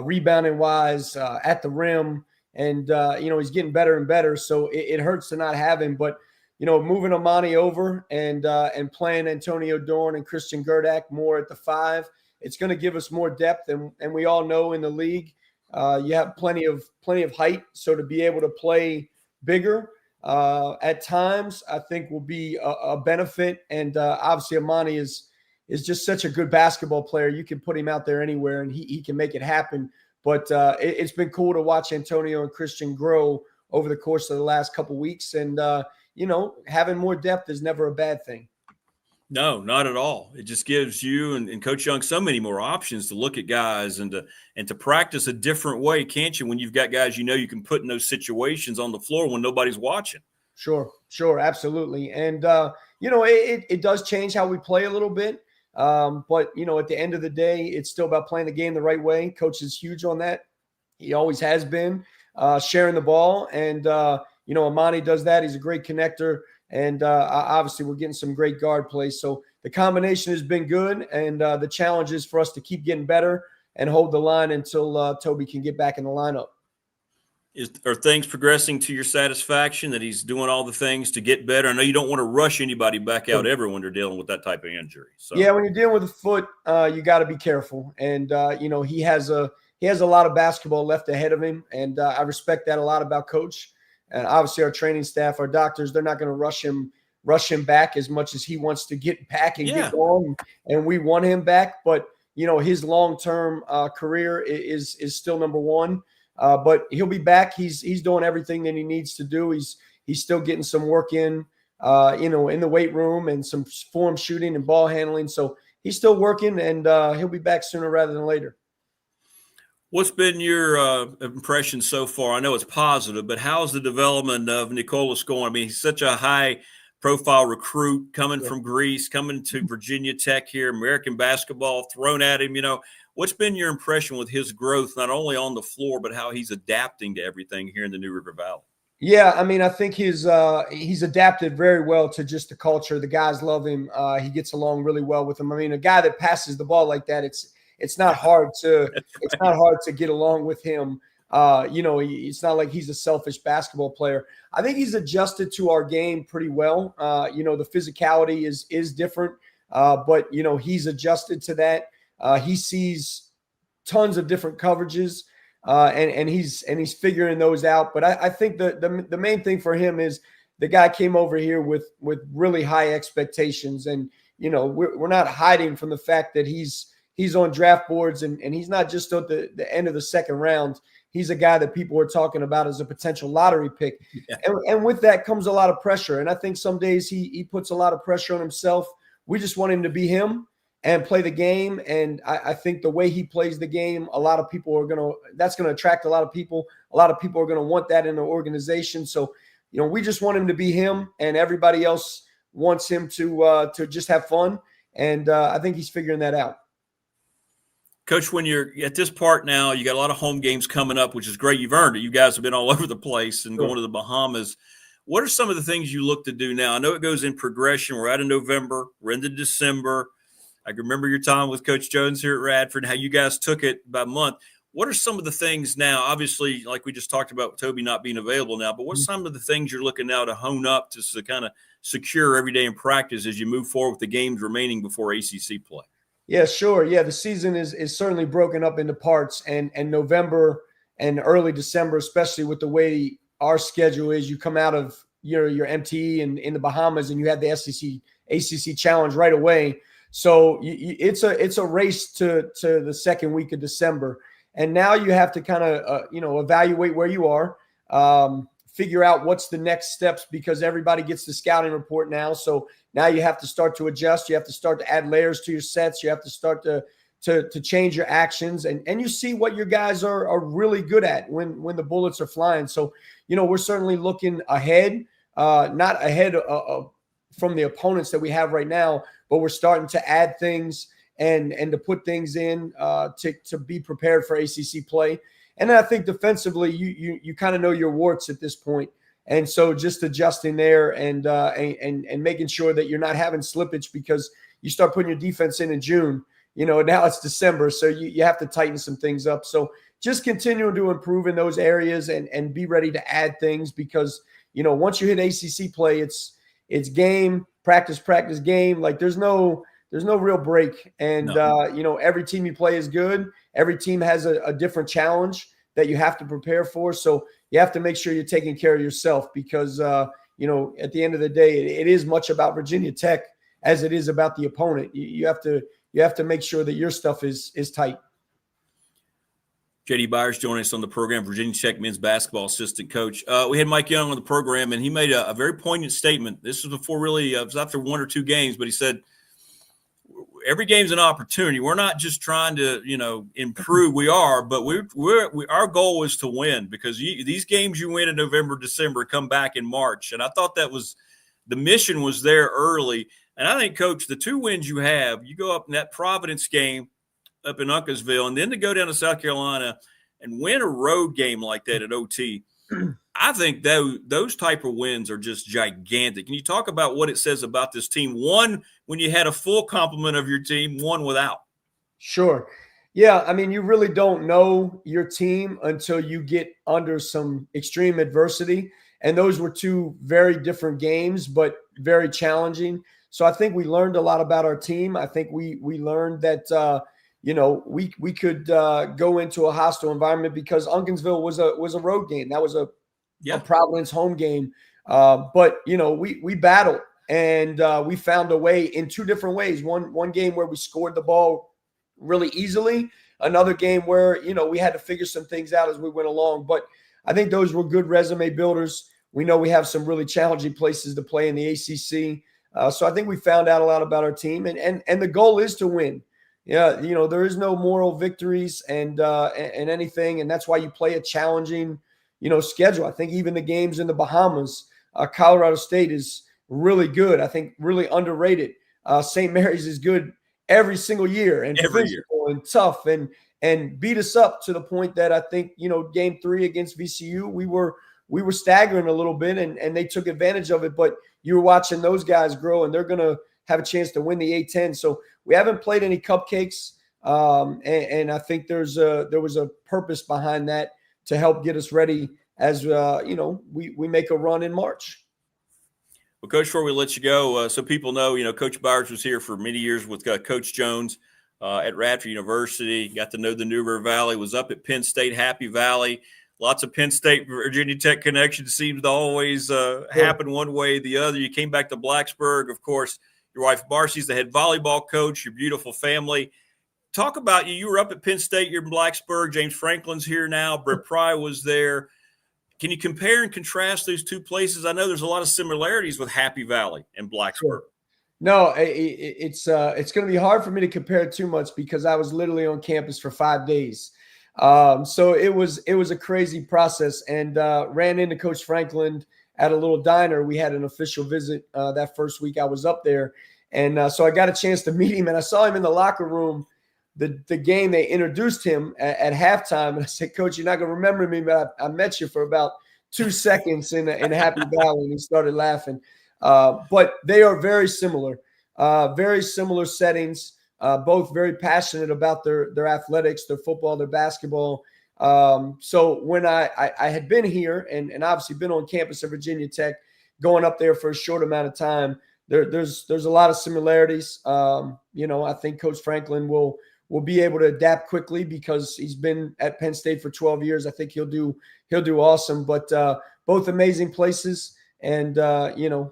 rebounding wise, at the rim. And, he's getting better and better. So it hurts to not have him. But, moving Amani over and playing Antonio Dorn and Christian Gerdak more at the 5, it's going to give us more depth. And we all know in the league, you have plenty of height. So to be able to play bigger at times, I think will be a benefit. And obviously Amani is just such a good basketball player. You can put him out there anywhere and he can make it happen. But it's been cool to watch Antonio and Christian grow over the course of the last couple weeks. And, having more depth is never a bad thing. No, not at all. It just gives you and Coach Young so many more options to look at guys and to practice a different way, can't you, when you've got guys you can put in those situations on the floor when nobody's watching. Sure, absolutely. And, it does change how we play a little bit. But, at the end of the day, it's still about playing the game the right way. Coach is huge on that. He always has been, sharing the ball. And, Amani does that. He's a great connector. And obviously we're getting some great guard play. So the combination has been good. And the challenge is for us to keep getting better and hold the line until Toby can get back in the lineup. Are things progressing to your satisfaction that he's doing all the things to get better? I know you don't want to rush anybody back out ever when they're dealing with that type of injury. So yeah, when you're dealing with a foot, you got to be careful. And, he has a lot of basketball left ahead of him. And I respect that a lot about Coach. And obviously our training staff, our doctors, they're not going to rush him back as much as he wants to get back and get going. And we want him back. But, his long-term career is still number one. But he'll be back. He's doing everything that he needs to do. He's still getting some work in the weight room and some form shooting and ball handling. So he's still working, and he'll be back sooner rather than later. What's been your impression so far? I know it's positive, but how's the development of Nicolas going? I mean, he's such a high-profile recruit coming from Greece, coming to Virginia Tech here, American basketball thrown at him. What's been your impression with his growth, not only on the floor, but how he's adapting to everything here in the New River Valley? Yeah, I mean, I think he's adapted very well to just the culture. The guys love him. He gets along really well with them. I mean, a guy that passes the ball like that, it's not hard to get along with him. It's not like he's a selfish basketball player. I think he's adjusted to our game pretty well. The physicality is different, but he's adjusted to that. He sees tons of different coverages, and he's figuring those out. But I think the main thing for him is the guy came over here with really high expectations, and we're not hiding from the fact that he's on draft boards, and he's not just at the end of the second round. He's a guy that people are talking about as a potential lottery pick. Yeah. And with that comes a lot of pressure. And I think some days he puts a lot of pressure on himself. We just want him to be him and play the game. And I think the way he plays the game, a lot of people that's going to attract a lot of people. A lot of people are going to want that in their organization. So, we just want him to be him, and everybody else wants him to just have fun. And I think he's figuring that out. Coach, when you're at this part now, you got a lot of home games coming up, which is great. You've earned it. You guys have been all over the place and going to the Bahamas. What are some of the things you look to do now? I know it goes in progression. We're out in November. We're into December. I can remember your time with Coach Jones here at Radford, how you guys took it by month. What are some of the things now? Obviously, like we just talked about with Toby not being available now, but what's some of the things you're looking now to hone up to kind of secure every day in practice as you move forward with the games remaining before ACC play? Yeah, sure. Yeah, the season is certainly broken up into parts, and November and early December, especially with the way our schedule is you come out of your MTE in the Bahamas and you have the ACC challenge right away. So it's a race to the second week of December. And now you have to kind of, evaluate where you are, figure out what's the next steps, because everybody gets the scouting report now. So now you have to start to adjust. You have to start to add layers to your sets. You have to start to change your actions, and you see what your guys are really good at when the bullets are flying. So, we're certainly looking ahead, not ahead from the opponents that we have right now, but we're starting to add things and to put things in to be prepared for ACC play. And then I think defensively, you kind of know your warts at this point. And so just adjusting there and making sure that you're not having slippage, because you start putting your defense in June, now it's December. So you have to tighten some things up. So just continue to improve in those areas and be ready to add things, because, once you hit ACC play, it's game, practice, game. Like there's no real break. And, every team you play is good. Every team has a different challenge that you have to prepare for. So you have to make sure you're taking care of yourself, because, at the end of the day, it is much about Virginia Tech as it is about the opponent. You have to make sure that your stuff is tight. JD Byers joining us on the program, Virginia Tech men's basketball assistant coach. We had Mike Young on the program, and he made a very poignant statement. This was before it was after one or two games, but he said, every game's an opportunity. We're not just trying to, improve. We are, but our goal is to win, because these games you win in November, December, come back in March. And I thought the mission was there early. And I think, Coach, the two wins you have, you go up in that Providence game up in Uncasville, and then to go down to South Carolina and win a road game like that at OT. I think those type of wins are just gigantic. Can you talk about what it says about this team? One, when you had a full complement of your team, one without. Sure. Yeah, I mean, you really don't know your team until you get under some extreme adversity. And those were two very different games, but very challenging. So I think we learned a lot about our team. I think we learned that we could go into a hostile environment, because Uncasville was a road game. That was a Providence home game. But we battled, and we found a way in two different ways. One game where we scored the ball really easily. Another game where, we had to figure some things out as we went along. But I think those were good resume builders. We know we have some really challenging places to play in the ACC. So I think we found out a lot about our team, and the goal is to win. Yeah, there is no moral victories and anything, and that's why you play a challenging, schedule. I think even the games in the Bahamas, Colorado State is really good. I think really underrated. St. Mary's is good every single year, and physical and tough, and beat us up to the point that I think game 3 against VCU we were staggering a little bit, and they took advantage of it. But you were watching those guys grow, and they're gonna have a chance to win the A-10. So we haven't played any cupcakes, and I think there was a purpose behind that to help get us ready as we make a run in March. Well, Coach, before we let you go, so people know, Coach Byers was here for many years with Coach Jones at Radford University. Got to know the New River Valley. Was up at Penn State, Happy Valley. Lots of Penn State, Virginia Tech connections seems to always happen one way or the other. You came back to Blacksburg, of course. Your wife, Marcy's the head volleyball coach, your beautiful family. Talk about you. You were up at Penn State. You're in Blacksburg. James Franklin's here now. Brett Pry was there. Can you compare and contrast those two places? I know there's a lot of similarities with Happy Valley and Blacksburg. Sure. No, it's going to be hard for me to compare too much, because I was literally on campus for 5 days. So it was a crazy process, and ran into Coach Franklin at a little diner. We had an official visit that first week I was up there. And so I got a chance to meet him, and I saw him in the locker room. The game, they introduced him at halftime. And I said, Coach, you're not going to remember me, but I met you for about 2 seconds in Happy Valley. And he started laughing. But they are very similar settings, both very passionate about their athletics, their football, their basketball. So when I had been here and obviously been on campus at Virginia Tech, going up there for a short amount of time, there's a lot of similarities. I think Coach Franklin will be able to adapt quickly because he's been at Penn State for 12 years. I think he'll do awesome. But both amazing places, and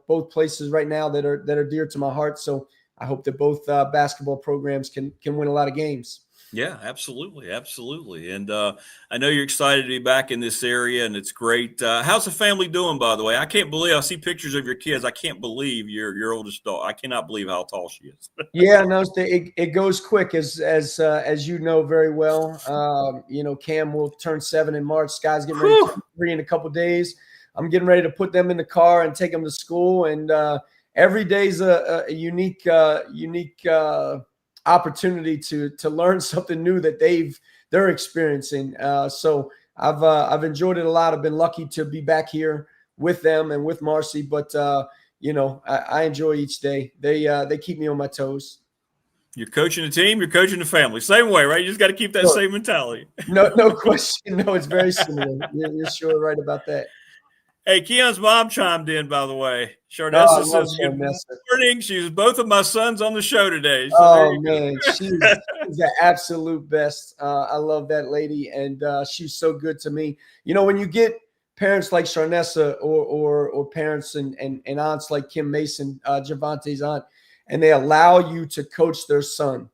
both places right now that are dear to my heart. So I hope that both basketball programs can win a lot of games. Yeah, absolutely. Absolutely. And I know you're excited to be back in this area, and it's great. How's the family doing, by the way? I can't believe I see pictures of your kids. I can't believe your oldest daughter. I cannot believe how tall she is. Yeah, no, it goes quick as you know very well. Cam will turn 7 in March. Sky's getting ready to turn 3 in a couple days. I'm getting ready to put them in the car and take them to school. And every day's a unique opportunity to learn something new that they're experiencing. So I've enjoyed it a lot. I've been lucky to be back here with them and with Marcy, but I enjoy each day. They keep me on my toes. You're coaching the team, you're coaching the family. Same way, right? You just got to keep that same mentality. No question. No, it's very similar. You're sure right about that. Hey, Keon's mom chimed in, by the way. Sordelett says, good morning. She's both of my sons on the show today. So man, she's the absolute best. I love that lady, and she's so good to me. When you get parents like Sharnessa or parents and aunts like Kim Mason, Javante's aunt, and they allow you to coach their son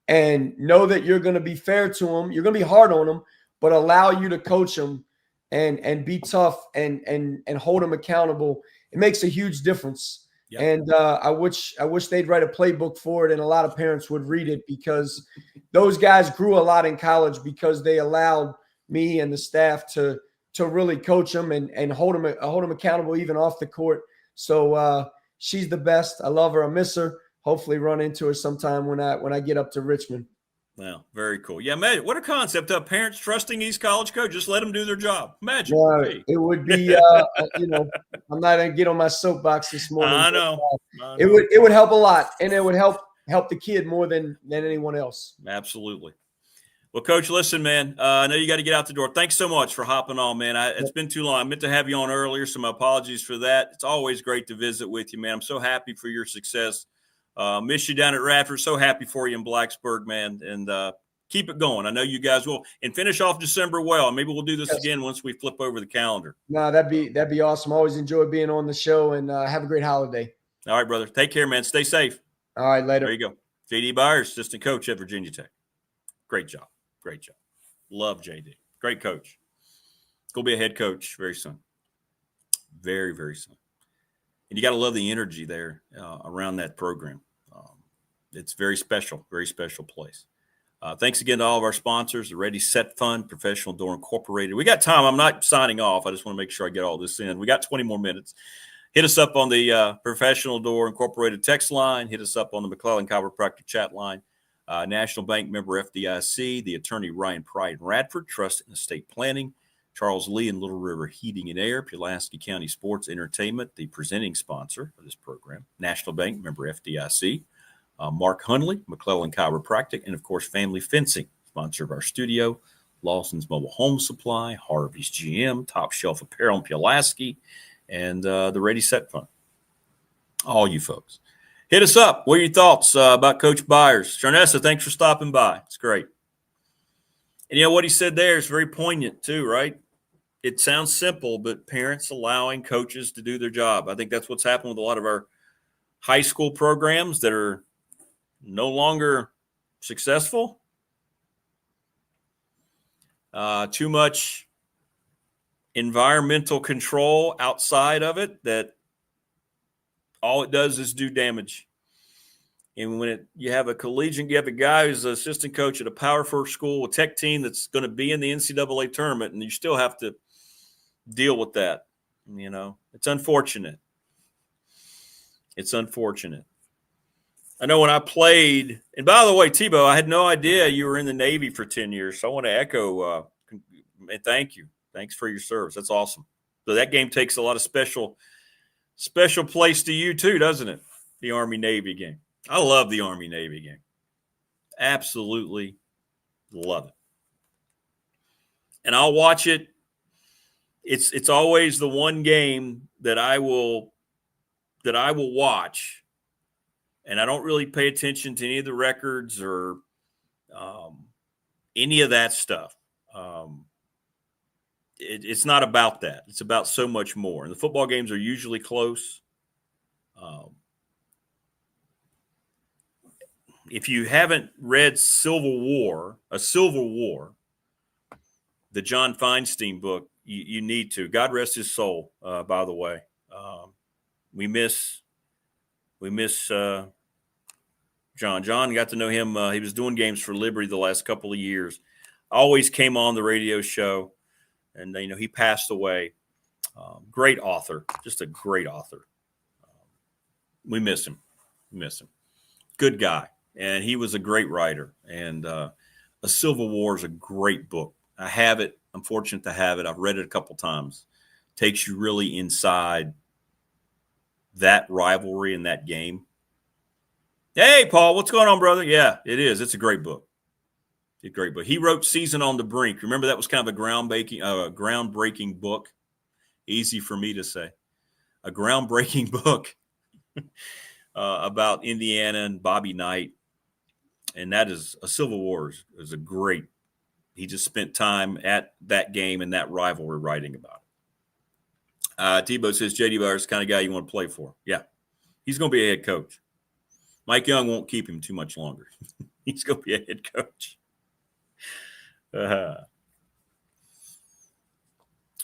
and know that you're going to be fair to them. You're going to be hard on them, but allow you to coach them and be tough and hold them accountable. It makes a huge difference. Yep. And I wish they'd write a playbook for it, and a lot of parents would read it, because those guys grew a lot in college because they allowed me and the staff to really coach them and hold them accountable even off the court. So she's the best. I love her. I miss her. Hopefully run into her sometime when I get up to Richmond. Wow, very cool. Yeah, imagine what a concept of parents trusting these college coaches. Just let them do their job. Imagine. Yeah, it would be, I'm not going to get on my soapbox this morning. I know. It would help a lot, and it would help the kid more than anyone else. Absolutely. Well, Coach, listen, man, I know you got to get out the door. Thanks so much for hopping on, man. It's been too long. I meant to have you on earlier, so my apologies for that. It's always great to visit with you, man. I'm so happy for your success. Miss you down at Radford. So happy for you in Blacksburg, man. And keep it going. I know you guys will. And finish off December well. Maybe we'll do this again once we flip over the calendar. No, that'd be awesome. Always enjoy being on the show, and have a great holiday. All right, brother. Take care, man. Stay safe. All right, later. There you go. JD Byers, assistant coach at Virginia Tech. Great job. Great job. Love JD. Great coach. Going to be a head coach very soon. Very, very soon. And you got to love the energy there around that program. It's very special place. Thanks again to all of our sponsors, the Ready Set Fund, Professional Door Incorporated. We got time. I'm not signing off. I just want to make sure I get all this in. We got 20 more minutes. Hit us up on the Professional Door Incorporated text line. Hit us up on the McClellan Chiropractic chat line. National Bank member FDIC, the attorney Ryan Pride in Radford, Trust and Estate Planning, Charles Lee and Little River Heating and Air, Pulaski County Sports Entertainment, the presenting sponsor of this program, National Bank member FDIC, Mark Hunley, McClellan Chiropractic, and of course, Family Fencing, sponsor of our studio, Lawson's Mobile Home Supply, Harvey's GM, Top Shelf Apparel in Pulaski, and the Ready Set Fund. All you folks. Hit us up. What are your thoughts about Coach Byers? Sharnessa, thanks for stopping by. It's great. And what he said there is very poignant too, right? It sounds simple, but parents allowing coaches to do their job. I think that's what's happened with a lot of our high school programs that are no longer successful. Too much environmental control outside of it that all it does is do damage. And when you have a collegiate, you have a guy who's an assistant coach at a Power 4 school, a tech team that's going to be in the NCAA tournament, and you still have to deal with that. It's unfortunate. It's unfortunate. I know when I played, and by the way, Tebow, I had no idea you were in the Navy for 10 years. So I want to echo and thank you. Thanks for your service. That's awesome. So that game takes a lot of special place to you too, doesn't it? The Army-Navy game. I love the Army-Navy game. Absolutely love it. And I'll watch it. It's always the one game that I will watch, and I don't really pay attention to any of the records or any of that stuff. it's not about that. It's about so much more. And the football games are usually close. If you haven't read Civil War, the John Feinstein book, you need to. God rest his soul, by the way. We miss John. John, got to know him. He was doing games for Liberty the last couple of years. Always came on the radio show, and he passed away. Great author, just a great author. We miss him. Good guy, and he was a great writer. And A Civil War is a great book. I have it. I'm fortunate to have it. I've read it a couple times. Takes you really inside that rivalry in that game. Hey, Paul, what's going on, brother? Yeah, it is. It's a great book. It's a great book. He wrote Season on the Brink. Remember, that was kind of a groundbreaking book. Easy for me to say. A groundbreaking book about Indiana and Bobby Knight. And that is A Civil War is a great. He just spent time at that game and that rivalry writing about it. Tebow says J.D. Byers is the kind of guy you want to play for. Yeah, he's going to be a head coach. Mike Young won't keep him too much longer. He's going to be a head coach.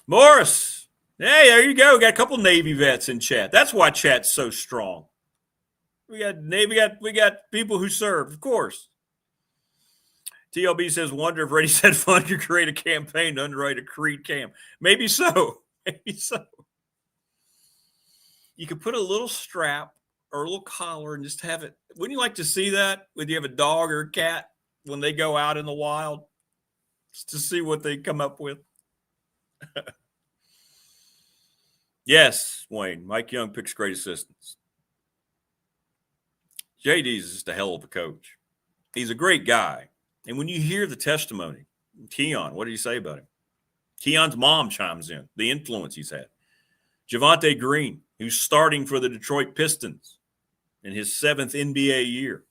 Morris, hey, there you go. We got a couple Navy vets in chat. That's why chat's so strong. We got Navy. We got people who serve, of course. TLB says, wonder if Ready Set Fun could create a campaign to underwrite a Creed cam. Maybe so. Maybe so. You could put a little strap or a little collar and just have it. Wouldn't you like to see that when you have a dog or a cat when they go out in the wild? Just to see what they come up with. Yes, Wayne. Mike Young picks great assistants. JD's just a hell of a coach. He's a great guy. And when you hear the testimony, Kion, what did he say about him? Keon's mom chimes in, the influence he's had. Javonte Green, who's starting for the Detroit Pistons in his 7th NBA year.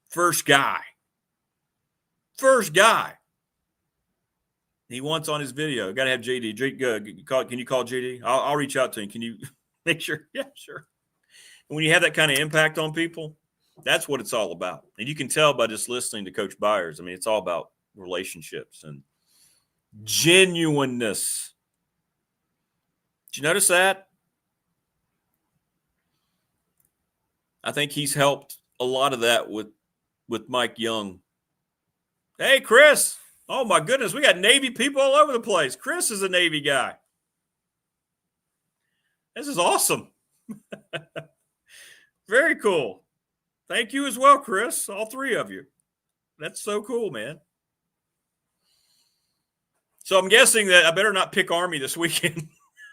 First guy. He wants on his video. Got to have JD. Can you call JD? I'll reach out to him. Can you make sure? Yeah, sure. And when you have that kind of impact on people, that's what it's all about. And you can tell by just listening to Coach Byers. I mean, it's all about relationships and genuineness. Did you notice that? I think he's helped a lot of that with Mike Young. Hey, Chris. Oh, my goodness. We got Navy people all over the place. Chris is a Navy guy. This is awesome. Very cool. Thank you as well, Chris. All three of you. That's so cool, man. So I'm guessing that I better not pick Army this weekend.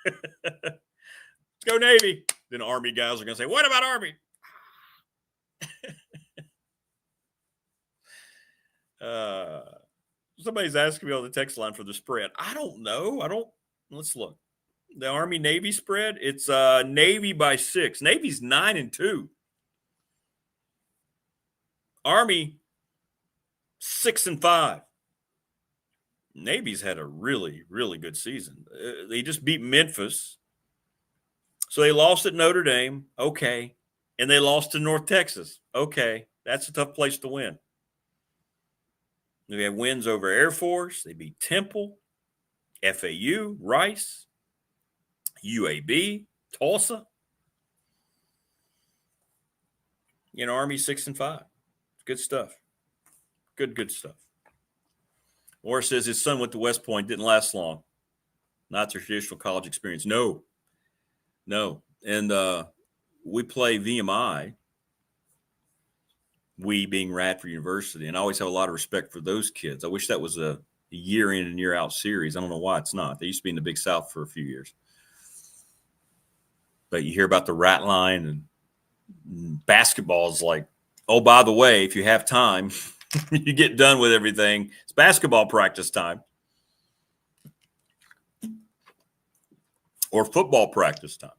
Let's go Navy. Then Army guys are going to say, what about Army? Somebody's asking me on the text line for the spread. I don't know. Let's look. The Army-Navy spread, it's Navy by 6. Navy's 9-2. Army 6-5. Navy's had a really, really good season. They just beat Memphis. So they lost at Notre Dame. Okay. And they lost to North Texas. Okay. That's a tough place to win. They had wins over Air Force. They beat Temple, FAU, Rice, UAB, Tulsa. Army 6-5. Good stuff. Good stuff. Morris says his son went to West Point, didn't last long. Not their traditional college experience. No. And we play VMI, we being Radford University, and I always have a lot of respect for those kids. I wish that was a year in and year out series. I don't know why it's not. They used to be in the Big South for a few years. But you hear about the rat line, and basketball is like, oh, by the way, if you have time, you get done with everything. It's basketball practice time. Or football practice time.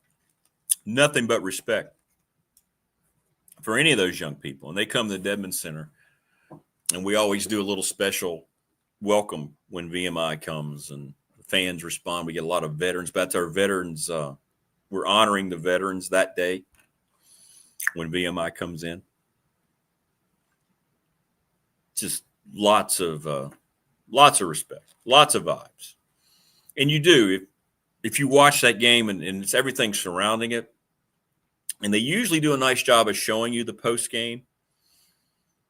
Nothing but respect for any of those young people. And they come to the Dedman Center, and we always do a little special welcome when VMI comes. And fans respond. We get a lot of veterans. But that's our veterans. We're honoring the veterans that day when VMI comes in. Just lots of respect, lots of vibes. And you do, if you watch that game and it's everything surrounding it, and they usually do a nice job of showing you the post game.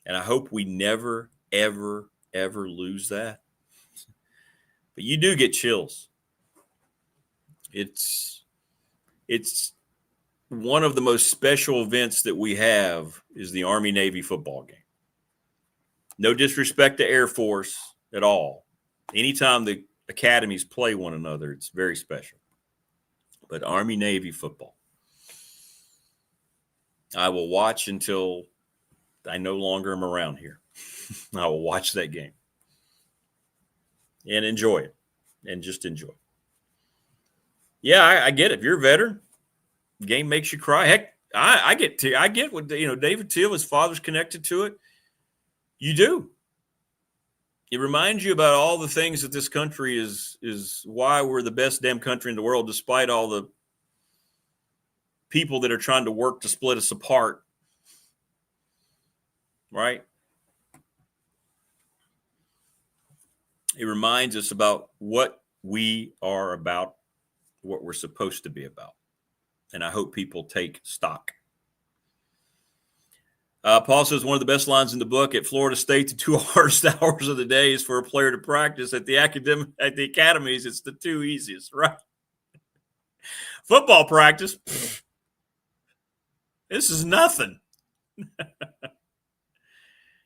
And I hope we never, ever, ever lose that. But you do get chills. It's one of the most special events that we have is the Army-Navy football game. No disrespect to Air Force at all. Anytime the academies play one another, it's very special. But Army-Navy football, I will watch until I no longer am around here. I will watch that game and enjoy it, and just enjoy it. Yeah, I get it. If you're a veteran, the game makes you cry. Heck, I get what David Teel, his father's connected to it. You do. It reminds you about all the things that this country is why we're the best damn country in the world, despite all the people that are trying to work to split us apart. Right? It reminds us about what we are about, what we're supposed to be about. And I hope people take stock. Paul says one of the best lines in the book, at Florida State, the 2 hardest hours of the day is for a player to practice. At the academies, it's the 2 easiest, right? Football practice, this is nothing.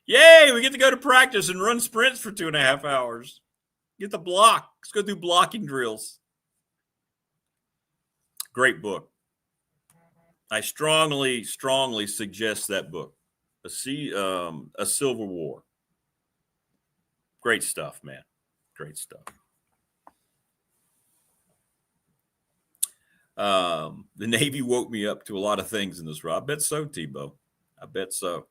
Yay, we get to go to practice and run sprints for 2.5 hours. Get the block. Let's go do blocking drills. Great book. I strongly, strongly suggest that book. A Civil War. Great stuff, man. Great stuff. The Navy woke me up to a lot of things in this, Rob. I bet so, Tebow. I bet so.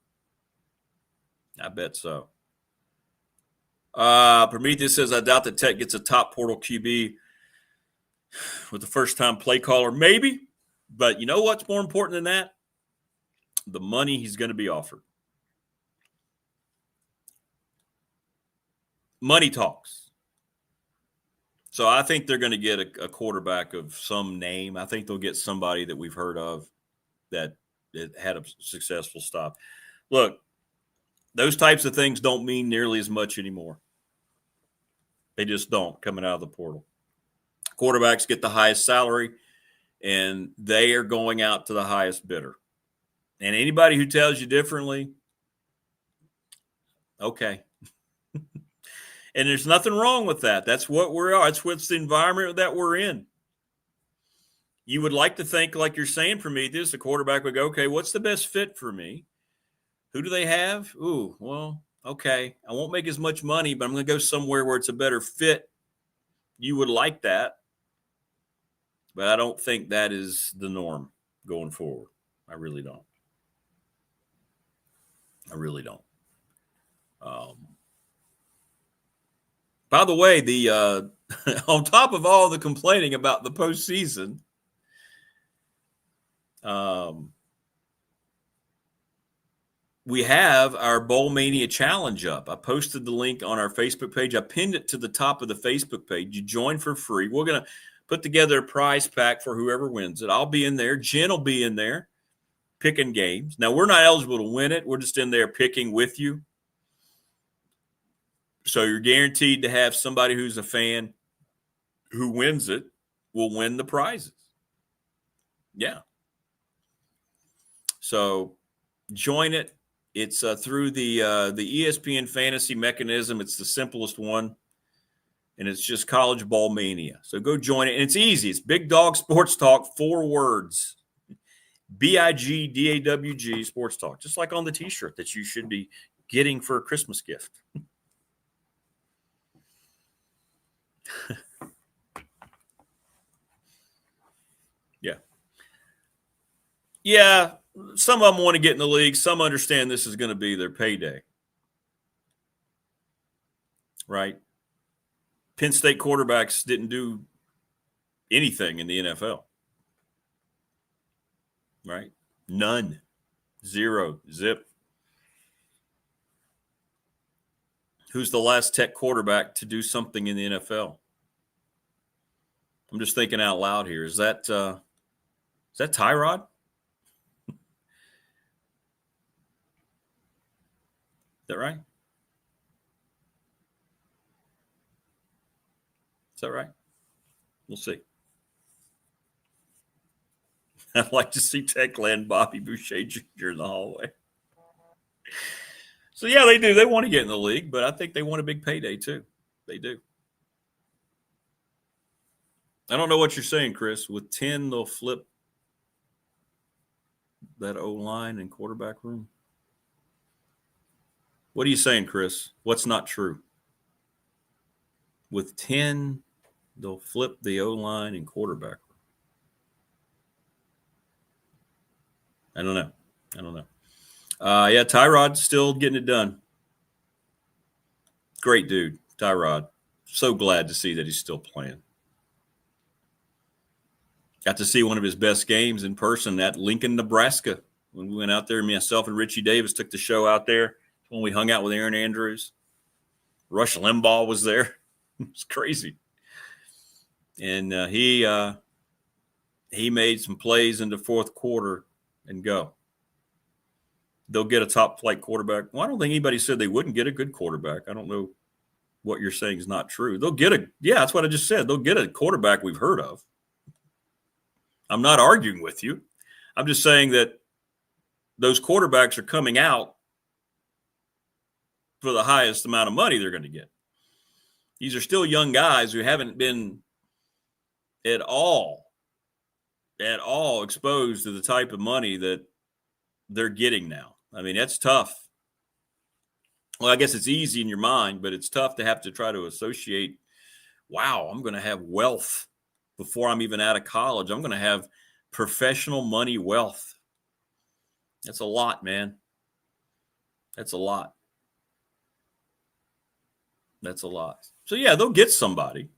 Prometheus says, I doubt that Tech gets a top portal QB with the first-time play caller. Maybe. But you know what's more important than that? The money he's going to be offered. Money talks. So I think they're going to get a quarterback of some name. I think they'll get somebody that we've heard of that had a successful stop. Look, those types of things don't mean nearly as much anymore. They just don't coming out of the portal. Quarterbacks get the highest salary, and they are going out to the highest bidder. And anybody who tells you differently, okay. And there's nothing wrong with that. That's what we are. That's what's the environment that we're in. You would like to think, like you're saying, Prometheus, the quarterback would go, okay, what's the best fit for me? Who do they have? Ooh, well, okay. I won't make as much money, but I'm going to go somewhere where it's a better fit. You would like that. But I don't think that is the norm going forward. I really don't. By the way, the on top of all the complaining about the postseason, we have our Bowl Mania Challenge up. I posted the link on our Facebook page. I pinned it to the top of the Facebook page. You join for free. We're going to put together a prize pack for whoever wins it. I'll be in there. Jen will be in there picking games. Now, we're not eligible to win it. We're just in there picking with you. So you're guaranteed to have somebody who's a fan who wins it will win the prizes. Yeah. So join it. It's through the ESPN Fantasy mechanism. It's the simplest one. And it's just College Bowl Mania. So go join it. And it's easy. It's Big Dog Sports Talk, 4 words. BIGDAWG Sports Talk. Just like on the T-shirt that you should be getting for a Christmas gift. Yeah, some of them want to get in the league. Some understand this is going to be their payday. Right? Penn State quarterbacks didn't do anything in the NFL. Right? None. Zero. Zip. Who's the last Tech quarterback to do something in the NFL? I'm just thinking out loud here. Is that Tyrod? Is that right? Is that right? We'll see. I'd like to see Tech land Bobby Boucher Jr. in the hallway. So, yeah, they do. They want to get in the league, but I think they want a big payday too. They do. I don't know what you're saying, Chris. With 10, they'll flip that O-line and quarterback room. What are you saying, Chris? What's not true? With 10, they'll flip the O-line and quarterback room. I don't know. Yeah, Tyrod's still getting it done. Great dude, Tyrod. So glad to see that he's still playing. Got to see one of his best games in person at Lincoln, Nebraska. When we went out there, myself and Richie Davis took the show out there when we hung out with Aaron Andrews. Rush Limbaugh was there. It was crazy. And he made some plays in the fourth quarter and go. They'll get a top-flight quarterback. Well, I don't think anybody said they wouldn't get a good quarterback. I don't know what you're saying is not true. They'll get that's what I just said. They'll get a quarterback we've heard of. I'm not arguing with you. I'm just saying that those quarterbacks are coming out for the highest amount of money they're going to get. These are still young guys who haven't been at all exposed to the type of money that they're getting now. I mean, that's tough. Well, I guess it's easy in your mind, but it's tough to have to try to associate, wow, I'm going to have wealth before I'm even out of college. I'm going to have professional money wealth. That's a lot, man. That's a lot. So, yeah, they'll get somebody.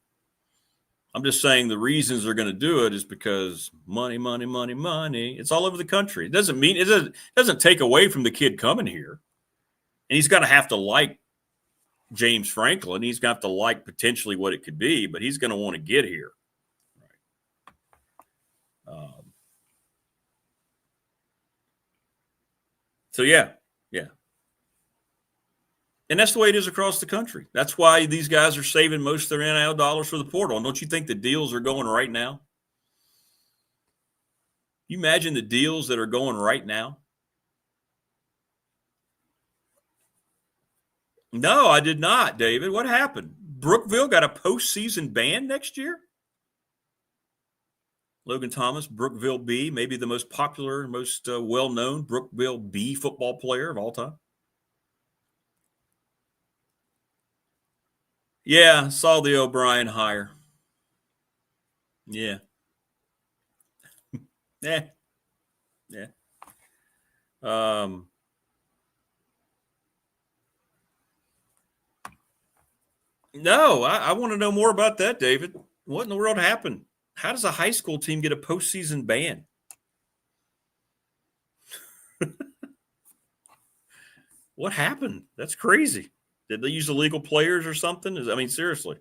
I'm just saying the reasons they're going to do it is because money. It's all over the country. It doesn't take away from the kid coming here. And he's going to have to like James Franklin. He's going to have to like potentially what it could be, but he's going to want to get here. Right. So, yeah. And that's the way it is across the country. That's why these guys are saving most of their NIL dollars for the portal. And don't you think the deals are going right now? You imagine the deals that are going right now? No, I did not, David. What happened? Brookville got a postseason ban next year? Logan Thomas, Brookville B, maybe the most popular, most well-known Brookville B football player of all time. Yeah, saw the O'Brien hire. Yeah. Yeah. No, I want to know more about that, David. What in the world happened? How does a high school team get a postseason ban? What happened? That's crazy. Did they use illegal players or something? I mean, seriously.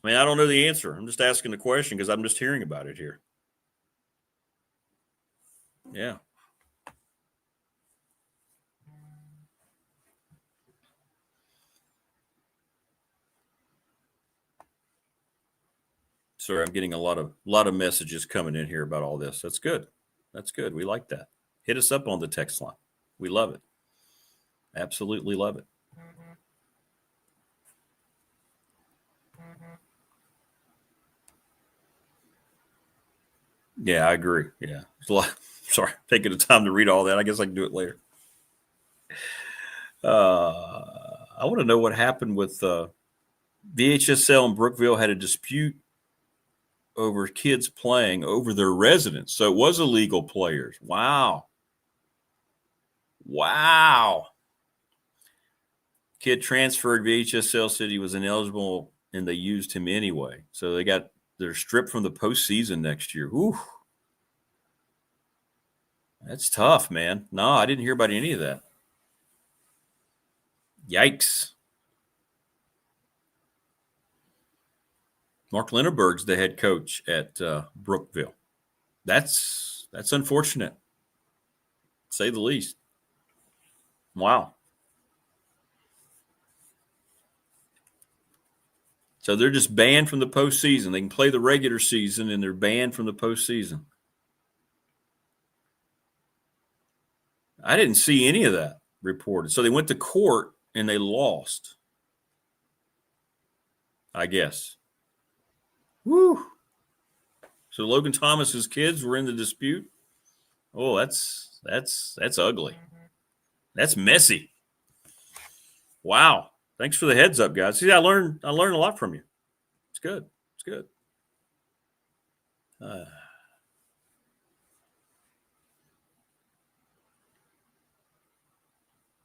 I mean, I don't know the answer. I'm just asking the question because I'm just hearing about it here. Yeah. Sorry, I'm getting a lot of messages coming in here about all this. That's good. That's good. We like that. Hit us up on the text line. We love it. Absolutely love it. Yeah, I agree. Yeah. Sorry, taking the time to read all that. I guess I can do it later. I want to know what happened with VHSL and Brookville had a dispute over kids playing over their residence. So it was illegal players. Wow. Kid transferred VHSL, said he was ineligible, and they used him anyway. So they're stripped from the postseason next year. Ooh. That's tough, man. No, I didn't hear about any of that. Yikes. Mark Linneberg's the head coach at Brookville. That's unfortunate, to say the least. Wow. So they're just banned from the postseason. They can play the regular season, and they're banned from the postseason. I didn't see any of that reported. So they went to court, and they lost, I guess. Woo. So Logan Thomas's kids were in the dispute. Oh, that's ugly. That's messy. Wow. Thanks for the heads up, guys. See, I learned a lot from you. It's good. It's good.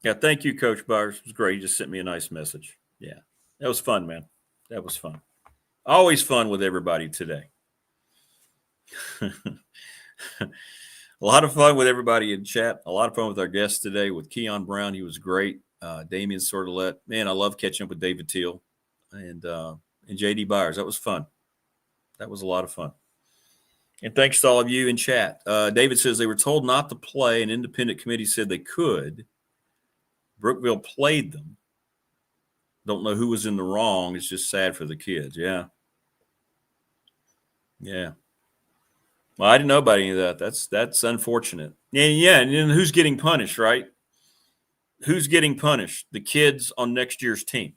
Yeah, thank you, Coach Byers. It was great. You just sent me a nice message. Yeah, that was fun, man. That was fun. Always fun with everybody today. A lot of fun with everybody in chat. A lot of fun with our guests today with Kion Brown. He was great. Damien Sordelett. Man, I love catching up with David Teel and JD Byers. That was fun. That was a lot of fun. And thanks to all of you in chat. David says they were told not to play. An independent committee said they could. Brookville played them. Don't know who was in the wrong. It's just sad for the kids. Yeah. Yeah. Well, I didn't know about any of that. That's unfortunate. And then who's getting punished, right? Who's getting punished? The kids on next year's team.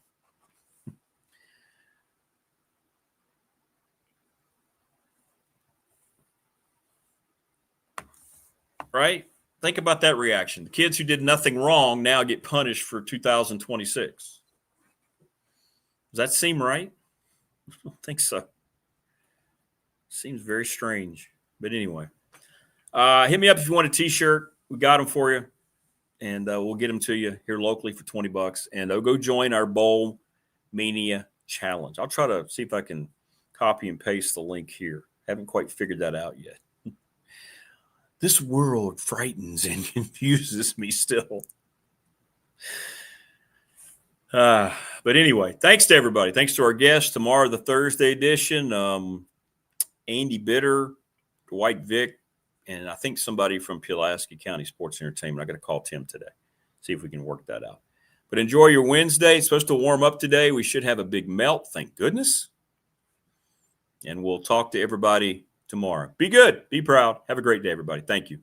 Right? Think about that reaction. The kids who did nothing wrong now get punished for 2026. Does that seem right? I don't think so. Seems very strange. But anyway, hit me up if you want a T-shirt. We got them for you. And we'll get them to you here locally for $20. And go join our Bowl Mania Challenge. I'll try to see if I can copy and paste the link here. Haven't quite figured that out yet. This world frightens and confuses me still. But anyway, thanks to everybody. Thanks to our guests. Tomorrow, the Thursday edition, Andy Bitter, Dwight Vick, and I think somebody from Pulaski County Sports Entertainment. I got to call Tim today, see if we can work that out. But enjoy your Wednesday. It's supposed to warm up today. We should have a big melt, thank goodness. And we'll talk to everybody tomorrow. Be good. Be proud. Have a great day, everybody. Thank you.